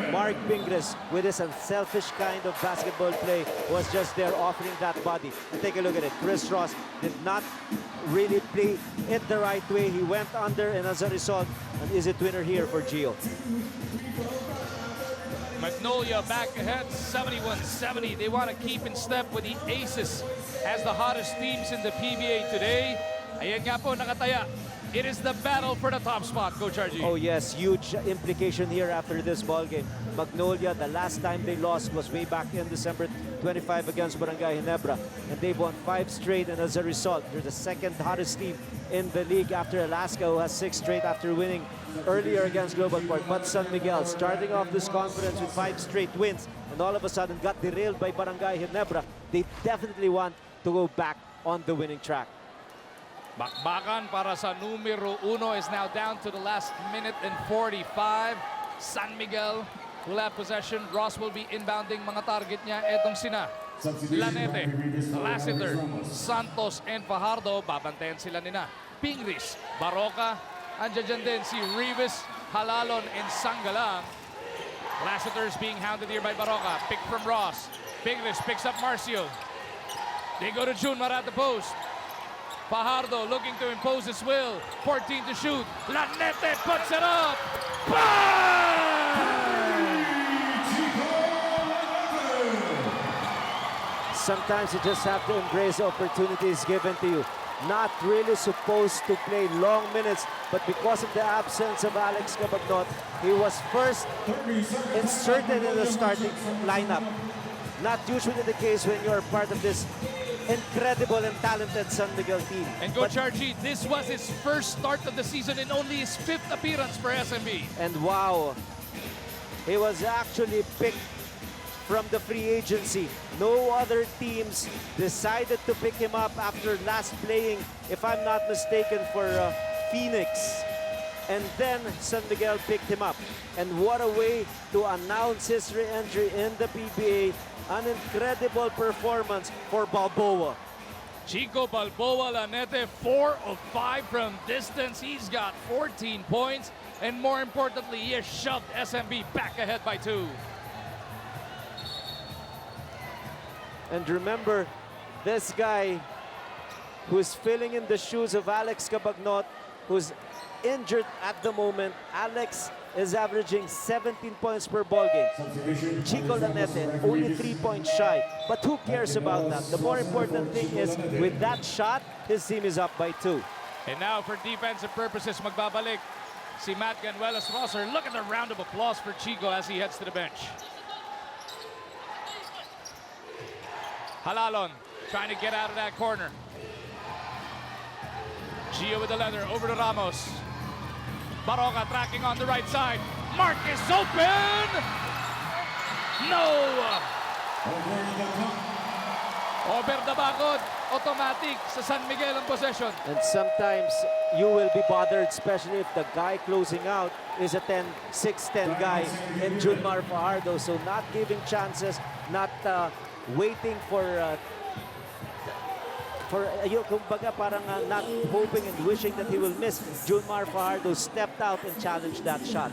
S5: Mark Pingris, with his unselfish kind of basketball play, was just there offering that body. And take a look at it. Chris Ross did not really play it the right way. He went under, and as a result, an easy winner here for Gio.
S1: Magnolia back ahead, 71-70. They want to keep in step with the Aces as the hottest teams in the PBA today. Ayan nga po, nakataya. It is the battle for the top spot, Coach RG.
S5: Oh yes, huge implication here after this ball game. Magnolia, the last time they lost was way back in December 25 against Barangay Ginebra, and they've won 5 straight, and as a result, they're the second hottest team in the league after Alaska, who has 6 straight after winning earlier against Global Port. But San Miguel, starting off this conference with 5 straight wins, and all of a sudden got derailed by Barangay Ginebra, they definitely want to go back on the winning track.
S1: Bakbakan para sa numero 1 is now down to the last minute and 45. San Miguel will have possession. Ross will be inbounding mga target niya. Etong sina Lanete, Lassiter, Santos, and Fajardo. Babantayan sila nina Pingris, Baroka. Andiyan din si Rivas, Halalon, and Sangalang. Lassiter is being hounded here by Baroka. Pick from Ross. Pingris picks up Marcio. They go to Junmar at the post. Fajardo looking to impose his will. 14 to shoot. Lanete puts it up. Bang!
S5: Sometimes you just have to embrace the opportunities given to you. Not really supposed to play long minutes, but because of the absence of Alex Cabagnot, he was first inserted in the starting lineup. Not usually the case when you're part of this incredible and talented San Miguel team.
S1: And Coach RG, this was his first start of the season and only his 5th appearance for SMB.
S5: And wow, he was actually picked from the free agency. No other teams decided to pick him up after last playing, if I'm not mistaken, for Phoenix. And then San Miguel picked him up. And what a way to announce his re-entry in the PBA. An incredible performance for Balboa.
S1: Chico Balboa Lanete, 4 of 5 from distance. He's got 14 points. And more importantly, he has shoved SMB back ahead by 2.
S5: And remember, this guy who's filling in the shoes of Alex Cabagnot, who's injured at the moment. Alex is averaging 17 points per ball game. Chico Lanete only 3 points shy. But who cares about that? The more important thing is, with that shot, his team is up by 2.
S1: And now for defensive purposes, magbabalik si Matt Ganuelas-Rosser. Look at the round of applause for Chico as he heads to the bench. Halalon trying to get out of that corner. Gio with the leather over to Ramos. Baroka tracking on the right side. Mark is open! No! Over the bakod. Automatic sa San Miguel ang possession.
S5: And sometimes you will be bothered, especially if the guy closing out is a 6'10" guy in Junmar Fajardo. So not giving chances, not waiting for kumbaga parang not hoping and wishing that he will miss. Junmar Fajardo stepped out and challenged that shot.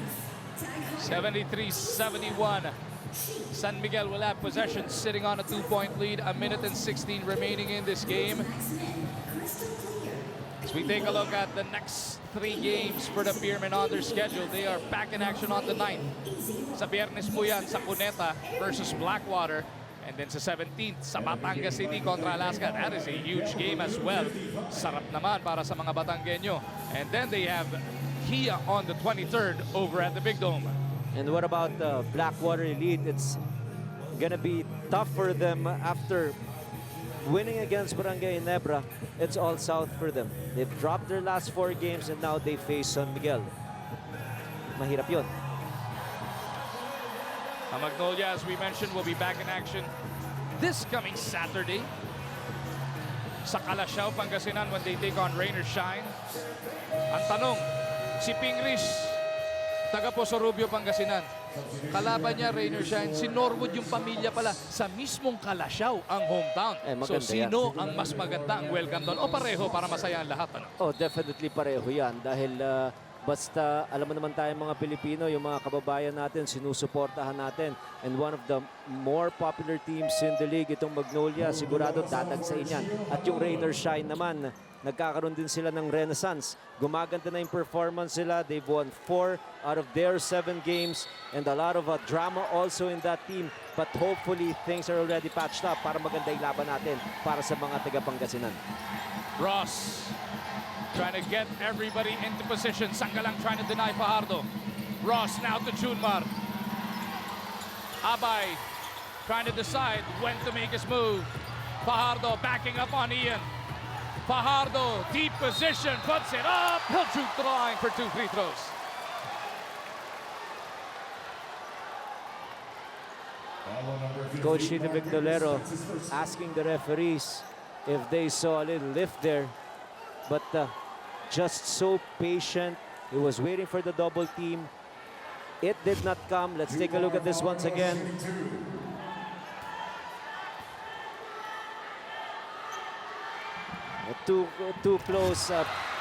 S1: 73-71. San Miguel will have possession, sitting on a 2-point lead. 1 minute and 16 remaining in this game. As we take a look at the next 3 games for the Beermen on their schedule, they are back in action on the 9th. Sa Biyernes po yan, sa Cuneta versus Blackwater. And then sa 17th, sa Batangas City kontra Alaska. That is a huge game as well. Sarap naman para sa mga Batanggenyo. And then they have Kia on the 23rd over at the Big Dome.
S5: And what about Blackwater Elite? It's gonna be tough for them after winning against Barangay Ginebra. It's all south for them. They've dropped their last 4 games and now they face San Miguel. Mahirap yun.
S1: Magnolia, as we mentioned, will be back in action this coming Saturday sa Calasiao, Pangasinan, when they take on Rain or Shine. Ang tanong, si Pingris, taga Poso Rubio, Pangasinan. Kalaban niya, Rain or Shine. Si Norwood yung pamilya pala sa mismong Calasiao ang hometown. So sino ang mas maganda ang welcome doon? O pareho para masaya ang lahat? Ano?
S5: Oh, definitely pareho yan. Dahil basta alam mo naman tayo mga Pilipino, yung mga kababayan natin, sinusuportahan natin. And one of the more popular teams in the league, itong Magnolia, sigurado dadagsain yan. At yung Rain or Shine naman, nagkakaroon din sila ng renaissance. Gumaganda na yung performance sila. They've won 4 out of their 7 games. And a lot of drama also in that team. But hopefully, things are already patched up para maganda yung laban natin para sa mga taga-Pangasinan.
S1: Ross trying to get everybody into position. Sangalang trying to deny Fajardo. Ross now to Junmar. Abay trying to decide when to make his move. Fajardo backing up on Ian. Fajardo, deep position, puts it up. He'll shoot the line for 2 free throws.
S5: Coach Chino Vignolero asking the referees if they saw a little lift there, but just so patient. He was waiting for the double team. It did not come. Let's take a look at this once again. Too close,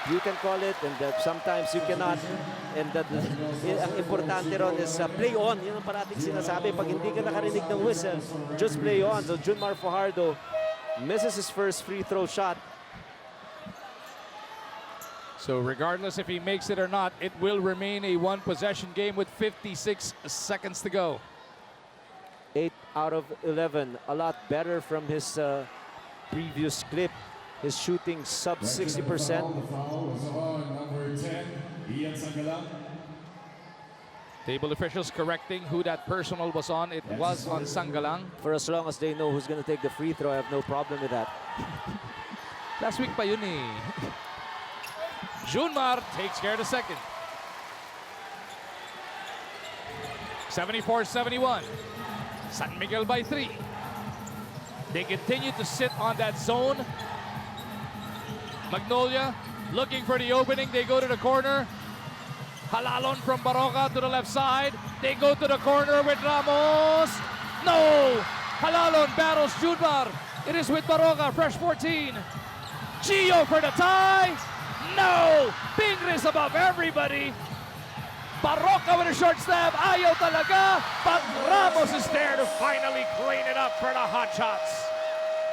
S5: you can call it, and sometimes you cannot. And ang importante ron is play on. Yun ang parating sinasabi. Pag hindi ka nakarinig ng whistle, just play on. So Junmar Fajardo misses his first free throw shot.
S1: So regardless if he makes it or not, it will remain a 1-possession game with 56 seconds to go.
S5: 8 out of 11. A lot better from his previous clip. His shooting sub 60%.
S8: The foul was on number 10, Ian Sangalang.
S1: Table officials correcting who that personal was on. It was on Sangalang.
S5: For as long as they know who's going to take the free throw, I have no problem with that.
S1: Last week pa yun eh. Junmar takes care of the second. 74-71. San Miguel by 3. They continue to sit on that zone. Magnolia looking for the opening. They go to the corner. Halalon from Baroka to the left side. They go to the corner with Ramos. No! Halalon battles Junmar. It is with Baroka, fresh 14. Gio for the tie. No! Pingris above everybody. Baroka with a short stab. Ayaw talaga. But Ramos is there to finally clean it up for the Hot Shots.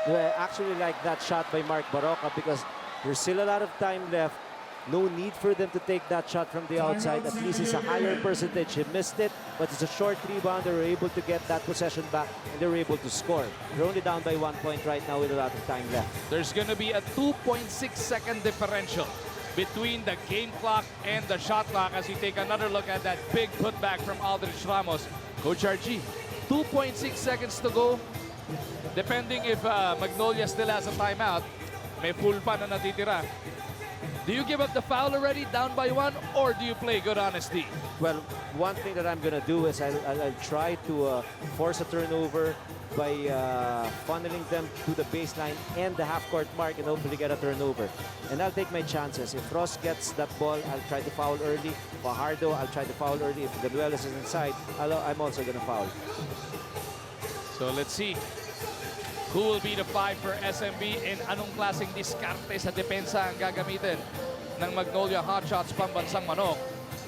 S5: I actually like that shot by Mark Baroka because there's still a lot of time left. No need for them to take that shot from the outside. At least it's a higher percentage. He missed it, but it's a short rebound. They were able to get that possession back, and they were able to score. They're only down by 1 point right now with a lot of time left.
S1: There's going to be a 2.6-second differential between the game clock and the shot clock as we take another look at that big putback from Aldrich Ramos. Coach RG, 2.6 seconds to go. Depending if Magnolia still has a timeout, may full pa na natitira. Do you give up the foul already, down by 1, or do you play good honesty?
S5: Well, one thing that I'm going to do is I'll try to force a turnover by funneling them to the baseline and the half-court mark and hopefully get a turnover. And I'll take my chances. If Ross gets that ball, I'll try to foul early. Fajardo, I'll try to foul early. If Ganuelos is inside, I'm also going to foul.
S1: So let's see who will be the 5 for SMB and anong klaseng diskarte sa depensa ang gagamitin ng Magnolia Hotshots pambansang manok.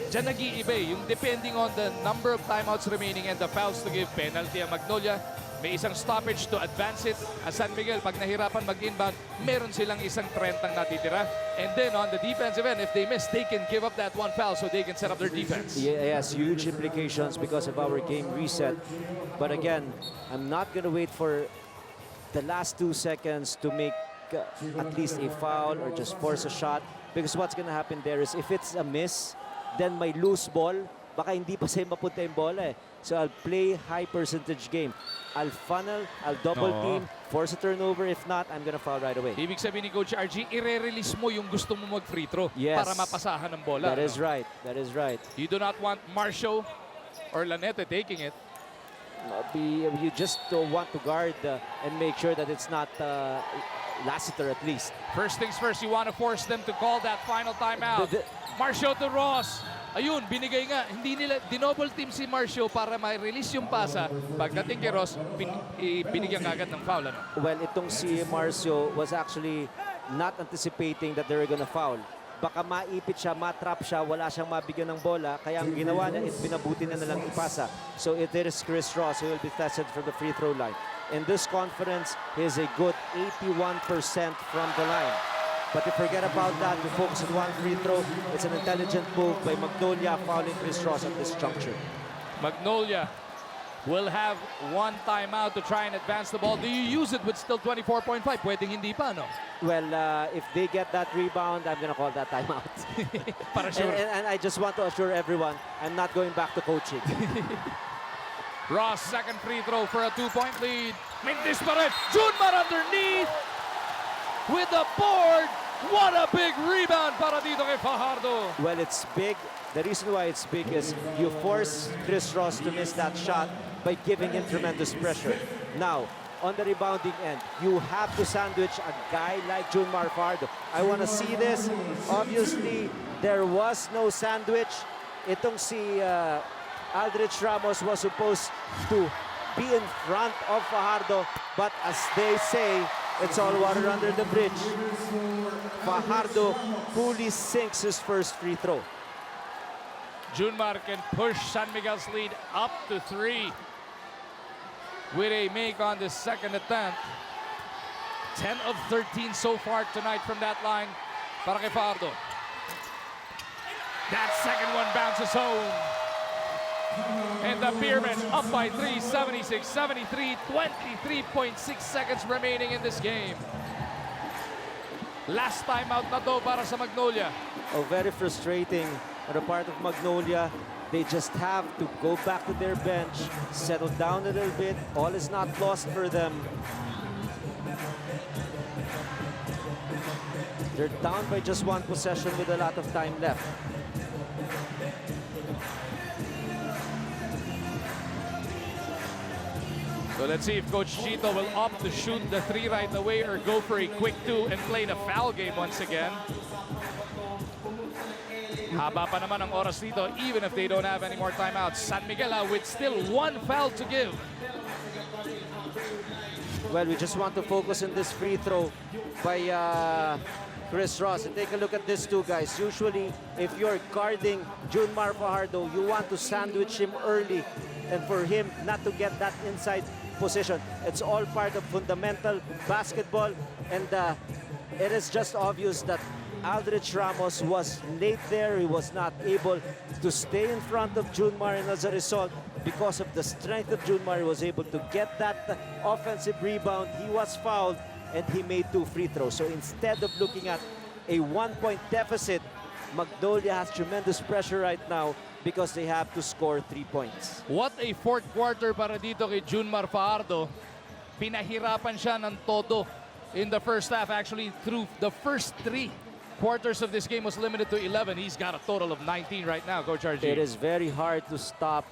S1: Diyan nag-iiba yung depending on the number of timeouts remaining and the fouls to give. Penalty ang Magnolia. May isang stoppage to advance it. At San Miguel, pag nahirapan mag-inbound, meron silang isang 30 natitira. And then on the defensive end, if they miss, they can give up that 1 foul so they can set up their defense.
S5: Yes, huge implications because of our game reset. But again, I'm not going to wait for the last 2 seconds to make at least a foul or just force a shot, because what's gonna happen there is if it's a miss, then may loose ball, baka hindi pa sa'yo mapunta yung bola eh. So I'll play high percentage game. I'll funnel, I'll double team, force a turnover. If not, I'm gonna foul right away.
S1: Ibig sabihin ni Coach RG, i-release mo yung gusto mo mag-free throw para mapasahan ng bola.
S5: That is right. That is right.
S1: You do not want Marcio or Lanete taking it.
S5: You just want to guard and make sure that it's not Lassiter at least.
S1: First things first, you want to force them to call that final timeout. Marcio to Ross. Ayun, binigay nga. Hindi nila dinoble team si Marcio para ma-release yung pasa. Pagdating kay Ross, binigyan agad ng foul. Ano?
S5: Well, itong si Marcio was actually not anticipating that they were gonna foul. Baka maipit siya, matrap siya, wala siyang mabigyan ng bola. Kaya ang ginawa niya is binabuti na lang ipasa. So it is Chris Ross who will be tested from the free throw line. In this conference, he is a good 81% from the line. But to forget about that, we focus on 1 free throw. It's an intelligent move by Magnolia fouling Chris Ross at this juncture.
S1: Magnolia will have one timeout to try and advance the ball. Do you use it with still 24.5? Pwedeng hindi pa, no?
S5: Well, if they get that rebound, I'm gonna call that timeout.
S1: Para sure.
S5: And I just want to assure everyone, I'm not going back to coaching.
S1: Ross, second free throw for a 2-point lead. Mintis pa rin. Junmar underneath with the board. What a big rebound para dito kay Fajardo.
S5: Well, it's big. The reason why it's big is you force Chris Ross to miss that shot by giving him tremendous pressure. Now, on the rebounding end, you have to sandwich a guy like Junmar Fajardo. I want to see this. Obviously, there was no sandwich. Itong si Aldrich Ramos was supposed to be in front of Fajardo, but as they say, it's all water under the bridge. Fajardo fully sinks his first free throw.
S1: Junmar can push San Miguel's lead up to 3 with a make on the second attempt. 10 of 13 so far tonight from that line para kay Fajardo. That second one bounces home. And the Beermen up by 3, 76-73, 23.6 seconds remaining in this game. Last timeout na to para sa Magnolia.
S5: Oh, very frustrating on the part of Magnolia. They just have to go back to their bench, settle down a little bit. All is not lost for them. They're down by just one possession with a lot of time left.
S1: So let's see if Coach Chito will opt to shoot the 3 right away or go for a quick 2 and play the foul game once again. Haba pa naman ang oras dito even if they don't have any more timeouts. San Miguel with still 1 foul to give.
S5: Well, we just want to focus on this free throw by Chris Ross. And take a look at this two guys. Usually, if you're guarding Junmar Fajardo, you want to sandwich him early and for him not to get that inside position. It's all part of fundamental basketball, and it is just obvious that Aldrich Ramos was late there. He was not able to stay in front of Junmar, and as a result, because of the strength of Junmar, he was able to get that offensive rebound. He was fouled, and he made 2 free throws. So instead of looking at a 1-point deficit, Magnolia has tremendous pressure right now because they have to score 3 points.
S1: What a fourth quarter para dito kay Junmar Fajardo. Pinahirapan siya ng todo in the first half. Actually, through the first 3 quarters of this game was limited to 11. He's got a total of 19 right now, Coach RG.
S5: It is very hard to stop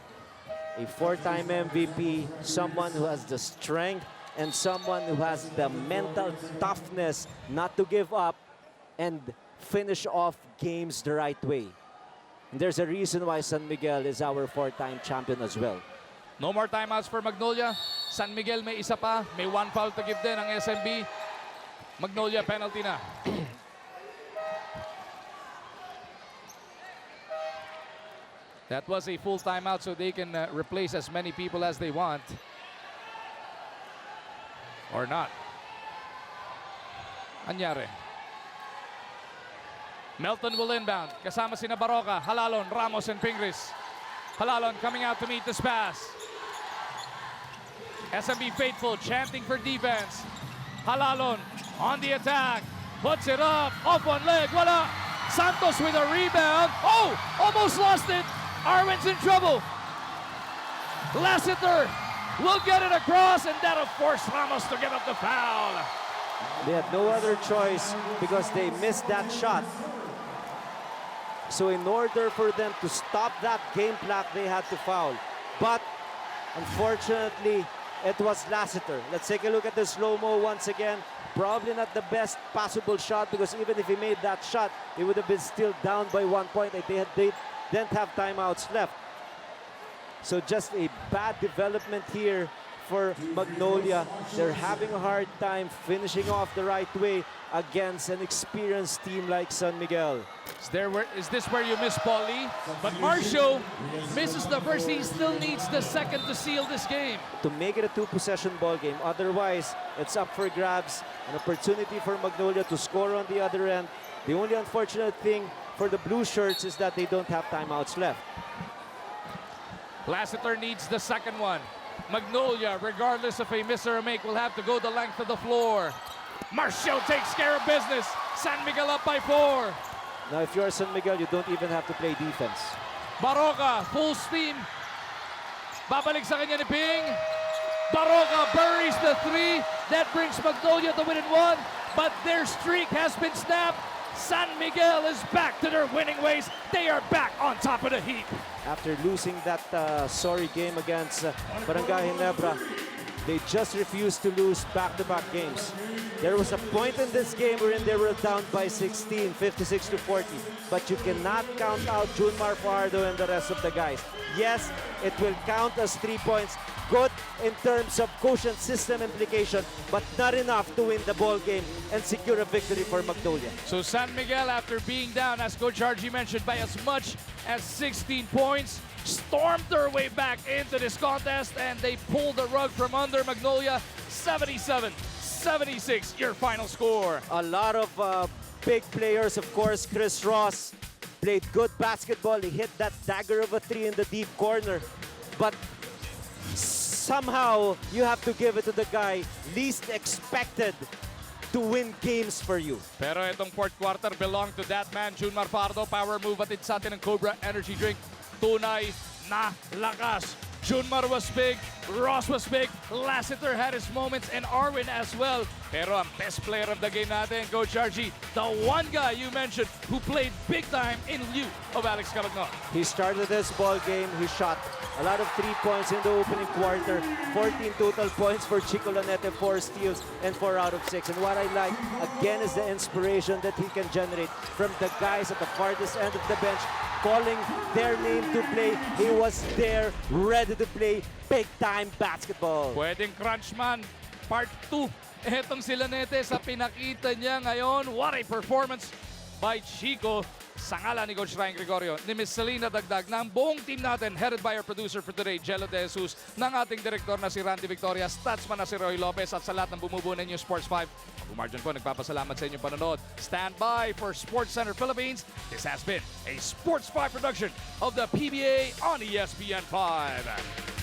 S5: a 4-time MVP, someone who has the strength and someone who has the mental toughness not to give up and finish off games the right way. And there's a reason why San Miguel is our 4-time champion as well.
S1: No more timeouts for Magnolia. San Miguel may isa pa. May 1 foul to give din ang SMB. Magnolia penalty na. That was a full timeout so they can replace as many people as they want. Or not. Anyari. Melton will inbound. Kasama sina Baroka, Halalon, Ramos, and Pingris. Halalon coming out to meet this pass. SMB faithful, chanting for defense. Halalon on the attack. Puts it up. Off one leg. Wala. Santos with a rebound. Oh! Almost lost it. Arwin's in trouble. Lassiter will get it across, and that'll force Ramos to give up the foul.
S5: They had no other choice because they missed that shot. So in order for them to stop that game clock, they had to foul. But unfortunately, it was Lassiter. Let's take a look at the slow-mo once again. Probably not the best possible shot because even if he made that shot, he would have been still down by 1 point. They didn't have timeouts left. So just a bad development here for Magnolia. They're having a hard time finishing off the right way against an experienced team like San Miguel.
S1: Is this where you miss Paul Lee? But Marcio misses the first. He still needs the second to seal this game.
S5: To make it a 2-possession ball game. Otherwise, it's up for grabs. An opportunity for Magnolia to score on the other end. The only unfortunate thing for the blue shirts is that they don't have timeouts left.
S1: Lassiter needs the second one. Magnolia, regardless of a miss or a make, will have to go the length of the floor. Marcial takes care of business. San Miguel up by 4.
S5: Now, if you're San Miguel, you don't even have to play defense.
S1: Baroka, full steam. Babalik sa kanya ni Ping. Baroka buries the 3. That brings Magnolia to win in 1. But their streak has been snapped. San Miguel is back to their winning ways. They are back on top of the heap.
S5: After losing that sorry game against Barangay Ginebra, they just refused to lose back-to-back games. There was a point in this game wherein they were down by 16, 56-40. But you cannot count out Junmar Fajardo and the rest of the guys. Yes, it will count as 3 points. Good in terms of quotient system implication, but not enough to win the ball game and secure a victory for Magnolia.
S1: So San Miguel, after being down, as Coach RG mentioned, by as much as 16 points, stormed their way back into this contest, and they pulled the rug from under Magnolia. 77-76, your final score.
S5: A lot of big players, of course. Chris Ross played good basketball. He hit that dagger of a 3 in the deep corner. But somehow, you have to give it to the guy least expected to win games for you.
S1: Pero itong fourth quarter belonged to that man, Junmar Fajardo. Power move atid sa atin ng Cobra Energy Drink. Tunay na lakas. Junmar was big, Ross was big, Lassiter had his moments, and Arwin as well. Pero ang best player of the game natin, Coach RG, the one guy you mentioned who played big time in lieu of Alex Calagnon.
S5: He started this ball game, he shot a lot of 3 points in the opening quarter, 14 total points for Chico Lanete, 4 steals, and 4 out of 6. And what I like, again, is the inspiration that he can generate from the guys at the farthest end of the bench, calling their name to play. He was there, ready to play big-time basketball.
S1: Pwedeng crunch man, part 2. Etong si Lanete sa pinakita niya ngayon. What a performance by Chico. Sa ngalan ni Coach Ryan Gregorio, ni Miss Selena Dagdag, ng buong team natin, headed by our producer for today, Jello De Jesus, ng ating direktor na si Randy Victoria, statsman na si Roy Lopez, at sa lahat ng bumubuo ng Sports 5. Ako Marjon po, nagpapasalamat sa inyong panonood. Stand by for Sports Center Philippines. This has been a Sports 5 production of the PBA on ESPN 5.